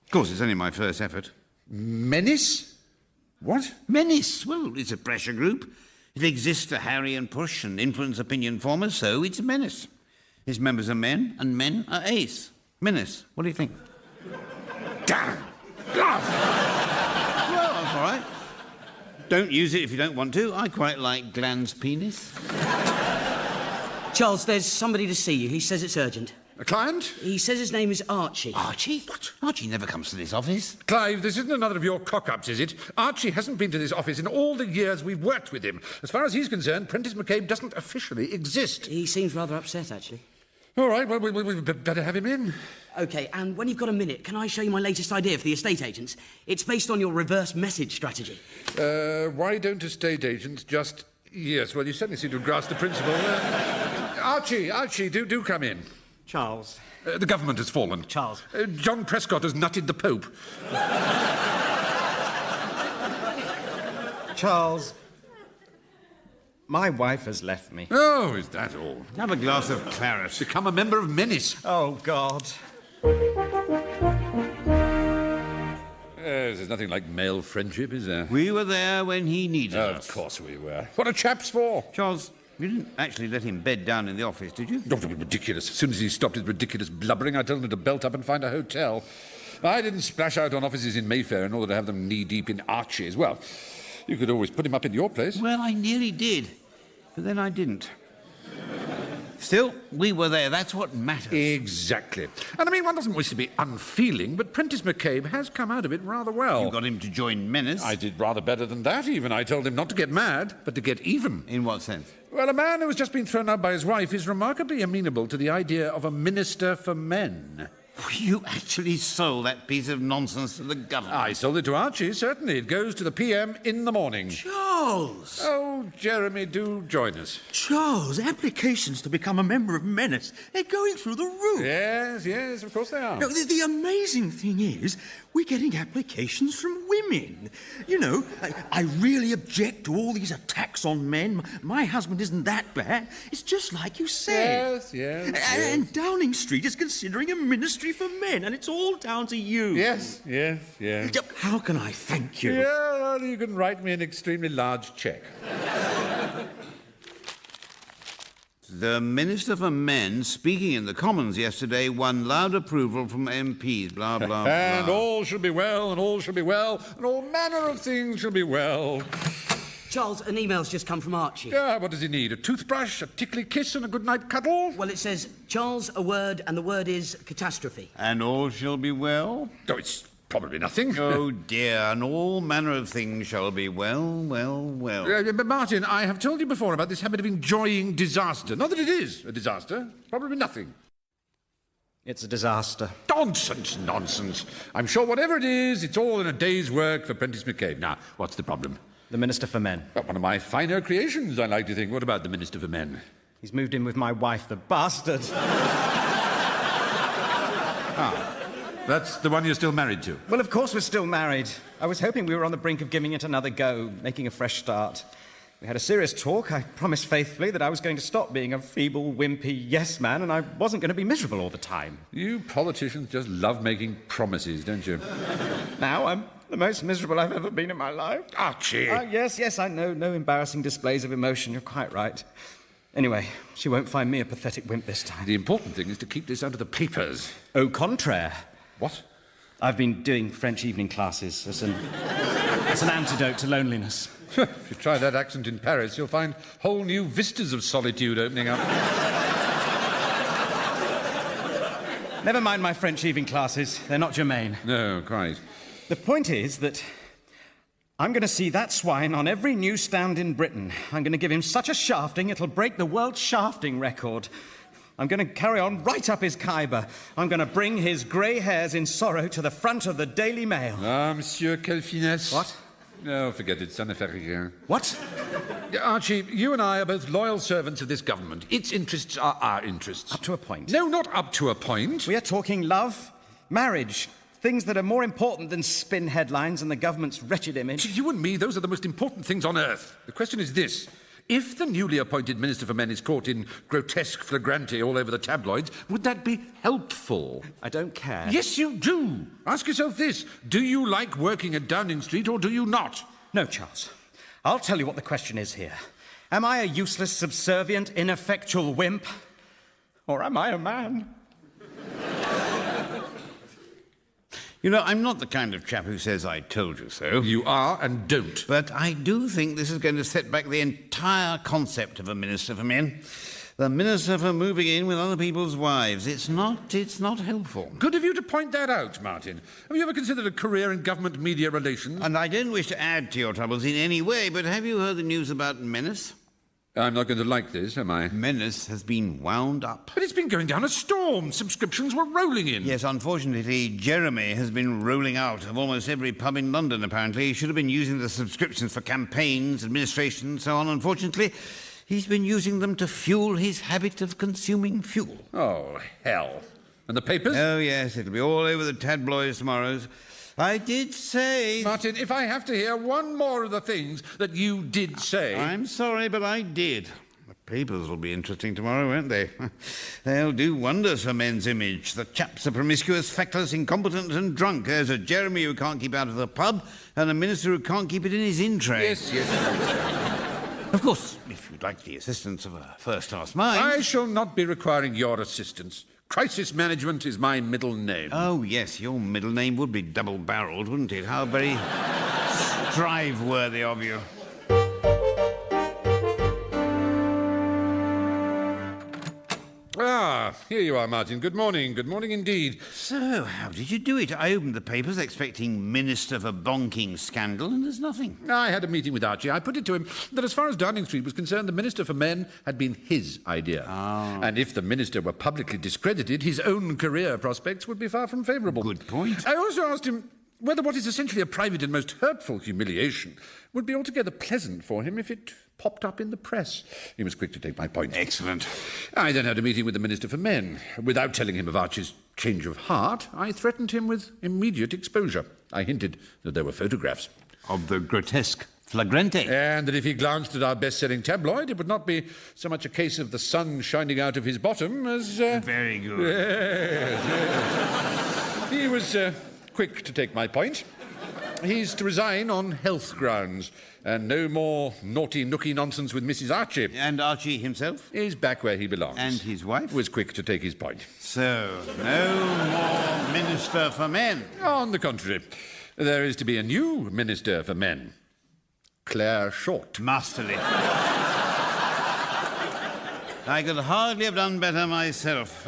Of course, it's only my first effort. Menace? What? Menace. Well, it's a pressure group. It exists to harry and push and influence opinion formers, so it's a menace. Its members are men, and men are ace. Menace. What do you think? Damn! Well, that's all right. Don't use it if you don't want to. I quite like Gland's penis. Charles, there's somebody to see you. He says it's urgent. A client? He says his name is Archie. Archie? What? Archie never comes to this office. Clive, this isn't another of your cock-ups, is it? Archie hasn't been to this office in all the years we've worked with him. As far as he's concerned, Prentice McCabe doesn't officially exist. He seems rather upset, actually. All right, well, we'd better have him in. OK, and when you've got a minute, can I show you my latest idea for the estate agents? It's based on your reverse message strategy. Why don't estate agents just... Yes, well, you certainly seem to have grasped the principle. Archie, do come in. Charles. The government has fallen. Charles. John Prescott has nutted the Pope. Charles. My wife has left me. Oh, is that all? Have a glass of claret. Become a member of Menace. Oh, God. There's nothing like male friendship, is there? We were there when he needed us. Of course we were. What are chaps for? Charles, you didn't actually let him bed down in the office, did you? Don't be ridiculous. As soon as he stopped his ridiculous blubbering, I told him to belt up and find a hotel. I didn't splash out on offices in Mayfair in order to have them knee-deep in Archie's. Well, you could always put him up in your place. Well, I nearly did, but then I didn't. Still, we were there. That's what matters. Exactly. And I mean, one doesn't wish to be unfeeling, but Prentice McCabe has come out of it rather well. You got him to join Menace. I did rather better than that, even. I told him not to get mad, but to get even. In what sense? Well, a man who has just been thrown out by his wife is remarkably amenable to the idea of a minister for men. You actually sold that piece of nonsense to the government. I sold it to Archie, certainly. It goes to the PM in the morning. Charles! Oh, Jeremy, do join us. Charles, applications to become a member of Menace, they're going through the roof. Yes, of course they are. No, the amazing thing is, we're getting applications from women. You know, I really object to all these attacks on men. My husband isn't that bad. It's just like you said. Yes. And Downing Street is considering a ministry for men, and it's all down to you. Yes. How can I thank you? Yeah, well, you can write me an extremely large cheque. The Minister for Men, speaking in the Commons yesterday, won loud approval from MPs, blah, blah, blah. And all shall be well, and all shall be well, and all manner of things shall be well. Charles, an email's just come from Archie. Yeah, what does he need? A toothbrush, a tickly kiss, and a good-night cuddle? Well, it says, Charles, a word, and the word is catastrophe. And all shall be well? Oh, it's probably nothing. Oh, dear, and all manner of things shall be well. But Martin, I have told you before about this habit of enjoying disaster. Not that it is a disaster. Probably nothing. It's a disaster. Nonsense. I'm sure whatever it is, it's all in a day's work for Prentice McCabe. Now, what's the problem? The Minister for Men. Well, one of my finer creations, I like to think. What about the Minister for Men? He's moved in with my wife, the bastard. That's the one you're still married to? Well, of course we're still married. I was hoping we were on the brink of giving it another go, making a fresh start. We had a serious talk. I promised faithfully that I was going to stop being a feeble, wimpy yes man, and I wasn't going to be miserable all the time. You politicians just love making promises, don't you? Now I'm the most miserable I've ever been in my life. Archie! Yes, I know. No embarrassing displays of emotion. You're quite right. Anyway, she won't find me a pathetic wimp this time. The important thing is to keep this out of the papers. Au contraire. What? I've been doing French evening classes as an antidote to loneliness. If you try that accent in Paris, you'll find whole new vistas of solitude opening up. Never mind my French evening classes. They're not germane. No, quite. The point is that I'm going to see that swine on every newsstand in Britain. I'm going to give him such a shafting, it'll break the world shafting record. I'm going to carry on right up his Khyber. I'm going to bring his grey hairs in sorrow to the front of the Daily Mail. Ah, monsieur, quelle finesse. What? No, forget it, ça ne fait rien. What? Archie, you and I are both loyal servants of this government. Its interests are our interests. Up to a point. No, not up to a point. We are talking love, marriage, things that are more important than spin headlines and the government's wretched image. To you and me, those are the most important things on earth. The question is this. If the newly appointed Minister for Men is caught in grotesque flagranti all over the tabloids, would that be helpful? I don't care. Yes, you do. Ask yourself this. Do you like working at Downing Street or do you not? No, Charles. I'll tell you what the question is here. Am I a useless, subservient, ineffectual wimp? Or am I a man? You know, I'm not the kind of chap who says I told you so. You are and don't. But I do think this is going to set back the entire concept of a Minister for Men. The Minister for moving in with other people's wives. It's not helpful. Good of you to point that out, Martin. Have you ever considered a career in government media relations? And I don't wish to add to your troubles in any way, but have you heard the news about Menace? I'm not going to like this, am I? Menace has been wound up. But it's been going down a storm. Subscriptions were rolling in. Yes, unfortunately, Jeremy has been rolling out of almost every pub in London, apparently. He should have been using the subscriptions for campaigns, administration, and so on. Unfortunately, he's been using them to fuel his habit of consuming fuel. Oh, hell. And the papers? Oh, yes, it'll be all over the tabloids tomorrow. I did say... Martin, if I have to hear one more of the things that you did say... I'm sorry, but I did. The papers will be interesting tomorrow, won't they? They'll do wonders for men's image. The chaps are promiscuous, feckless, incompetent and drunk. There's a Jeremy who can't keep out of the pub and a minister who can't keep it in his in-tray. Yes. Of course, if you'd like the assistance of a first-class mind... I shall not be requiring your assistance. Crisis management is my middle name. Oh, yes, your middle name would be double-barrelled, wouldn't it? How very strive-worthy of you. Ah, here you are, Martin. Good morning. Good morning indeed. So, how did you do it? I opened the papers expecting Minister for Bonking scandal, and there's nothing. I had a meeting with Archie. I put it to him that as far as Downing Street was concerned, the Minister for Men had been his idea. Oh. And if the Minister were publicly discredited, his own career prospects would be far from favourable. Good point. I also asked him whether what is essentially a private and most hurtful humiliation would be altogether pleasant for him if it popped up in the press. He was quick to take my point. Excellent. I then had a meeting with the Minister for Men. Without telling him of Archie's change of heart, I threatened him with immediate exposure. I hinted that there were photographs. Of the grotesque flagrante. And that if he glanced at our best-selling tabloid, it would not be so much a case of the sun shining out of his bottom as... Very good. Yes. He was quick to take my point. He's to resign on health grounds, and no more naughty, nooky nonsense with Mrs. Archie. And Archie himself? Is back where he belongs. And his wife? Was quick to take his point. So, no more Minister for Men? On the contrary, there is to be a new Minister for Men. Claire Short. Masterly. I could hardly have done better myself.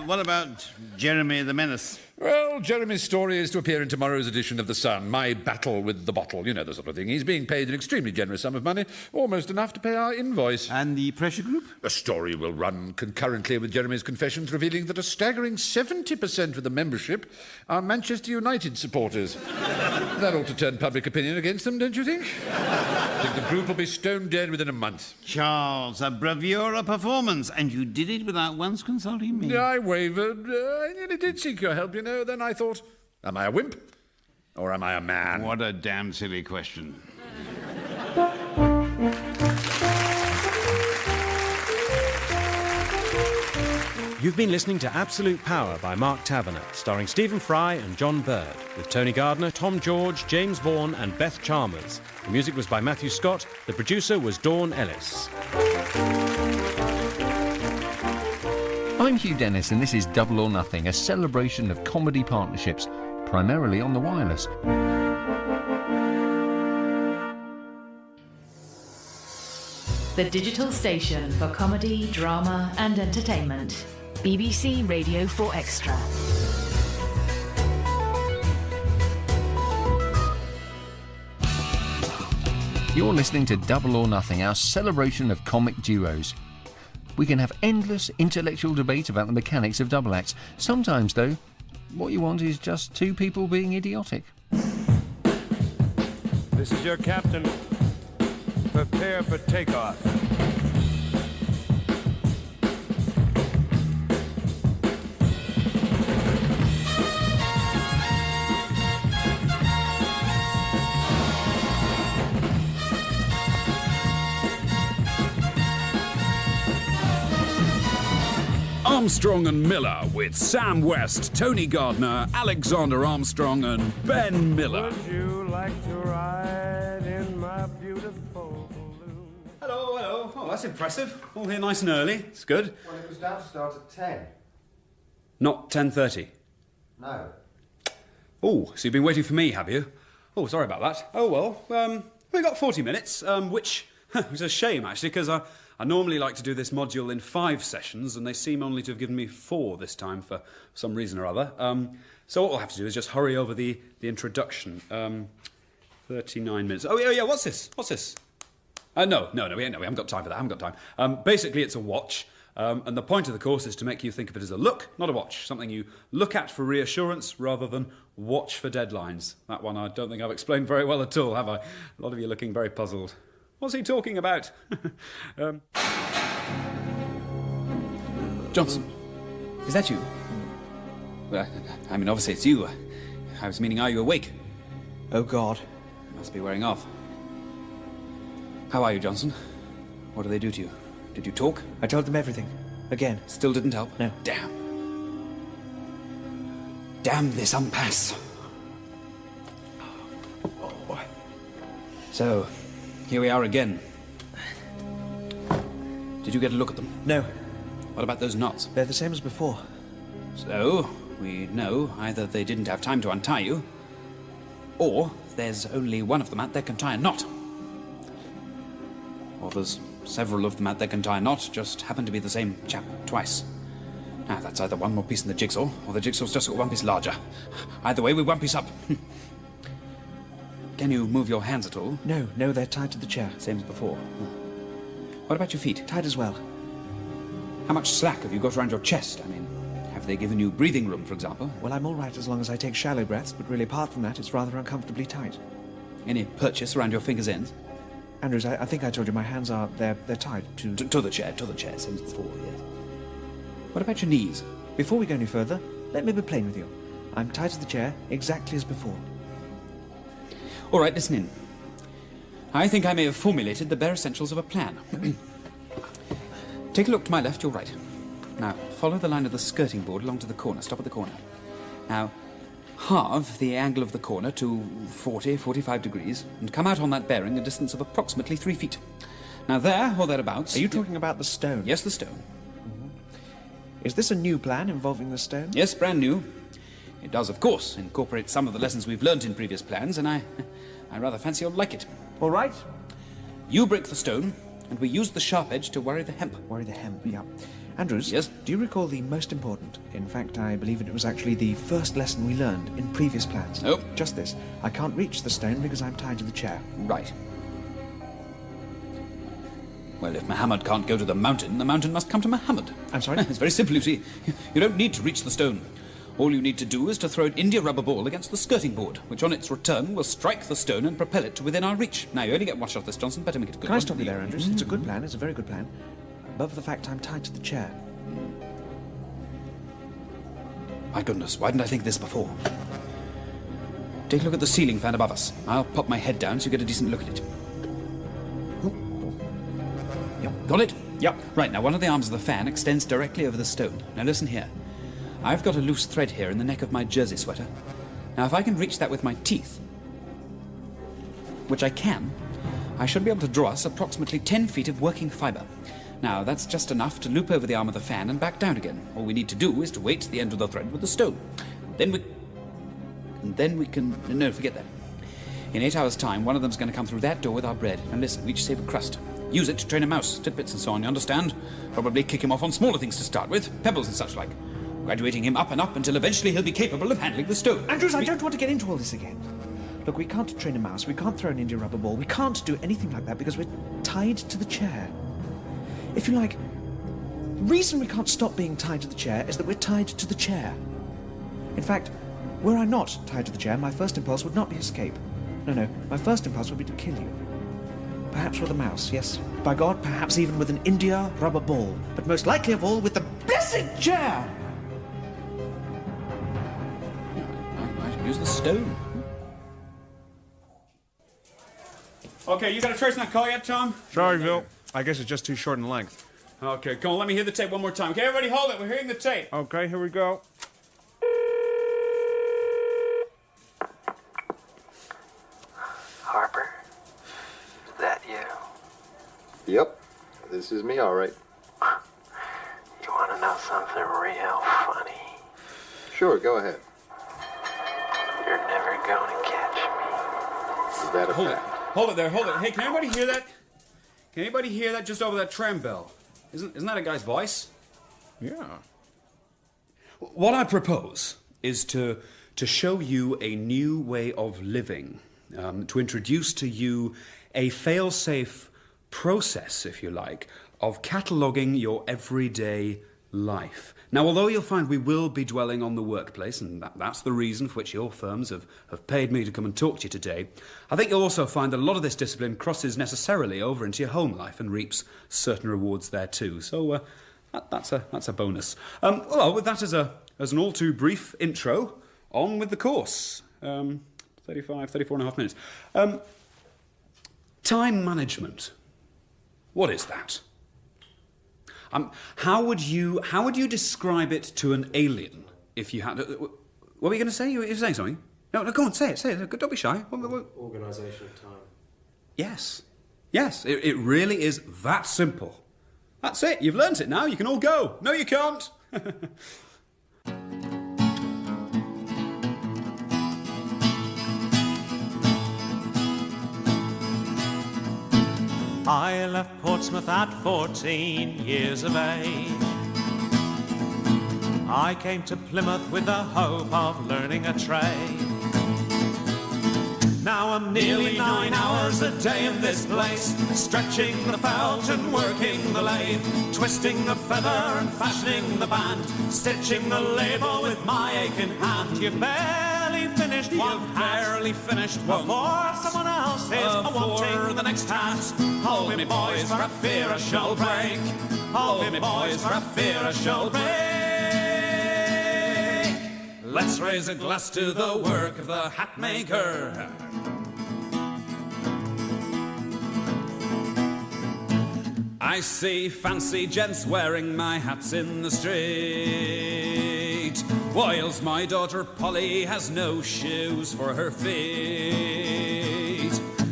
What about Jeremy the Menace? Well, Jeremy's story is to appear in tomorrow's edition of The Sun. My battle with the bottle. You know the sort of thing. He's being paid an extremely generous sum of money, almost enough to pay our invoice. And the pressure group? The story will run concurrently with Jeremy's confessions, revealing that a staggering 70% of the membership are Manchester United supporters. That ought to turn public opinion against them, don't you think? I think the group will be stone dead within a month. Charles, a bravura performance, and you did it without once consulting me. I wavered. I nearly did seek your help, you know. Then I thought, am I a wimp? Or am I a man? What a damn silly question. You've been listening to Absolute Power by Mark Taverner, starring Stephen Fry and John Bird, with Tony Gardner, Tom George, James Vaughan and Beth Chalmers. The music was by Matthew Scott. The producer was Dawn Ellis. I'm Hugh Dennis, and this is Double or Nothing, a celebration of comedy partnerships, primarily on the wireless. The digital station for comedy, drama and entertainment. BBC Radio 4 Extra. You're listening to Double or Nothing, our celebration of comic duos. We can have endless intellectual debate about the mechanics of double acts. Sometimes, though, what you want is just two people being idiotic. This is your captain. Prepare for takeoff. Armstrong and Miller with Sam West, Tony Gardner, Alexander Armstrong and Ben Miller. Would you like to ride in my beautiful balloon? Hello, hello. Oh, that's impressive. All here nice and early. It's good. Well, it was down to start at 10. Not 10:30. No. Oh, so you've been waiting for me, have you? Oh, sorry about that. Oh, well, we got 40 minutes, which was a shame, actually, because I normally like to do this module in 5 sessions, and they seem only to have given me 4 this time for some reason or other. So what we'll have to do is just hurry over the introduction. 39 minutes. Oh, yeah, what's this? No, we haven't got time for that, basically, it's a watch, and the point of the course is to make you think of it as a look, not a watch. Something you look at for reassurance rather than watch for deadlines. That one I don't think I've explained very well at all, have I? A lot of you looking very puzzled. What's he talking about? Johnson, is that you? Well, I mean, obviously it's you. I was meaning, are you awake? Oh, God. Must be wearing off. How are you, Johnson? What did they do to you? Did you talk? I told them everything. Again. Still didn't help? No. Damn. Damn this impasse. Oh. So, here we are again. Did you get a look at them? No. What about those knots? They're the same as before. So, we know either they didn't have time to untie you, or there's only one of them out there can tie a knot. Or there's several of them out there can tie a knot, just happen to be the same chap twice. Now, that's either one more piece in the jigsaw, or the jigsaw's just got one piece larger. Either way, we're one piece up. Can you move your hands at all? No, they're tied to the chair. Same as before. What about your feet? Tied as well. How much slack have you got around your chest? I mean, have they given you breathing room, for example? Well, I'm all right as long as I take shallow breaths, but really, apart from that, it's rather uncomfortably tight. Any purchase around your fingers' ends? Andrews, I think I told you my hands are, they're tied to the chair, same as before, yes. What about your knees? Before we go any further, let me be plain with you. I'm tied to the chair exactly as before. All right, listen in. I think I may have formulated the bare essentials of a plan. Take a look to my left, your right. Now, follow the line of the skirting board along to the corner. Stop at the corner. Now, halve the angle of the corner to 45 degrees and come out on that bearing a distance of approximately 3 feet. Now, there or thereabouts... Are you talking about the stone? Yes, the stone. Is this a new plan involving the stone? Yes, brand new. It does, of course, incorporate some of the lessons we've learnt in previous plans, and I rather fancy you'll like it. All right. You break the stone, and we use the sharp edge to worry the hemp. Worry the hemp, yeah. Andrews? Yes? Do you recall the most important? In fact, I believe it was actually the first lesson we learned in previous plans. Nope. Just this. I can't reach the stone because I'm tied to the chair. Right. Well, if Muhammad can't go to the mountain must come to Muhammad. I'm sorry? It's very simple, you see. You don't need to reach the stone. All you need to do is to throw an India rubber ball against the skirting board, which on its return will strike the stone and propel it to within our reach. Now, you only get one shot this, Johnson. Better make it a good Can one. I stop you there, Andrews? It's a good plan. It's a very good plan. Above the fact I'm tied to the chair. My goodness, why didn't I think of this before? Take a look at the ceiling fan above us. I'll pop my head down so you get a decent look at it. Yep. Got it? Yep. Right, now one of the arms of the fan extends directly over the stone. Now listen here. I've got a loose thread here in the neck of my jersey sweater. Now if I can reach that with my teeth, which I can, I should be able to draw us approximately 10 feet of working fibre. Now that's just enough to loop over the arm of the fan and back down again. All we need to do is to weight the end of the thread with the stone. Then we... and then we can... No, forget that. In 8 hours' time, one of them's going to come through that door with our bread. And listen, we each save a crust. Use it to train a mouse, tidbits and so on, you understand? Probably kick him off on smaller things to start with, pebbles and such like. Graduating him up and up until eventually he'll be capable of handling the stone. Andrews, I don't want to get into all this again. Look, we can't train a mouse, we can't throw an India rubber ball, we can't do anything like that because we're tied to the chair. If you like, the reason we can't stop being tied to the chair is that we're tied to the chair. In fact, were I not tied to the chair, my first impulse would not be escape. No, my first impulse would be to kill you. Perhaps with a mouse, yes. By God, perhaps even with an India rubber ball. But most likely of all, with the blessed chair! I might use the stone. OK, you got a trace in that call yet, Tom? Sorry, Bill. I guess it's just too short in length. OK, come on, let me hear the tape one more time. OK, everybody hold it. We're hearing the tape. OK, here we go. Harper, is that you? Yep, this is me, all right. You want to know something real funny? Sure, go ahead. You're never going to catch me. Is that a Hold it. fact? Hold it there, hold it. Hey, can anybody hear that? Can anybody hear that just over that tram bell? Isn't that a guy's voice? Yeah. What I propose is to show you a new way of living, to introduce to you a fail-safe process, if you like, of cataloguing your everyday life. Now, although you'll find we will be dwelling on the workplace, and that's the reason for which your firms have paid me to come and talk to you today, I think you'll also find that a lot of this discipline crosses necessarily over into your home life and reaps certain rewards there too. So that's a bonus. Well, with that as an all too brief intro, on with the course. 34 and a half minutes. Time management. What is that? How would you describe it to an alien if you had... What were you going to say? You were saying something? No, go on, say it. Don't be shy. Organisation of time. Yes, it really is that simple. That's it, you've learnt it now, you can all go. No, you can't. I left Portsmouth at 14 years of age. I came to Plymouth with the hope of learning a trade. Now I'm nearly 9 hours a day in this place, stretching the felt and working the lathe, twisting the feather and fashioning the band, stitching the label with my aching hand. You barely finished one hat before someone else is a-wanting the next hat. Hold me, boys, for I fear I shall break. Hold me, boys, for I fear I shall break. Let's raise a glass to the work of the hat maker. I see fancy gents wearing my hats in the street, whilst my daughter Polly has no shoes for her feet.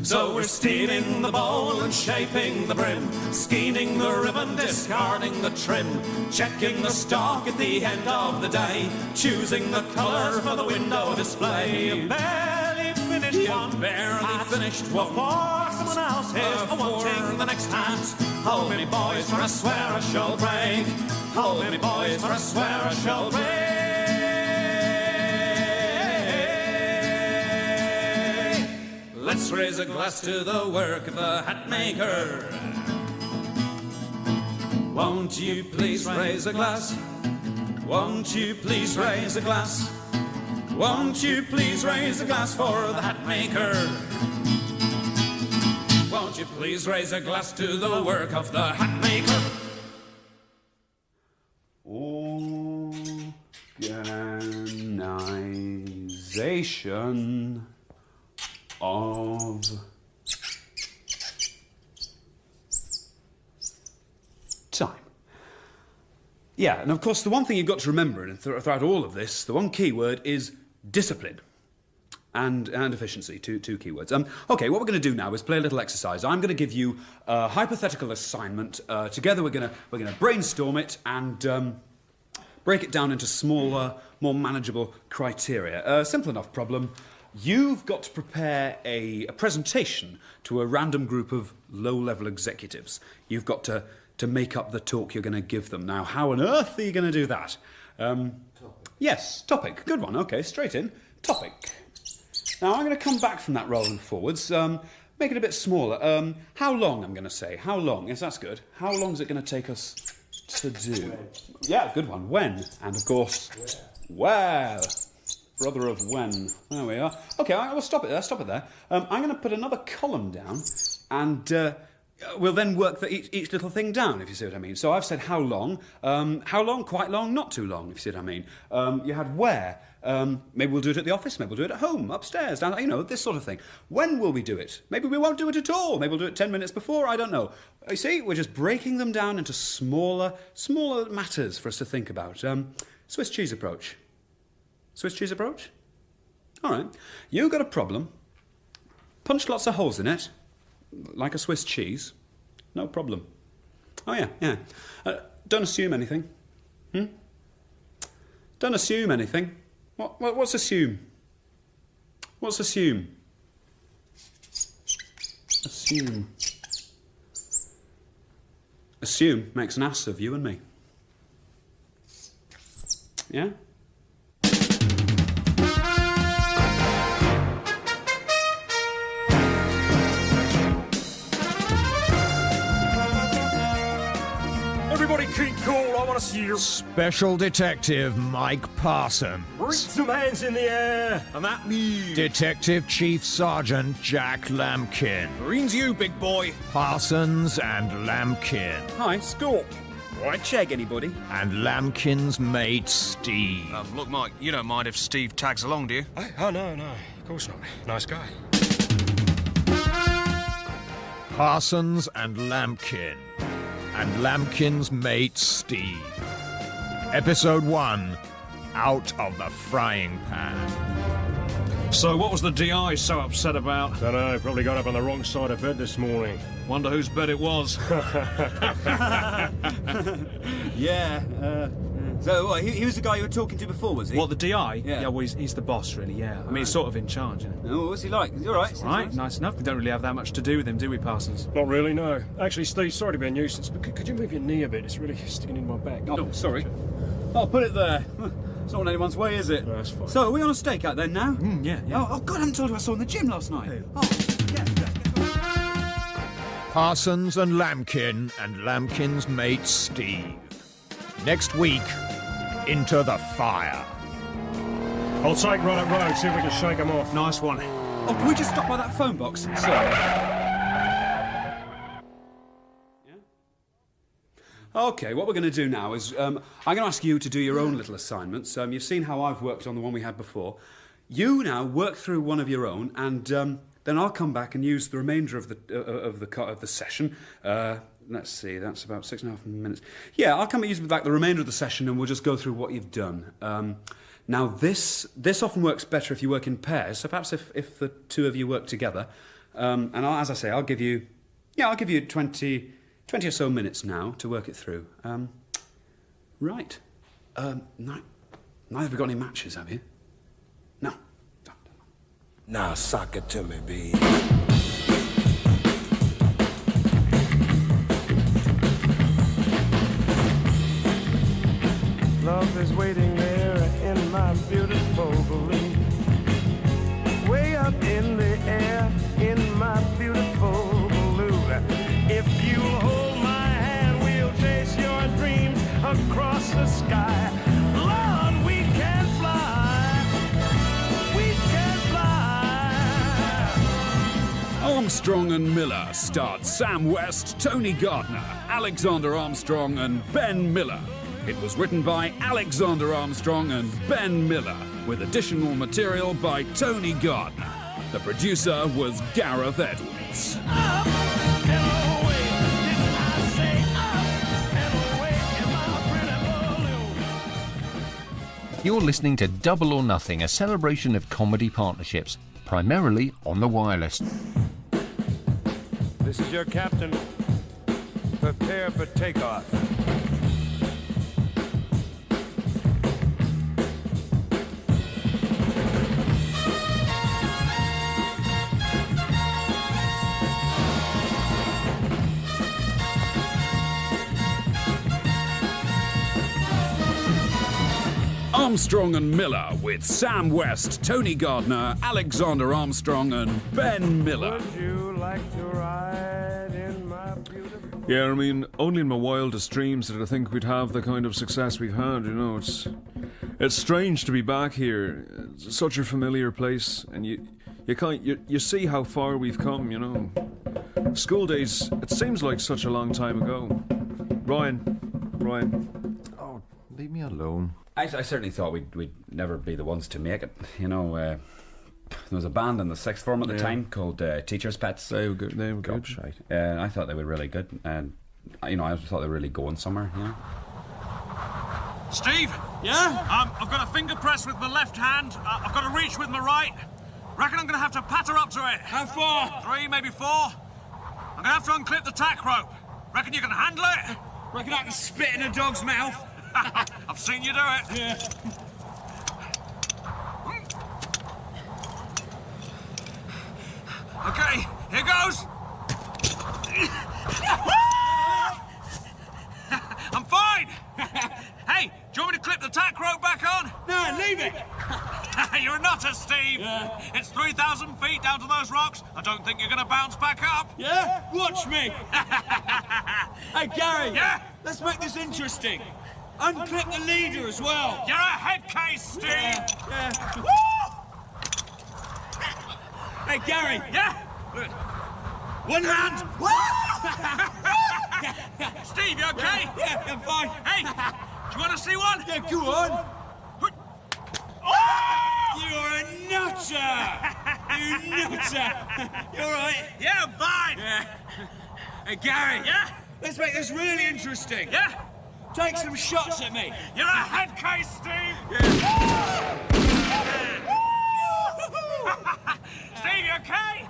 So we're steaming the bowl and shaping the brim, skeening the ribbon, discarding the trim, checking the stock at the end of the day, choosing the colours for the window display. You've barely finished one before someone else is a-wanting the next hat. Hold me, boys, for I swear I shall break. Hold me, boys, for I swear I shall break. Let's raise a glass to the work of the hat maker. Won't you please raise a glass? Won't you please raise a glass? Won't you please raise a glass for the hat maker? Won't you please raise a glass to the work of the hat maker? Organization of time. Yeah, and of course the one thing you've got to remember throughout all of this, the one key word is discipline. And efficiency, two keywords. OK, what we're going to do now is play a little exercise. I'm going to give you a hypothetical assignment. Together we're going to brainstorm it and break it down into smaller, more manageable criteria. Simple enough problem. You've got to prepare a presentation to a random group of low-level executives. You've got to make up the talk you're going to give them. Now, how on earth are you going to do that? Yes, topic. Good one. OK, straight in. Topic. Now, I'm going to come back from that rolling forwards. Make it a bit smaller. How long, I'm going to say. How long? Yes, that's good. How long is it going to take us to do? Yeah, good one. When? And, of course, where? Brother of when. There we are. OK, I will stop it there. Stop it there. I'm going to put another column down, and we'll then work each little thing down, if you see what I mean. So I've said how long, quite long, not too long, if you see what I mean. You had where. Maybe we'll do it at the office, maybe we'll do it at home, upstairs, down, you know, this sort of thing. When will we do it? Maybe we won't do it at all. Maybe we'll do it 10 minutes before, I don't know. You see, we're just breaking them down into smaller matters for us to think about. Swiss cheese approach. Swiss cheese approach? All right. You got a problem. Punch lots of holes in it, like a Swiss cheese. No problem. Oh, yeah. Don't assume anything. Don't assume anything. What's assume? What's assume? Assume. Assume makes an ass of you and me. Yeah? Everybody keep cool, I want to see you. Special Detective Mike Parsons. Bring some hands in the air, and that me. Detective Chief Sergeant Jack Lampkin. Marines you, big boy. Parsons and Lampkin. Hi, Scorp. Right, check anybody. And Lampkin's mate, Steve. Look, Mike, you don't mind if Steve tags along, do you? Oh, no, of course not. Nice guy. Parsons and Lampkin. And Lampkin's mate, Steve. Episode 1, Out of the Frying Pan. So what was the DI so upset about? Don't know, probably got up on the wrong side of bed this morning. Wonder whose bed it was. So what, he was the guy you were talking to before, was he? What, the DI? Yeah. Well, he's the boss, really, yeah. I mean, he's sort of in charge, isn't he? Oh, what's he like? Is he all right? All right, nice enough. We don't really have that much to do with him, do we, Parsons? Not really, no. Actually, Steve, sorry to be a nuisance, but could you move your knee a bit? It's really sticking in my back. Oh, sorry. I'll put it there. It's not in anyone's way, is it? No, that's fine. So, are we on a stakeout then now? Yeah. Oh, God, I haven't told you I saw in the gym last night. Hey. Oh, Parsons and Lampkin's mate, Steve. Next week, Into the Fire. I'll take Run Up Road, see if we can shake them off. Nice one. Oh, can we just stop by that phone box? OK, what we're going to do now is I'm going to ask you to do your own little assignments. You've seen how I've worked on the one we had before. You now work through one of your own, and then I'll come back and use the remainder of the session. Let's see, that's about 6.5 minutes. Yeah, I'll come and use back the remainder of the session, and we'll just go through what you've done. Now, this often works better if you work in pairs, so perhaps if the two of you work together. And as I say, I'll give you 20 or so minutes now to work it through. Right. Neither have you got any matches, have you? No. Now sock it to me, B. Love is waiting there in my beautiful balloon. Way up in the air in my beautiful balloon. If you'll hold my hand, we'll chase your dreams across the sky. Lord, we can fly. We can fly. Armstrong and Miller starred Sam West, Tony Gardner, Alexander Armstrong and Ben Miller. It was written by Alexander Armstrong and Ben Miller, with additional material by Tony Gardner. The producer was Gareth Edwards. You're listening to Double or Nothing, a celebration of comedy partnerships, primarily on the wireless. This is your captain. Prepare for takeoff. Armstrong and Miller with Sam West, Tony Gardner, Alexander Armstrong and Ben Miller. Would you like to ride in my beautiful... Yeah, I mean, only in my wildest dreams did I think we'd have the kind of success we've had, you know. It's strange to be back here. It's such a familiar place, and you see how far we've come, you know. School days, it seems like such a long time ago. Ryan. Oh, leave me alone. I certainly thought we'd never be the ones to make it. You know, there was a band in the sixth form at the time called Teacher's Pets. They were good. Shite. I thought they were really good, and you know, I thought they were really going somewhere. You know. Steve? Yeah? I've got a finger press with my left hand. I've got a reach with my right. Reckon I'm going to have to patter up to it. How far? 3, maybe 4. I'm going to have to unclip the tack rope. Reckon you can handle it? Reckon I can spit in a dog's mouth? I've seen you do it. Yeah. Okay, here goes. I'm fine. Hey, do you want me to clip the tack rope back on? No, leave it. You're a nutter, Steve. Yeah. It's 3,000 feet down to those rocks. I don't think you're going to bounce back up. Yeah? Watch me. Hey, Gary. Yeah? Let's make this interesting. Unclip the leader as well. You're a head case, Steve. Yeah. Hey, Gary. Yeah? One hand. Steve, you okay? Yeah, I'm fine. Hey, do you want to see one? Yeah, go on. You're a nutter! You nutter! You all right? Yeah, I'm fine. Yeah. Hey, Gary. Yeah? Let's make this really interesting. Yeah? Take some shots at me. You're a head case, Steve. Yeah. Steve, you okay?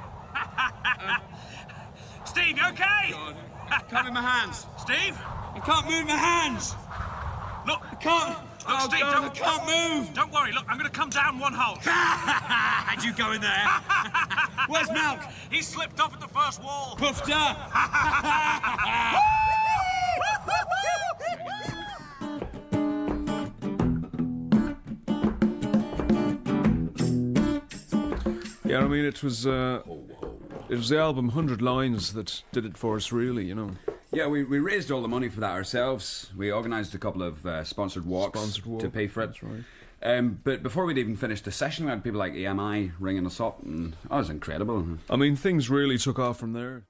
Steve, you okay? God. I can't move my hands. Steve? I can't move my hands. Look, I can't. Look, Steve, God, I can't move. Don't worry. Look, I'm going to come down one hole. How'd you go in there? Where's Malk? He slipped off at the first wall. Puffed up. Yeah, I mean, it was the album 100 Lines that did it for us, really, you know. Yeah, we raised all the money for that ourselves. We organised a couple of sponsored walks to pay for it. That's right. But before we'd even finished the session, we had people like EMI ringing us up, and it was incredible. I mean, things really took off from there.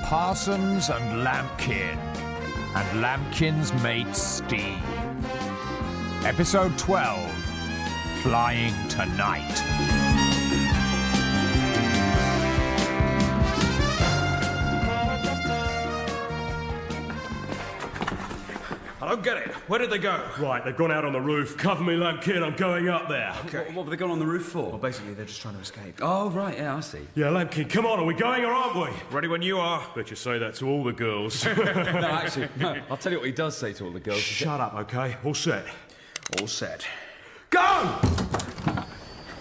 Parsons and Lampkin, and Lampkin's mate Steve. Episode 12. Flying Tonight. I don't get it. Where did they go? Right, they've gone out on the roof. Cover me, Lampkin, I'm going up there. Okay. What have they gone on the roof for? Well, basically, they're just trying to escape. Oh, right, yeah, I see. Yeah, Lampkin, come on, are we going or aren't we? Ready when you are. Bet you say that to all the girls. No, actually, no. I'll tell you what he does say to all the girls. Shut up, okay? All set. All set. Go!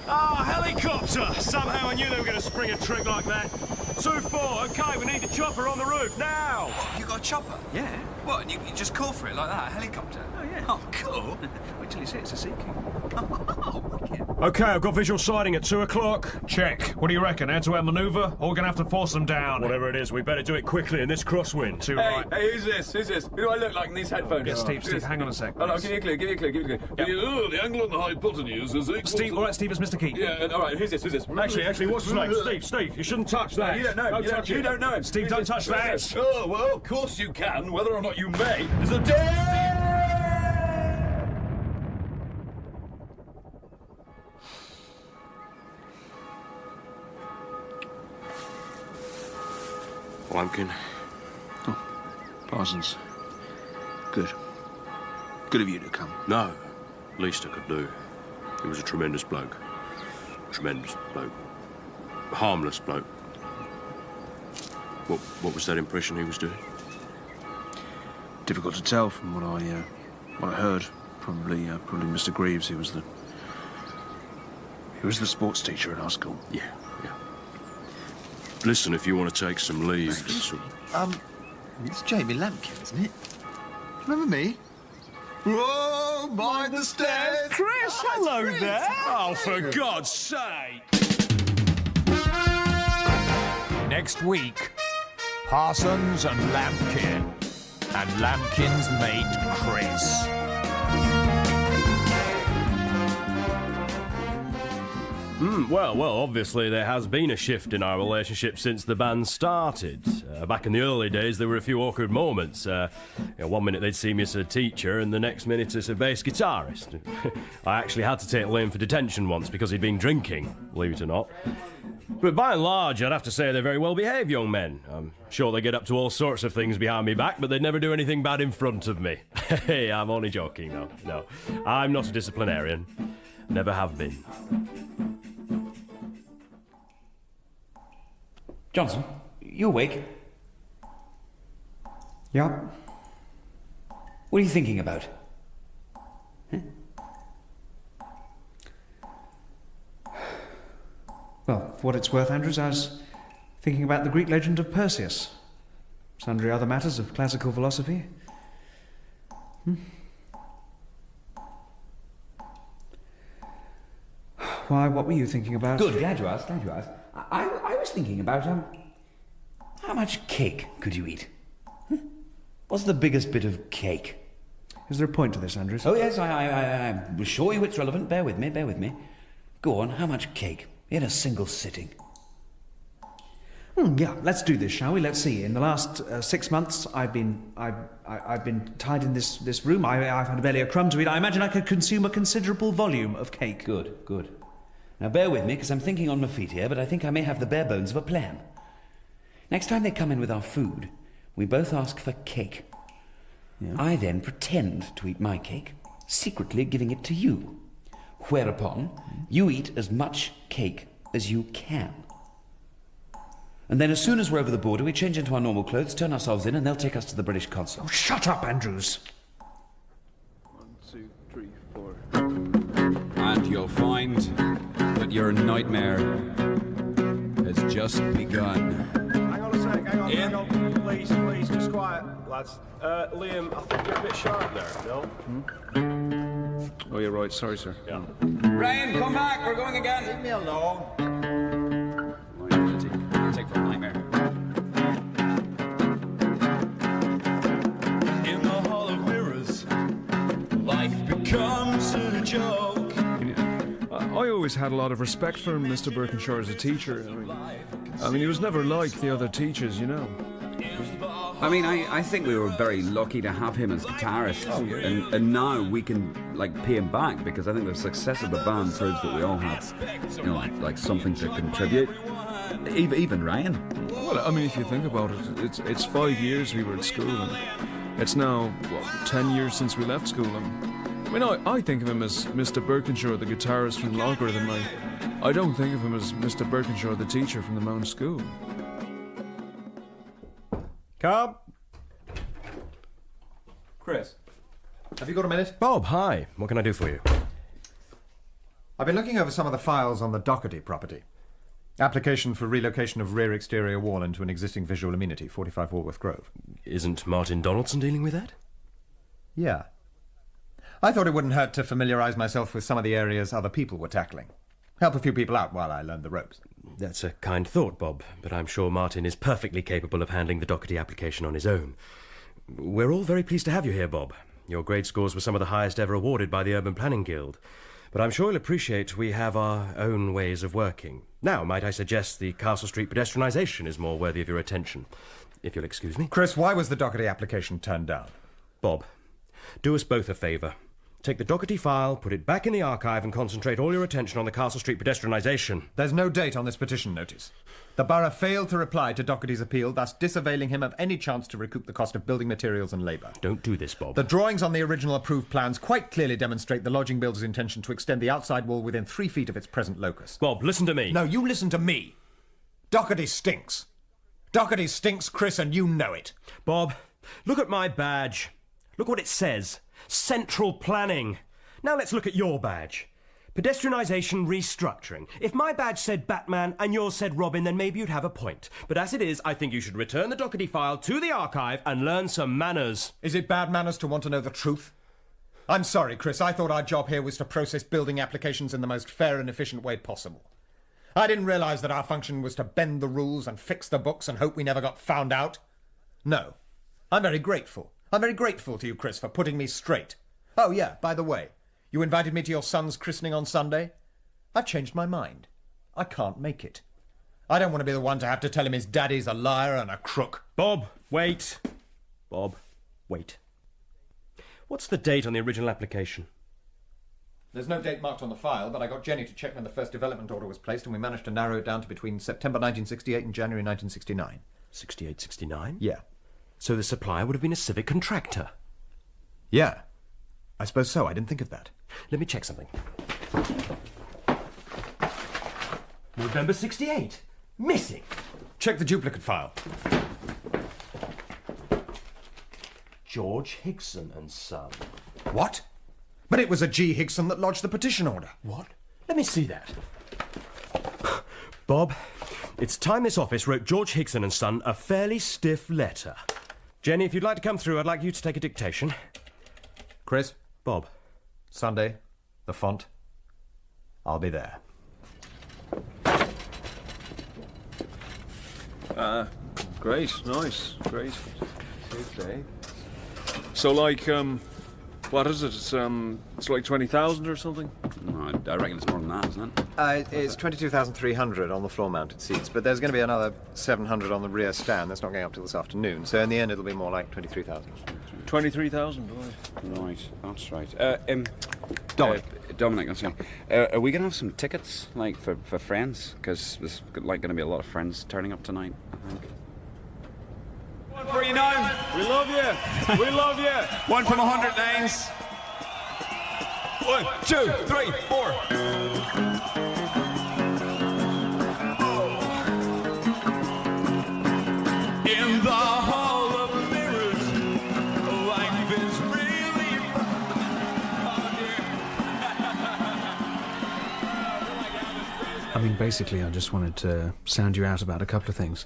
Ah, helicopter! Somehow I knew they were going to spring a trick like that. 2-4, okay, we need the chopper on the roof, now! What, you got a chopper? Yeah. What, and you just call for it like that, a helicopter? Oh, yeah. Oh, cool. Wait till you see it's a Sea King. Oh, wicked. Okay, I've got visual sighting at 2 o'clock. Check. What do you reckon? Hand-to-hand manoeuvre? Or we're going to have to force them down? Whatever it is, we better do it quickly in this crosswind. Too right. Hey, who's this? Who's this? Who do I look like in these headphones? Yeah, Steve, hang on a sec. Oh, no, give me a clue. Yep. The angle on the hypotenuse is equal Steve, all right, Steve, it's Mr. Keaton. Yeah, all right, who's this? Actually, what's his name? Steve, you shouldn't touch that. You don't know. You don't know him. Steve, don't touch that. Oh, well, of course you can. Whether or not you may is a day. Lampkin. Oh, Parsons. Good. Good of you to come. No, least I could do. He was a tremendous bloke. Tremendous bloke. Harmless bloke. What was that impression he was doing? Difficult to tell from what I heard. Probably Mr. Greaves. He was the sports teacher at our school. Yeah. Listen, if you want to take some leave. It's Jamie Lampkin, isn't it? Remember me? Whoa, mind the stairs! Chris, hello there! Oh, for God's sake! Next week, Parsons and Lampkin, and Lampkin's mate, Chris. Well, obviously there has been a shift in our relationship since the band started. Back in the early days, there were a few awkward moments. 1 minute they'd see me as a teacher, and the next minute as a bass guitarist. I actually had to take Liam for detention once because he'd been drinking, believe it or not. But by and large, I'd have to say they're very well-behaved young men. I'm sure they get up to all sorts of things behind me back, but they'd never do anything bad in front of me. Hey, I'm only joking, no. I'm not a disciplinarian. Never have been. Johnson, you awake? Yeah. What are you thinking about? Huh? Well, for what it's worth, Andrews, I was thinking about the Greek legend of Perseus. Sundry other matters of classical philosophy. Why, what were you thinking about? Good, glad you asked. I was thinking about, how much cake could you eat? What's the biggest bit of cake? Is there a point to this, Andrews? Oh, yes, I assure you it's relevant. Bear with me. Go on, how much cake? In a single sitting. Yeah, let's do this, shall we? Let's see. In the last 6 months, I've been tied in this room. I've had barely a crumb to eat. I imagine I could consume a considerable volume of cake. Good. Now bear with me, because I'm thinking on my feet here, but I think I may have the bare bones of a plan. Next time they come in with our food, we both ask for cake. Yeah. I then pretend to eat my cake, secretly giving it to you. Whereupon, you eat as much cake as you can. And then as soon as we're over the border, we change into our normal clothes, turn ourselves in, and they'll take us to the British consul. Oh, shut up, Andrews. 1, 2, 3, 4. And you'll find that your nightmare has just begun. Hang on a sec, hang on. Please, just quiet, lads. Liam, I think you're a bit sharp there, no? Oh, you're right. Sorry, sir. Yeah. Ryan, come back, we're going again. Leave me alone. Take for a nightmare. In the hall of mirrors, life becomes a joke. I always had a lot of respect for Mr. Birkinshaw as a teacher. I mean, he was never like the other teachers, you know. I mean, I think we were very lucky to have him as guitarist, and now we can pay him back, because I think the success of the band proves that we all have, something to contribute. Even Ryan. Well, I mean, if you think about it, it's 5 years we were at school, and it's now 10 years since we left school. And I think of him as Mr. Birkinshaw, the guitarist from Logarithm. I don't think of him as Mr. Birkinshaw, the teacher from the Mount School. Come. Chris, have you got a minute? Bob, hi. What can I do for you? I've been looking over some of the files on the Doherty property. Application for relocation of rear exterior wall into an existing visual amenity, 45 Walworth Grove. Isn't Martin Donaldson dealing with that? Yeah. I thought it wouldn't hurt to familiarise myself with some of the areas other people were tackling. Help a few people out while I learned the ropes. That's a kind thought, Bob, but I'm sure Martin is perfectly capable of handling the Doherty application on his own. We're all very pleased to have you here, Bob. Your grade scores were some of the highest ever awarded by the Urban Planning Guild. But I'm sure you'll appreciate we have our own ways of working. Now, might I suggest the Castle Street pedestrianisation is more worthy of your attention, if you'll excuse me. Chris, why was the Doherty application turned down? Bob, do us both a favour. Take the Doherty file, put it back in the archive, and concentrate all your attention on the Castle Street pedestrianisation. There's no date on this petition notice. The borough failed to reply to Doherty's appeal, thus disavailing him of any chance to recoup the cost of building materials and labour. Don't do this, Bob. The drawings on the original approved plans quite clearly demonstrate the lodging builder's intention to extend the outside wall within 3 feet of its present locus. Bob, listen to me. No, you listen to me. Doherty stinks. Doherty stinks, Chris, and you know it. Bob, look at my badge. Look what it says. Central Planning. Now let's look at your badge. Pedestrianisation restructuring. If my badge said Batman and yours said Robin, then maybe you'd have a point. But as it is, I think you should return the Doherty file to the archive and learn some manners. Is it bad manners to want to know the truth? I'm sorry, Chris. I thought our job here was to process building applications in the most fair and efficient way possible. I didn't realise that our function was to bend the rules and fix the books and hope we never got found out. No. I'm very grateful. I'm very grateful to you, Chris, for putting me straight. Oh, yeah, by the way, you invited me to your son's christening on Sunday? I've changed my mind. I can't make it. I don't want to be the one to have to tell him his daddy's a liar and a crook. Bob, wait. Bob, wait. What's the date on the original application? There's no date marked on the file, but I got Jenny to check when the first development order was placed, and we managed to narrow it down to between September 1968 and January 1969. 68-69? Yeah. So the supplier would have been a civic contractor? Yeah. I suppose so. I didn't think of that. Let me check something. November 68. Missing. Check the duplicate file. George Higson and Son. What? But it was a G. Higson that lodged the petition order. What? Let me see that. Bob, it's time this office wrote George Higson and Son a fairly stiff letter. Jenny, if you'd like to come through, I'd like you to take a dictation. Chris? Bob. Sunday, the font. I'll be there. Great, nice, great. Okay. So, like, what is it? It's like 20,000 or something? No, I reckon it's more than that, isn't it? It's 22,300 on the floor-mounted seats, but there's going to be another 700 on the rear stand. That's not going up till this afternoon. So in the end, it'll be more like 23,000. 23,000, right. Right, that's right. Dominic, I'm saying, are we going to have some tickets, like, for friends? Because there's, like, going to be a lot of friends turning up tonight, I think. One for you now. We love you. We love you. One from 100 names. 1, 2, 3, 4. In the hall of mirrors, life is really I mean, basically, I just wanted to sound you out about a couple of things.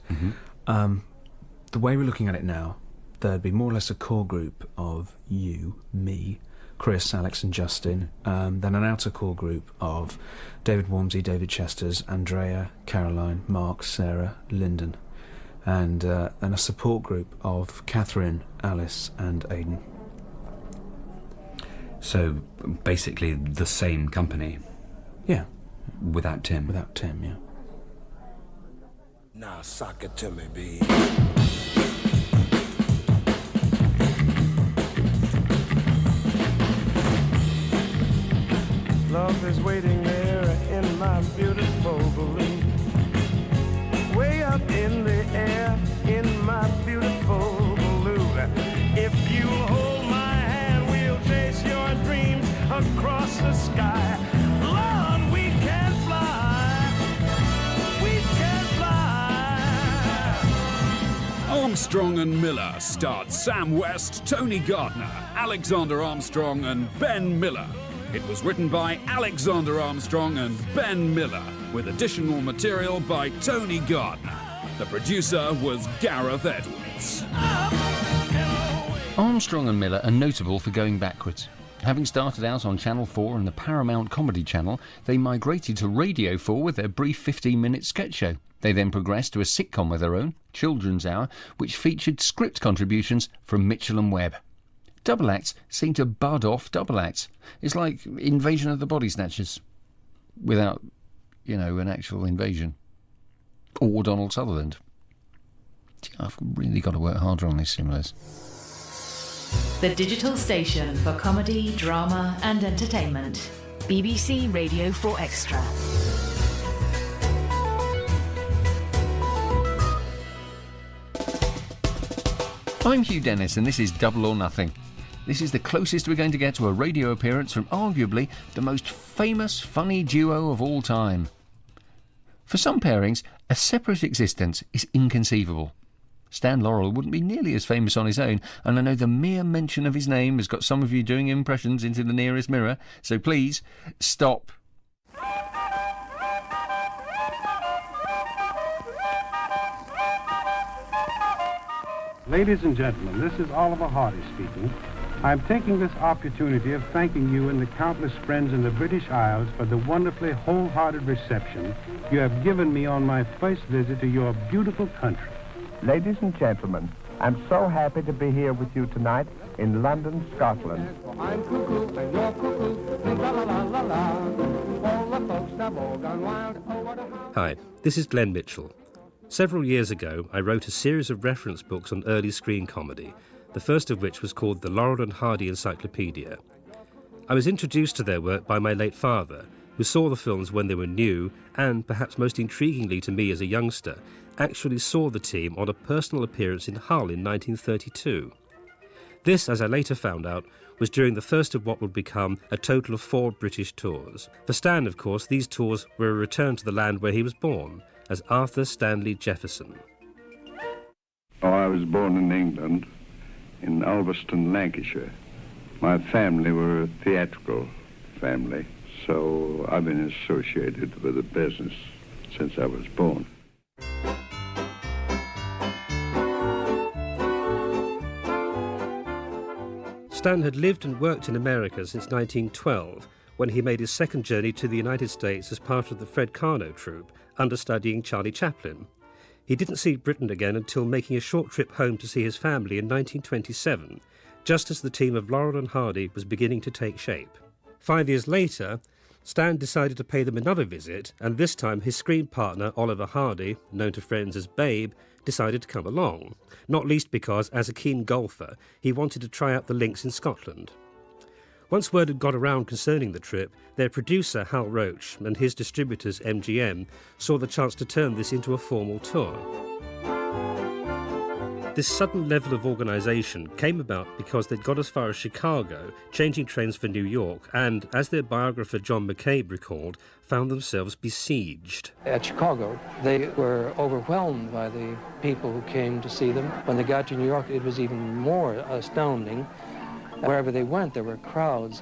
The way we're looking at it now, there'd be more or less a core group of you, me, Chris, Alex and Justin, then an outer core group of David Walmsley, David Chesters, Andrea, Caroline, Mark, Sarah, Lyndon, and then a support group of Catherine, Alice and Aidan. So, basically the same company? Yeah. Without Tim? Without Tim, yeah. Now sock it to me, B. Love is waiting there in my beautiful balloon. Way up in the air in my beautiful balloon. If you hold my hand, we'll chase your dreams across the sky. Lord, we can fly. We can fly. Armstrong and Miller starred Sam West, Tony Gardner, Alexander Armstrong and Ben Miller. It was written by Alexander Armstrong and Ben Miller, with additional material by Tony Gardner. The producer was Gareth Edwards. Armstrong and Miller are notable for going backwards. Having started out on Channel 4 and the Paramount Comedy Channel, they migrated to Radio 4 with their brief 15-minute sketch show. They then progressed to a sitcom of their own, Children's Hour, which featured script contributions from Mitchell and Webb. Double acts seem to bud off double acts. It's like Invasion of the Body Snatchers. Without, an actual invasion. Or Donald Sutherland. I've really got to work harder on these similars. The digital station for comedy, drama and entertainment. BBC Radio 4 Extra. I'm Hugh Dennis and this is Double or Nothing. This is the closest we're going to get to a radio appearance from arguably the most famous funny duo of all time. For some pairings, a separate existence is inconceivable. Stan Laurel wouldn't be nearly as famous on his own, and I know the mere mention of his name has got some of you doing impressions into the nearest mirror, so please, stop. Ladies and gentlemen, this is Oliver Hardy speaking. I'm taking this opportunity of thanking you and the countless friends in the British Isles for the wonderfully wholehearted reception you have given me on my first visit to your beautiful country. Ladies and gentlemen, I'm so happy to be here with you tonight in London, Scotland. I'm cuckoo and you're cuckoo, la la la la la. All the folks have all gone wild. Oh, what a house. Hi, this is Glenn Mitchell. Several years ago, I wrote a series of reference books on early screen comedy, the first of which was called the Laurel and Hardy Encyclopedia. I was introduced to their work by my late father, who saw the films when they were new and, perhaps most intriguingly to me as a youngster, actually saw the team on a personal appearance in Hull in 1932. This, as I later found out, was during the first of what would become a total of 4 British tours. For Stan, of course, these tours were a return to the land where he was born, as Arthur Stanley Jefferson. Oh, I was born in England, in Ulverston, Lancashire. My family were a theatrical family, so I've been associated with the business since I was born. Stan had lived and worked in America since 1912, when he made his second journey to the United States as part of the Fred Karno troupe, understudying Charlie Chaplin. He didn't see Britain again until making a short trip home to see his family in 1927, just as the team of Laurel and Hardy was beginning to take shape. 5 years later, Stan decided to pay them another visit, and this time his screen partner, Oliver Hardy, known to friends as Babe, decided to come along, not least because, as a keen golfer, he wanted to try out the links in Scotland. Once word had got around concerning the trip, their producer, Hal Roach, and his distributors, MGM, saw the chance to turn this into a formal tour. This sudden level of organisation came about because they'd got as far as Chicago, changing trains for New York, and, as their biographer John McCabe recalled, found themselves besieged. At Chicago, they were overwhelmed by the people who came to see them. When they got to New York, it was even more astounding. Wherever they went, there were crowds.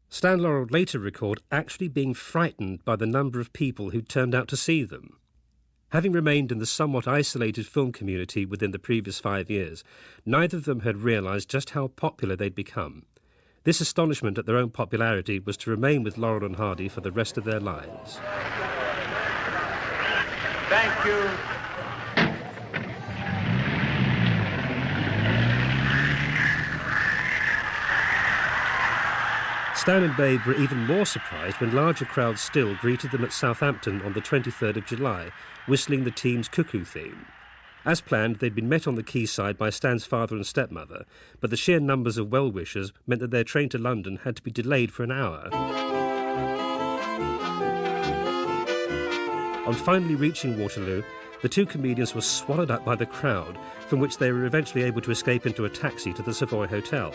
Stan Laurel later recalled actually being frightened by the number of people who turned out to see them. Having remained in the somewhat isolated film community within the previous 5 years, neither of them had realised just how popular they'd become. This astonishment at their own popularity was to remain with Laurel and Hardy for the rest of their lives. Thank you. Stan and Babe were even more surprised when larger crowds still greeted them at Southampton on the 23rd of July, whistling the team's Cuckoo theme. As planned, they'd been met on the quayside by Stan's father and stepmother, but the sheer numbers of well-wishers meant that their train to London had to be delayed for an hour. On finally reaching Waterloo, the two comedians were swallowed up by the crowd, from which they were eventually able to escape into a taxi to the Savoy Hotel.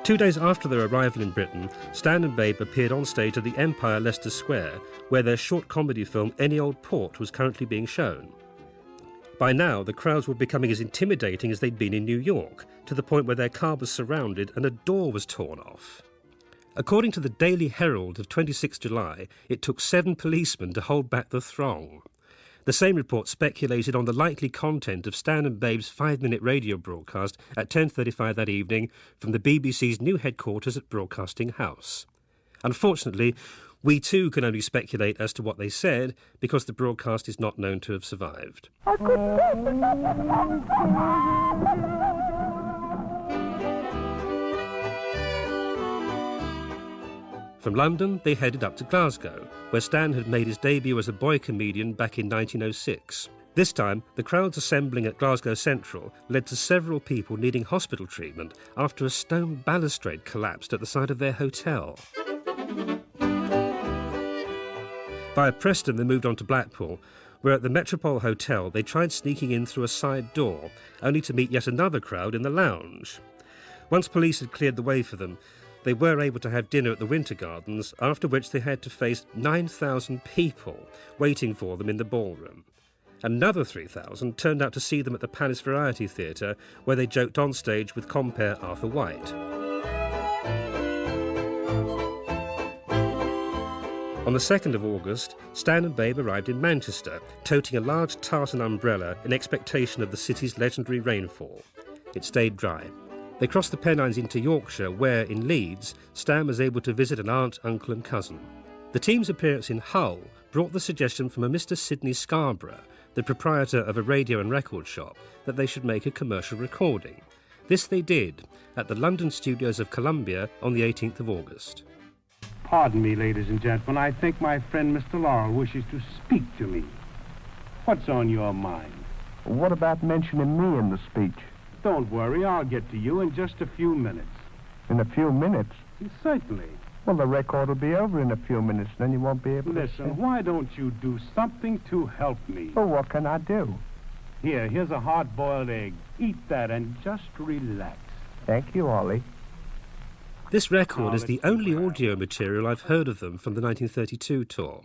Two days after their arrival in Britain, Stan and Babe appeared on stage at the Empire, Leicester Square, where their short comedy film Any Old Port was currently being shown. By now, the crowds were becoming as intimidating as they'd been in New York, to the point where their car was surrounded and a door was torn off. According to the Daily Herald of 26 July, it took 7 policemen to hold back the throng. The same report speculated on the likely content of Stan and Babe's 5-minute radio broadcast at 10:35 that evening from the BBC's new headquarters at Broadcasting House. Unfortunately, we too can only speculate as to what they said because the broadcast is not known to have survived. From London, they headed up to Glasgow, where Stan had made his debut as a boy comedian back in 1906. This time, the crowds assembling at Glasgow Central led to several people needing hospital treatment after a stone balustrade collapsed at the side of their hotel. Via Preston, they moved on to Blackpool, where at the Metropole Hotel they tried sneaking in through a side door, only to meet yet another crowd in the lounge. Once police had cleared the way for them, they were able to have dinner at the Winter Gardens, after which they had to face 9,000 people waiting for them in the ballroom. Another 3,000 turned out to see them at the Palace Variety Theatre, where they joked on stage with compere Arthur White. On the 2nd of August, Stan and Babe arrived in Manchester, toting a large tartan umbrella in expectation of the city's legendary rainfall. It stayed dry. They crossed the Pennines into Yorkshire, where, in Leeds, Stan was able to visit an aunt, uncle and cousin. The team's appearance in Hull brought the suggestion from a Mr. Sidney Scarborough, the proprietor of a radio and record shop, that they should make a commercial recording. This they did, at the London studios of Columbia on the 18th of August. Pardon me, ladies and gentlemen. I think my friend Mr. Laurel wishes to speak to me. What's on your mind? What about mentioning me in the speech? Don't worry, I'll get to you in just a few minutes. In a few minutes? Certainly. Well, the record will be over in a few minutes, then you won't be able to... Listen, why don't you do something to help me? Well, what can I do? Here's a hard-boiled egg. Eat that and just relax. Thank you, Ollie. This record is the only audio material I've heard of them from the 1932 tour.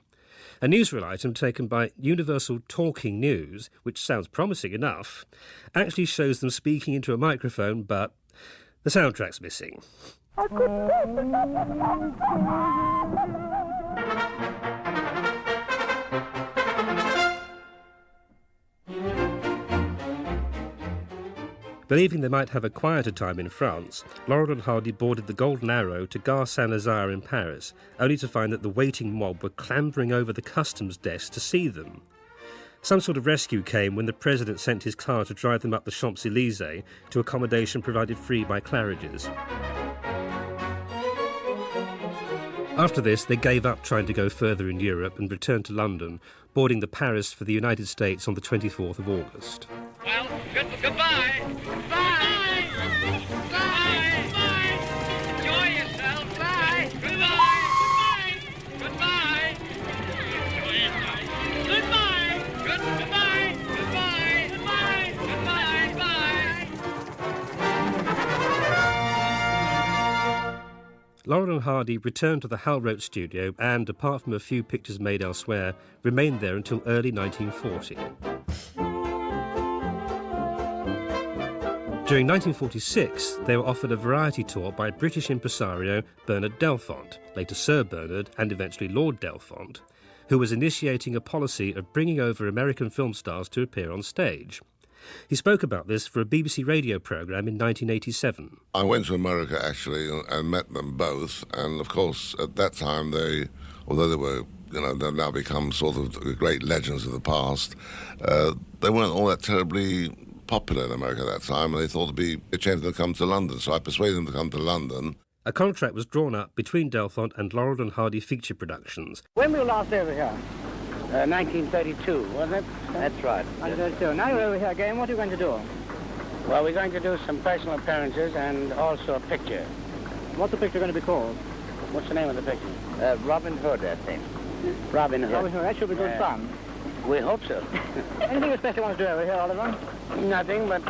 A newsreel item taken by Universal Talking News, which sounds promising enough, actually shows them speaking into a microphone, but the soundtrack's missing. Believing they might have a quieter time in France, Laurel and Hardy boarded the Golden Arrow to Gare Saint-Lazare in Paris, only to find that the waiting mob were clambering over the customs desk to see them. Some sort of rescue came when the president sent his car to drive them up the Champs-Élysées to accommodation provided free by Claridge's. After this, they gave up trying to go further in Europe and returned to London, boarding the Paris for the United States on the 24th of August. Well, goodbye. Bye. Bye. Bye. Enjoy yourself. Bye. Goodbye. Goodbye. Enjoy yourself. Goodbye. Goodbye. Goodbye. Goodbye. Goodbye. Bye. Laurel and Hardy returned to the Hal Roach studio and, apart from a few pictures made elsewhere, remained there until early 1940. During 1946, they were offered a variety tour by British impresario Bernard Delfont, later Sir Bernard and eventually Lord Delfont, who was initiating a policy of bringing over American film stars to appear on stage. He spoke about this for a BBC radio programme in 1987. I went to America, actually, and met them both, and of course, at that time, although they were, they've now become sort of great legends of the past, they weren't all that terribly popular in America at that time, and they thought it'd be a chance to come to London, so I persuaded them to come to London. A contract was drawn up between Delfont and Laurel and Hardy Feature Productions. When were you last over here? 1932, wasn't it? That's right. 1932. Now you're over here again. What are you going to do? Well, we're going to do some personal appearances and also a picture. What's the picture going to be called? What's the name of the picture? Robin Hood, I think. Robin Hood. Robin Hood. That should be good fun. We hope so. Anything especially you want to do over here, Oliver? Nothing, but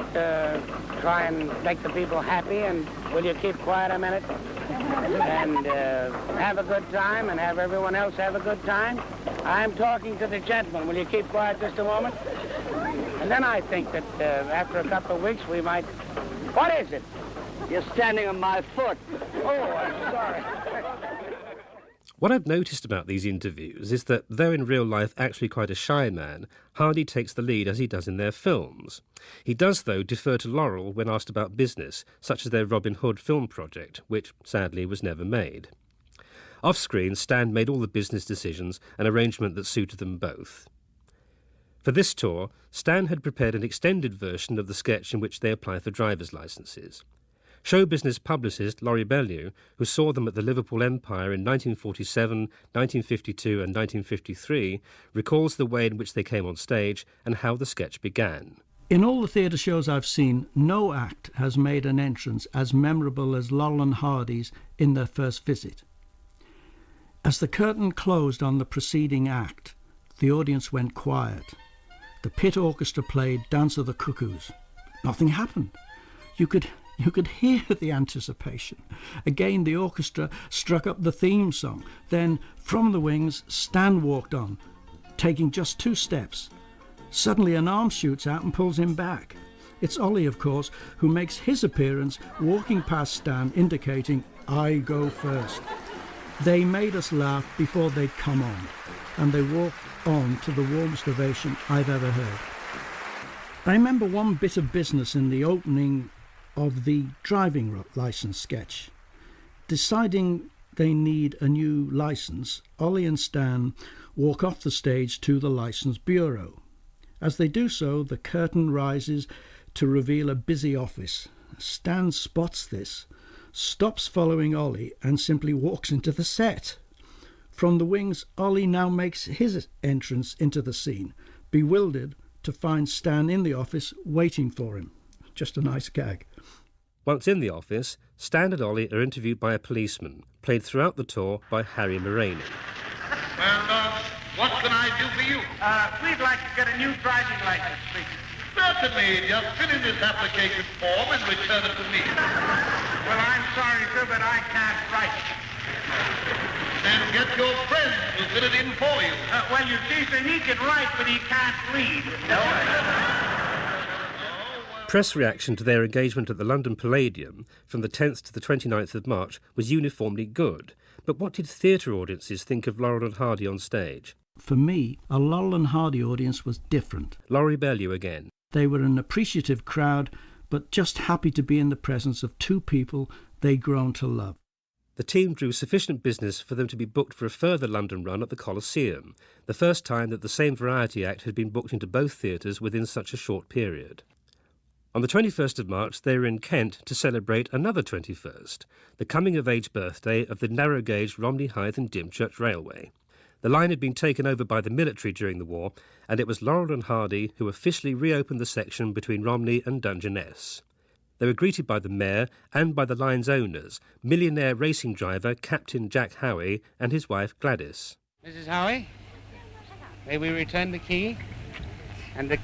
try and make the people happy, and will you keep quiet a minute? And have a good time, and have everyone else have a good time. I'm talking to the gentleman. Will you keep quiet just a moment? And then I think that after a couple of weeks we might... What is it? You're standing on my foot. Oh, I'm sorry. What I've noticed about these interviews is that, though in real life actually quite a shy man, Hardy takes the lead as he does in their films. He does, though, defer to Laurel when asked about business, such as their Robin Hood film project, which, sadly, was never made. Off-screen, Stan made all the business decisions, an arrangement that suited them both. For this tour, Stan had prepared an extended version of the sketch in which they apply for driver's licences. Show business publicist Laurie Bellew, who saw them at the Liverpool Empire in 1947, 1952 and 1953, recalls the way in which they came on stage and how the sketch began. In all the theatre shows I've seen, no act has made an entrance as memorable as Laurel and Hardy's in their first visit. As the curtain closed on the preceding act, the audience went quiet. The pit orchestra played Dance of the Cuckoos. Nothing happened. You could hear the anticipation. Again, the orchestra struck up the theme song. Then, from the wings, Stan walked on, taking just 2 steps. Suddenly, an arm shoots out and pulls him back. It's Ollie, of course, who makes his appearance, walking past Stan, indicating, "I go first." They made us laugh before they'd come on, and they walked on to the warmest ovation I've ever heard. I remember one bit of business in the opening of the driving licence sketch. Deciding they need a new licence, Ollie and Stan walk off the stage to the licence bureau. As they do so, the curtain rises to reveal a busy office. Stan spots this, stops following Ollie, and simply walks into the set. From the wings, Ollie now makes his entrance into the scene, bewildered to find Stan in the office waiting for him. Just a nice gag. Once in the office, Stan and Ollie are interviewed by a policeman, played throughout the tour by Harry Moraney. Well, what can I do for you? We'd like to get a new driving license, please. Certainly. Just fill in this application form and return it to me. Well, I'm sorry, sir, but I can't write. Then get your friend to fill it in for you. Well, you see, sir, he can write, but he can't read. Press reaction to their engagement at the London Palladium from the 10th to the 29th of March was uniformly good. But what did theatre audiences think of Laurel and Hardy on stage? For me, a Laurel and Hardy audience was different. Laurie Bellew again. They were an appreciative crowd, but just happy to be in the presence of two people they'd grown to love. The team drew sufficient business for them to be booked for a further London run at the Coliseum, the first time that the same variety act had been booked into both theatres within such a short period. On the 21st of March, they were in Kent to celebrate another 21st, the coming-of-age birthday of the narrow-gauge Romney Hythe and Dymchurch Railway. The line had been taken over by the military during the war, and it was Laurel and Hardy who officially reopened the section between Romney and Dungeness. They were greeted by the mayor and by the line's owners, millionaire racing driver Captain Jack Howie and his wife Gladys. Mrs. Howie, may we return the key? And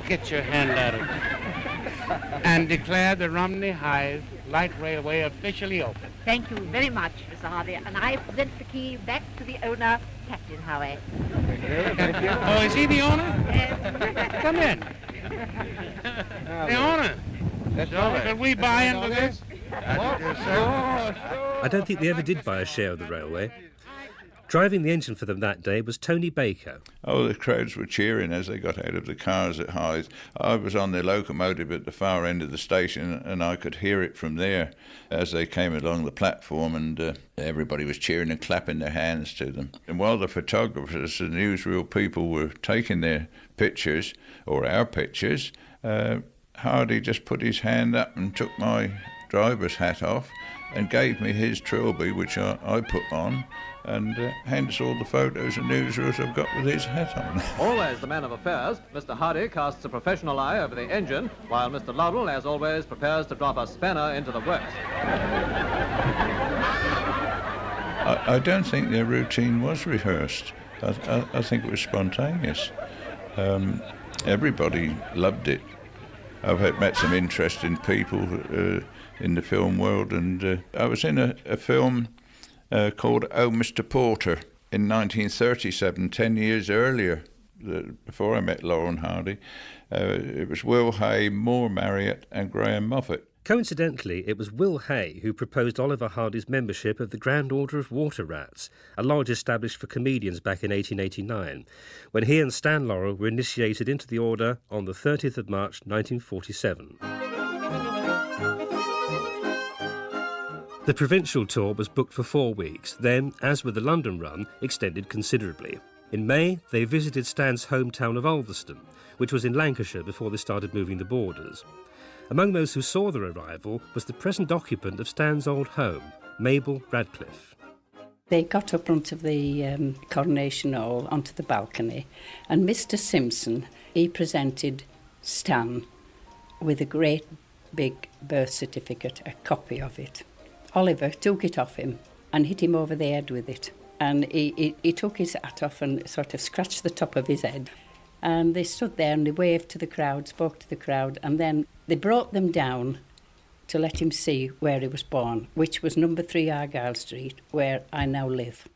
get your hand out of it. And declare the Romney Hythe Light Railway officially open. Thank you very much, Mr. Hardy. And I present the key back to the owner, Captain Howie. Oh, is he the owner? Yes. Come in. The owner. That's so, right. Can we buy into this? I don't think they ever did buy a share of the railway. Driving the engine for them that day was Tony Baker. Oh, the crowds were cheering as they got out of the cars at Hythe. I was on the locomotive at the far end of the station, and I could hear it from there as they came along the platform, and everybody was cheering and clapping their hands to them. And while the photographers and newsreel people were taking their pictures, or our pictures, Hardy just put his hand up and took my driver's hat off and gave me his trilby, which I put on, and hence all the photos and newsreels I've got with his hat on. Always the man of affairs, Mr. Hardy casts a professional eye over the engine, while Mr. Laurel, as always, prepares to drop a spanner into the works. I don't think their routine was rehearsed. I think it was spontaneous. Everybody loved it. I've met some interesting people in the film world, and I was in a film called Oh, Mr. Porter in 1937, 10 years earlier, before I met Laurel and Hardy. It was Will Hay, Moore Marriott and Graham Moffat. Coincidentally, it was Will Hay who proposed Oliver Hardy's membership of the Grand Order of Water Rats, a lodge established for comedians back in 1889, when he and Stan Laurel were initiated into the order on the 30th of March 1947. The provincial tour was booked for 4 weeks, then, as with the London run, extended considerably. In May, they visited Stan's hometown of Ulverston, which was in Lancashire before they started moving the borders. Among those who saw their arrival was the present occupant of Stan's old home, Mabel Radcliffe. They got up onto the Coronation Hall, onto the balcony, and Mr. Simpson, he presented Stan with a great big birth certificate, a copy of it. Oliver took it off him and hit him over the head with it. And he took his hat off and sort of scratched the top of his head. And they stood there and they waved to the crowd, spoke to the crowd, and then they brought them down to let him see where he was born, which was number 3 Argyle Street, where I now live.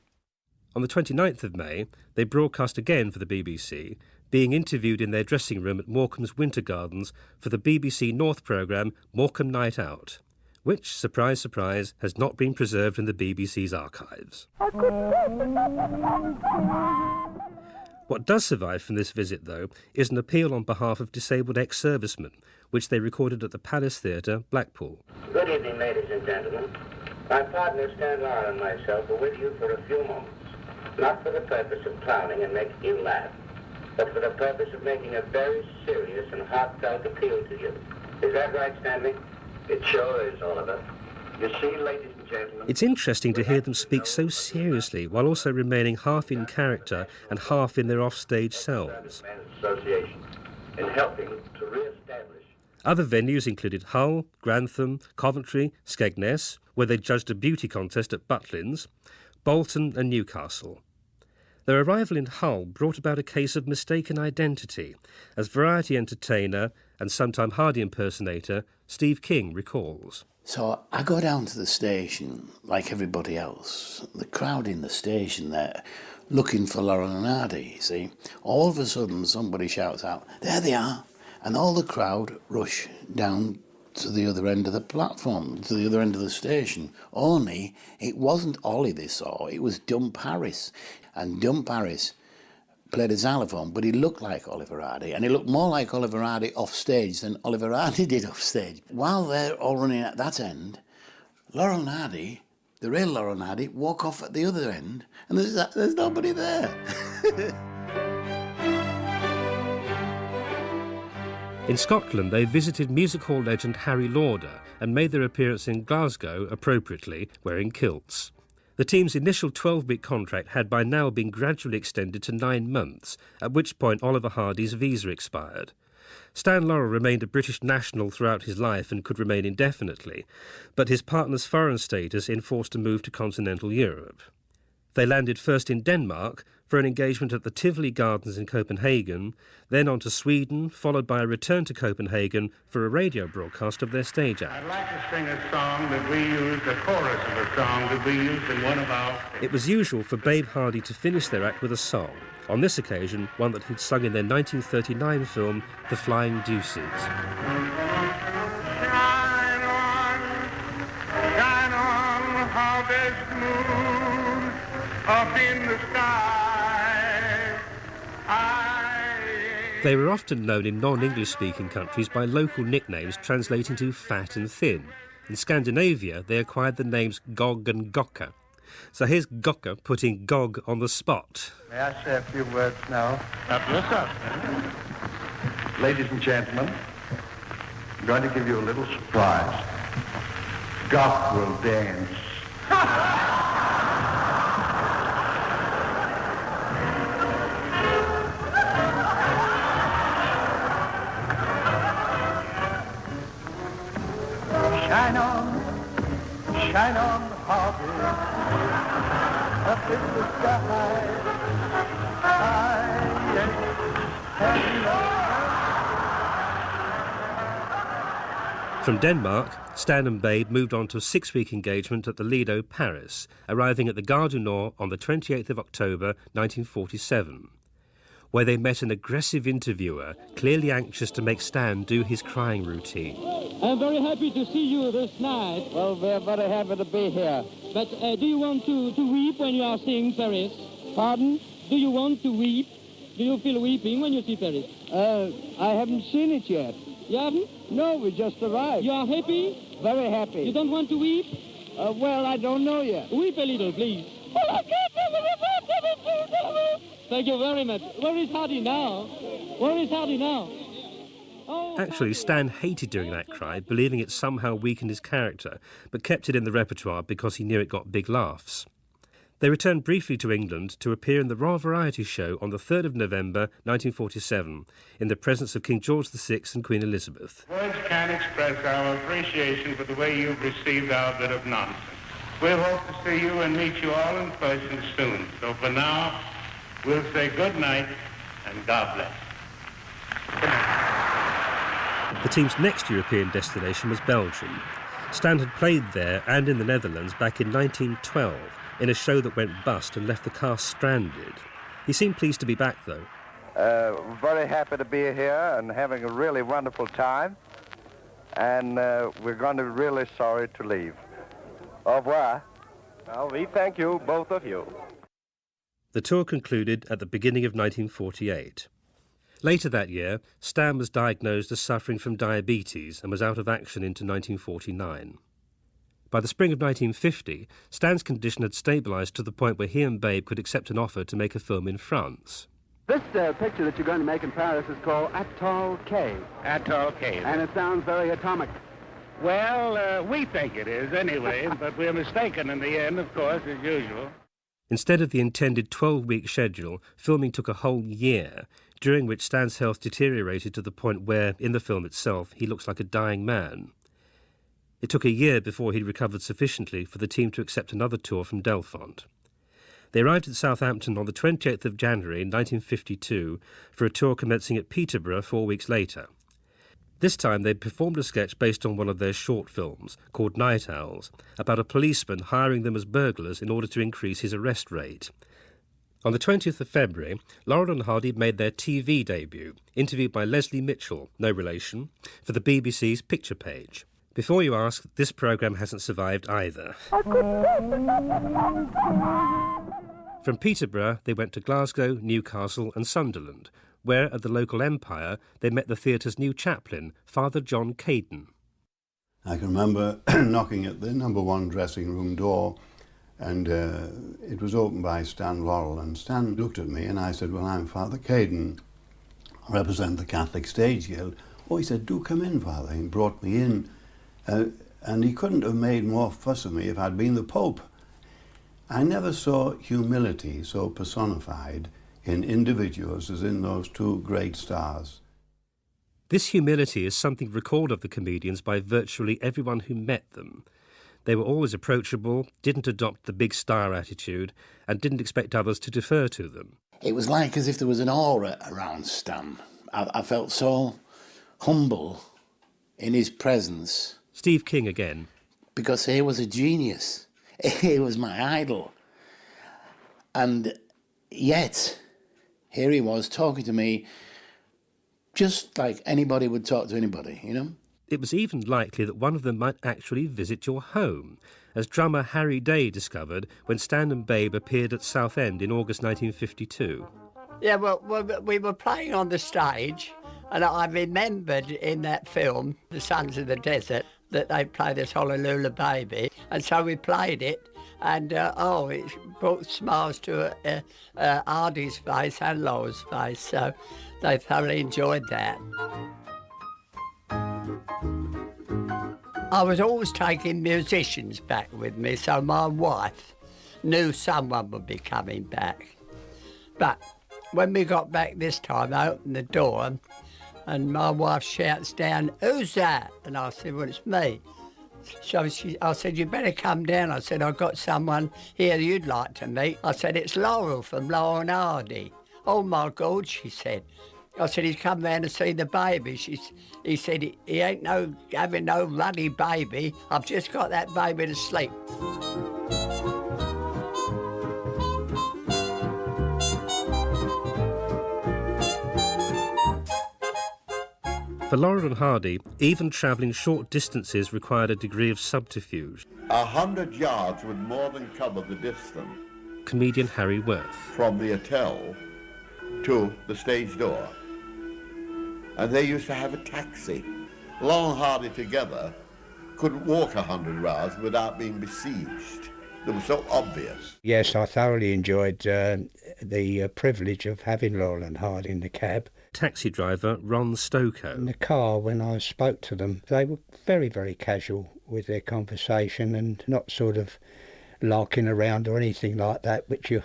On the 29th of May, they broadcast again for the BBC, being interviewed in their dressing room at Morecambe's Winter Gardens for the BBC North programme Morecambe Night Out. which, surprise, surprise, has not been preserved in the BBC's archives. What does survive from this visit, though, is an appeal on behalf of disabled ex-servicemen, which they recorded at the Palace Theatre, Blackpool. Good evening, ladies and gentlemen. My partner Stan Laurel and myself are with you for a few moments, not for the purpose of clowning and making you laugh, but for the purpose of making a very serious and heartfelt appeal to you. Is that right, Stanley? It sure is, Oliver. You see, ladies and gentlemen... It's interesting to hear them speak so seriously while also remaining half in character and half in their offstage selves. Association in helping to re-establish... Other venues included Hull, Grantham, Coventry, Skegness, where they judged a beauty contest at Butlins, Bolton and Newcastle. Their arrival in Hull brought about a case of mistaken identity, as variety entertainer and sometime Hardy impersonator Steve King recalls. So I go down to the station like everybody else. The crowd in the station there looking for Laurel and Hardy, you see. All of a sudden somebody shouts out, "There they are!" And all the crowd rush down to the other end of the platform, to the other end of the station. Only it wasn't Ollie they saw, it was Dump Harris. And Dump Harris played a xylophone, but he looked like Oliver Hardy, and he looked more like Oliver Hardy off stage than Oliver Hardy did off stage. While they're all running at that end, Laurel and Hardy, the real Laurel and Hardy, walk off at the other end, and there's nobody there. In Scotland, they visited music hall legend Harry Lauder and made their appearance in Glasgow, appropriately, wearing kilts. The team's initial 12-week contract had by now been gradually extended to 9 months, at which point Oliver Hardy's visa expired. Stan Laurel remained a British national throughout his life and could remain indefinitely, but his partner's foreign status enforced a move to continental Europe. They landed first in Denmark for an engagement at the Tivoli Gardens in Copenhagen, then on to Sweden, followed by a return to Copenhagen for a radio broadcast of their stage act. I'd like to sing a song that we used, a chorus of a song that we used in one of our... It was usual for Babe Hardy to finish their act with a song. On this occasion, one that he'd sung in their 1939 film, The Flying Deuces. Shine on, harvest moon, up in the sky. They were often known in non-English-speaking countries by local nicknames translating to fat and thin. In Scandinavia, they acquired the names Gog and Gokka. So here's Gokka putting Gog on the spot. May I say a few words now? Yes, sir. Ladies and gentlemen, I'm going to give you a little surprise. Gok will dance. Shine on, Harvey, up in the sky. From Denmark, Stan and Babe moved on to a 6-week engagement at the Lido, Paris, arriving at the Gare du Nord on the 28th of October 1947, where they met an aggressive interviewer, clearly anxious to make Stan do his crying routine. I'm very happy to see you this night. Well, we're very happy to be here. But do you want to weep when you are seeing Paris? Pardon? Do you want to weep? Do you feel weeping when you see Paris? I haven't seen it yet. You haven't? No, we just arrived. You are happy? Very happy. You don't want to weep? Well, I don't know yet. Weep a little, please. Thank you very much. Where is Hardy now? Where is Hardy now? Actually, Stan hated doing that cry, believing it somehow weakened his character, but kept it in the repertoire because he knew it got big laughs. They returned briefly to England to appear in the Royal Variety Show on the 3rd of November 1947, in the presence of King George VI and Queen Elizabeth. Words can't express our appreciation for the way you've received our bit of nonsense. We'll hope to see you and meet you all in person soon. So for now, we'll say good night and God bless. Good night. The team's next European destination was Belgium. Stan had played there and in the Netherlands back in 1912 in a show that went bust and left the cast stranded. He seemed pleased to be back, though. Very happy to be here and having a really wonderful time. and we're going to be really sorry to leave. Au revoir. Well, we thank you, both of you. The tour concluded at the beginning of 1948. Later that year, Stan was diagnosed as suffering from diabetes and was out of action into 1949. By the spring of 1950, Stan's condition had stabilised to the point where he and Babe could accept an offer to make a film in France. This picture that you're going to make in Paris is called Atoll Cave. Atoll Cave. And it sounds very atomic. Well, we think it is anyway, but we're mistaken in the end, of course, as usual. Instead of the intended 12-week schedule, filming took a whole year, during which Stan's health deteriorated to the point where, in the film itself, he looks like a dying man. It took a year before he recovered sufficiently for the team to accept another tour from Delfont. They arrived at Southampton on the 28th of January 1952 for a tour commencing at Peterborough 4 weeks later. This time they performed a sketch based on one of their short films, called Night Owls, about a policeman hiring them as burglars in order to increase his arrest rate. On the 20th of February, Laurel and Hardy made their TV debut, interviewed by Leslie Mitchell, no relation, for the BBC's Picture Page. Before you ask, this programme hasn't survived either. From Peterborough, they went to Glasgow, Newcastle and Sunderland, where, at the local Empire, they met the theatre's new chaplain, Father John Caden. I can remember knocking at the number 1 dressing room door, and it was opened by Stan Laurel, and Stan looked at me and I said, well, I'm Father Caden, I represent the Catholic Stage Guild. Oh, he said, do come in, Father. He brought me in, and he couldn't have made more fuss of me if I'd been the Pope. I never saw humility so personified in individuals as in those 2 great stars. This humility is something recalled of the comedians by virtually everyone who met them. They were always approachable, didn't adopt the big star attitude, and didn't expect others to defer to them. It was like as if there was an aura around Stan. I felt so humble in his presence. Steve King again. Because he was a genius. He was my idol. And yet, here he was talking to me just like anybody would talk to anybody, you know? It was even likely that one of them might actually visit your home, as drummer Harry Day discovered when Stan and Babe appeared at Southend in August 1952. Yeah, well, we were playing on the stage, and I remembered in that film, The Sons of the Desert, that they play this Hallelujah Baby, and so we played it, and it brought smiles to Ardy's face and Laurel's face, so they thoroughly enjoyed that. I was always taking musicians back with me, so my wife knew someone would be coming back. But when we got back this time, I opened the door, and my wife shouts down, "Who's that?" And I said, "Well, it's me." So I said, "You better come down." I said, "I've got someone here you'd like to meet." I said, "It's Laurel from Laurel and Hardy." "Oh, my God," she said. I said, "He's come round to see the baby." He said, he ain't having no ruddy baby. I've just got that baby to sleep. For Laurel and Hardy, even travelling short distances required a degree of subterfuge. 100 yards would more than cover the distance. Comedian Harry Worth. From the hotel to the stage door. And they used to have a taxi. Laurel and Hardy together couldn't walk 100 yards without being besieged. They were so obvious. Yes, I thoroughly enjoyed the privilege of having Laurel and Hardy in the cab. Taxi driver Ron Stokoe. In the car, when I spoke to them, they were very, very casual with their conversation and not sort of larking around or anything like that, which you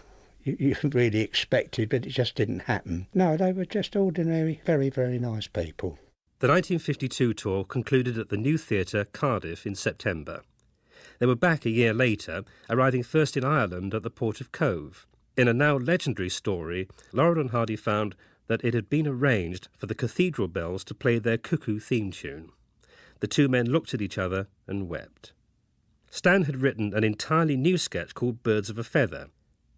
really expected, but it just didn't happen. No, they were just ordinary, very, very nice people. The 1952 tour concluded at the New Theatre, Cardiff, in September. They were back a year later, arriving first in Ireland at the port of Cove. In a now legendary story, Laurel and Hardy found that it had been arranged for the Cathedral Bells to play their Cuckoo theme tune. The two men looked at each other and wept. Stan had written an entirely new sketch called Birds of a Feather.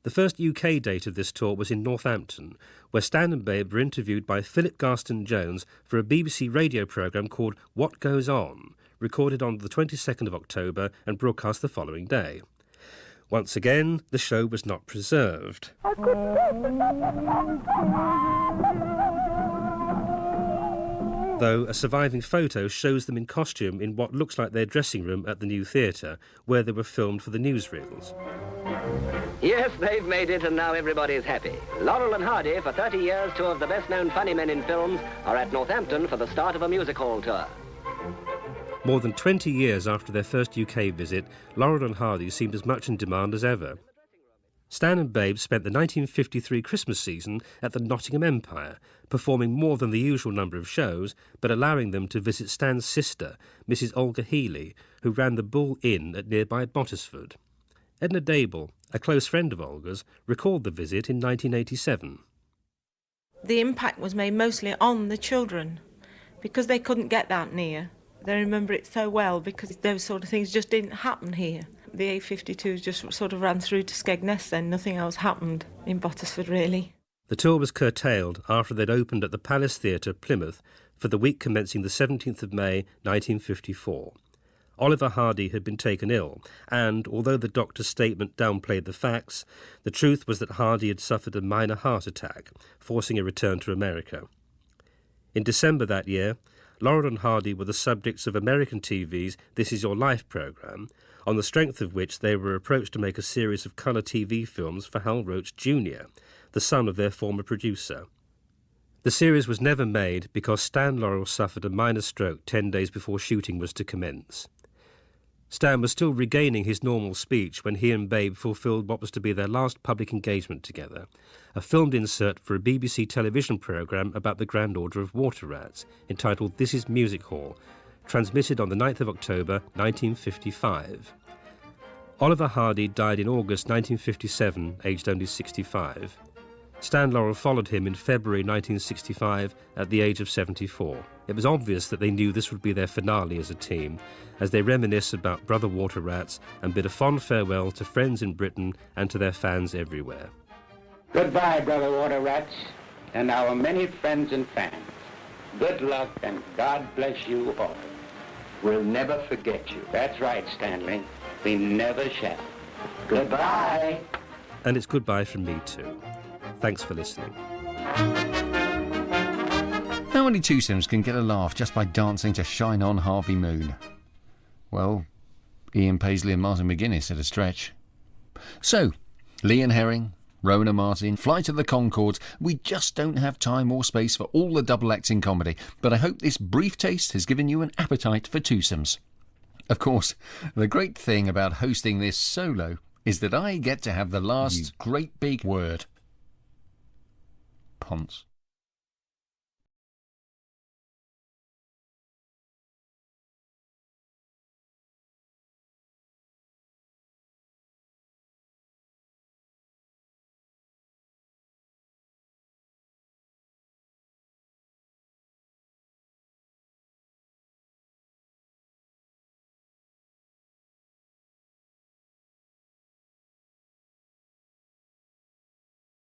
The first UK date of this tour was in Northampton, where Stan and Babe were interviewed by Philip Garston-Jones for a BBC radio programme called What Goes On, recorded on the 22nd of October and broadcast the following day. Once again, the show was not preserved. Though a surviving photo shows them in costume in what looks like their dressing room at the New Theatre, where they were filmed for the newsreels. Yes, they've made it, and now everybody's happy. Laurel and Hardy, for 30 years, two of the best-known funny men in films, are at Northampton for the start of a music hall tour. More than 20 years after their first UK visit, Laurel and Hardy seemed as much in demand as ever. Stan and Babe spent the 1953 Christmas season at the Nottingham Empire, performing more than the usual number of shows, but allowing them to visit Stan's sister, Mrs. Olga Healy, who ran the Bull Inn at nearby Bottisford. Edna Dable, a close friend of Olga's, recalled the visit in 1987. The impact was made mostly on the children, because they couldn't get that near. They remember it so well because those sort of things just didn't happen here. The A52 just sort of ran through to Skegness then, nothing else happened in Bottisford really. The tour was curtailed after they'd opened at the Palace Theatre, Plymouth, for the week commencing the 17th of May 1954. Oliver Hardy had been taken ill, and although the doctor's statement downplayed the facts, the truth was that Hardy had suffered a minor heart attack, forcing a return to America. In December that year, Laurel and Hardy were the subjects of American TV's This Is Your Life programme, on the strength of which they were approached to make a series of colour TV films for Hal Roach Jr., the son of their former producer. The series was never made because Stan Laurel suffered a minor stroke 10 days before shooting was to commence. Stan was still regaining his normal speech when he and Babe fulfilled what was to be their last public engagement together, a filmed insert for a BBC television programme about the Grand Order of Water Rats, entitled This Is Music Hall, transmitted on the 9th of October 1955. Oliver Hardy died in August 1957, aged only 65. Stan Laurel followed him in February 1965 at the age of 74. It was obvious that they knew this would be their finale as a team, as they reminisce about Brother Water Rats and bid a fond farewell to friends in Britain and to their fans everywhere. Goodbye, Brother Water Rats, and our many friends and fans. Good luck, and God bless you all. We'll never forget you. That's right, Stanley. We never shall. Goodbye. And it's goodbye from me too. Thanks for listening. How many Two-Sims can get a laugh just by dancing to Shine On Harvey Moon? Well, Ian Paisley and Martin McGuinness at a stretch. So, Leon Herring, Rona Martin, Flight of the Conchords, we just don't have time or space for all the double acts in comedy, but I hope this brief taste has given you an appetite for Two-Sims. Of course, the great thing about hosting this solo is that I get to have the last great big word. Ponce.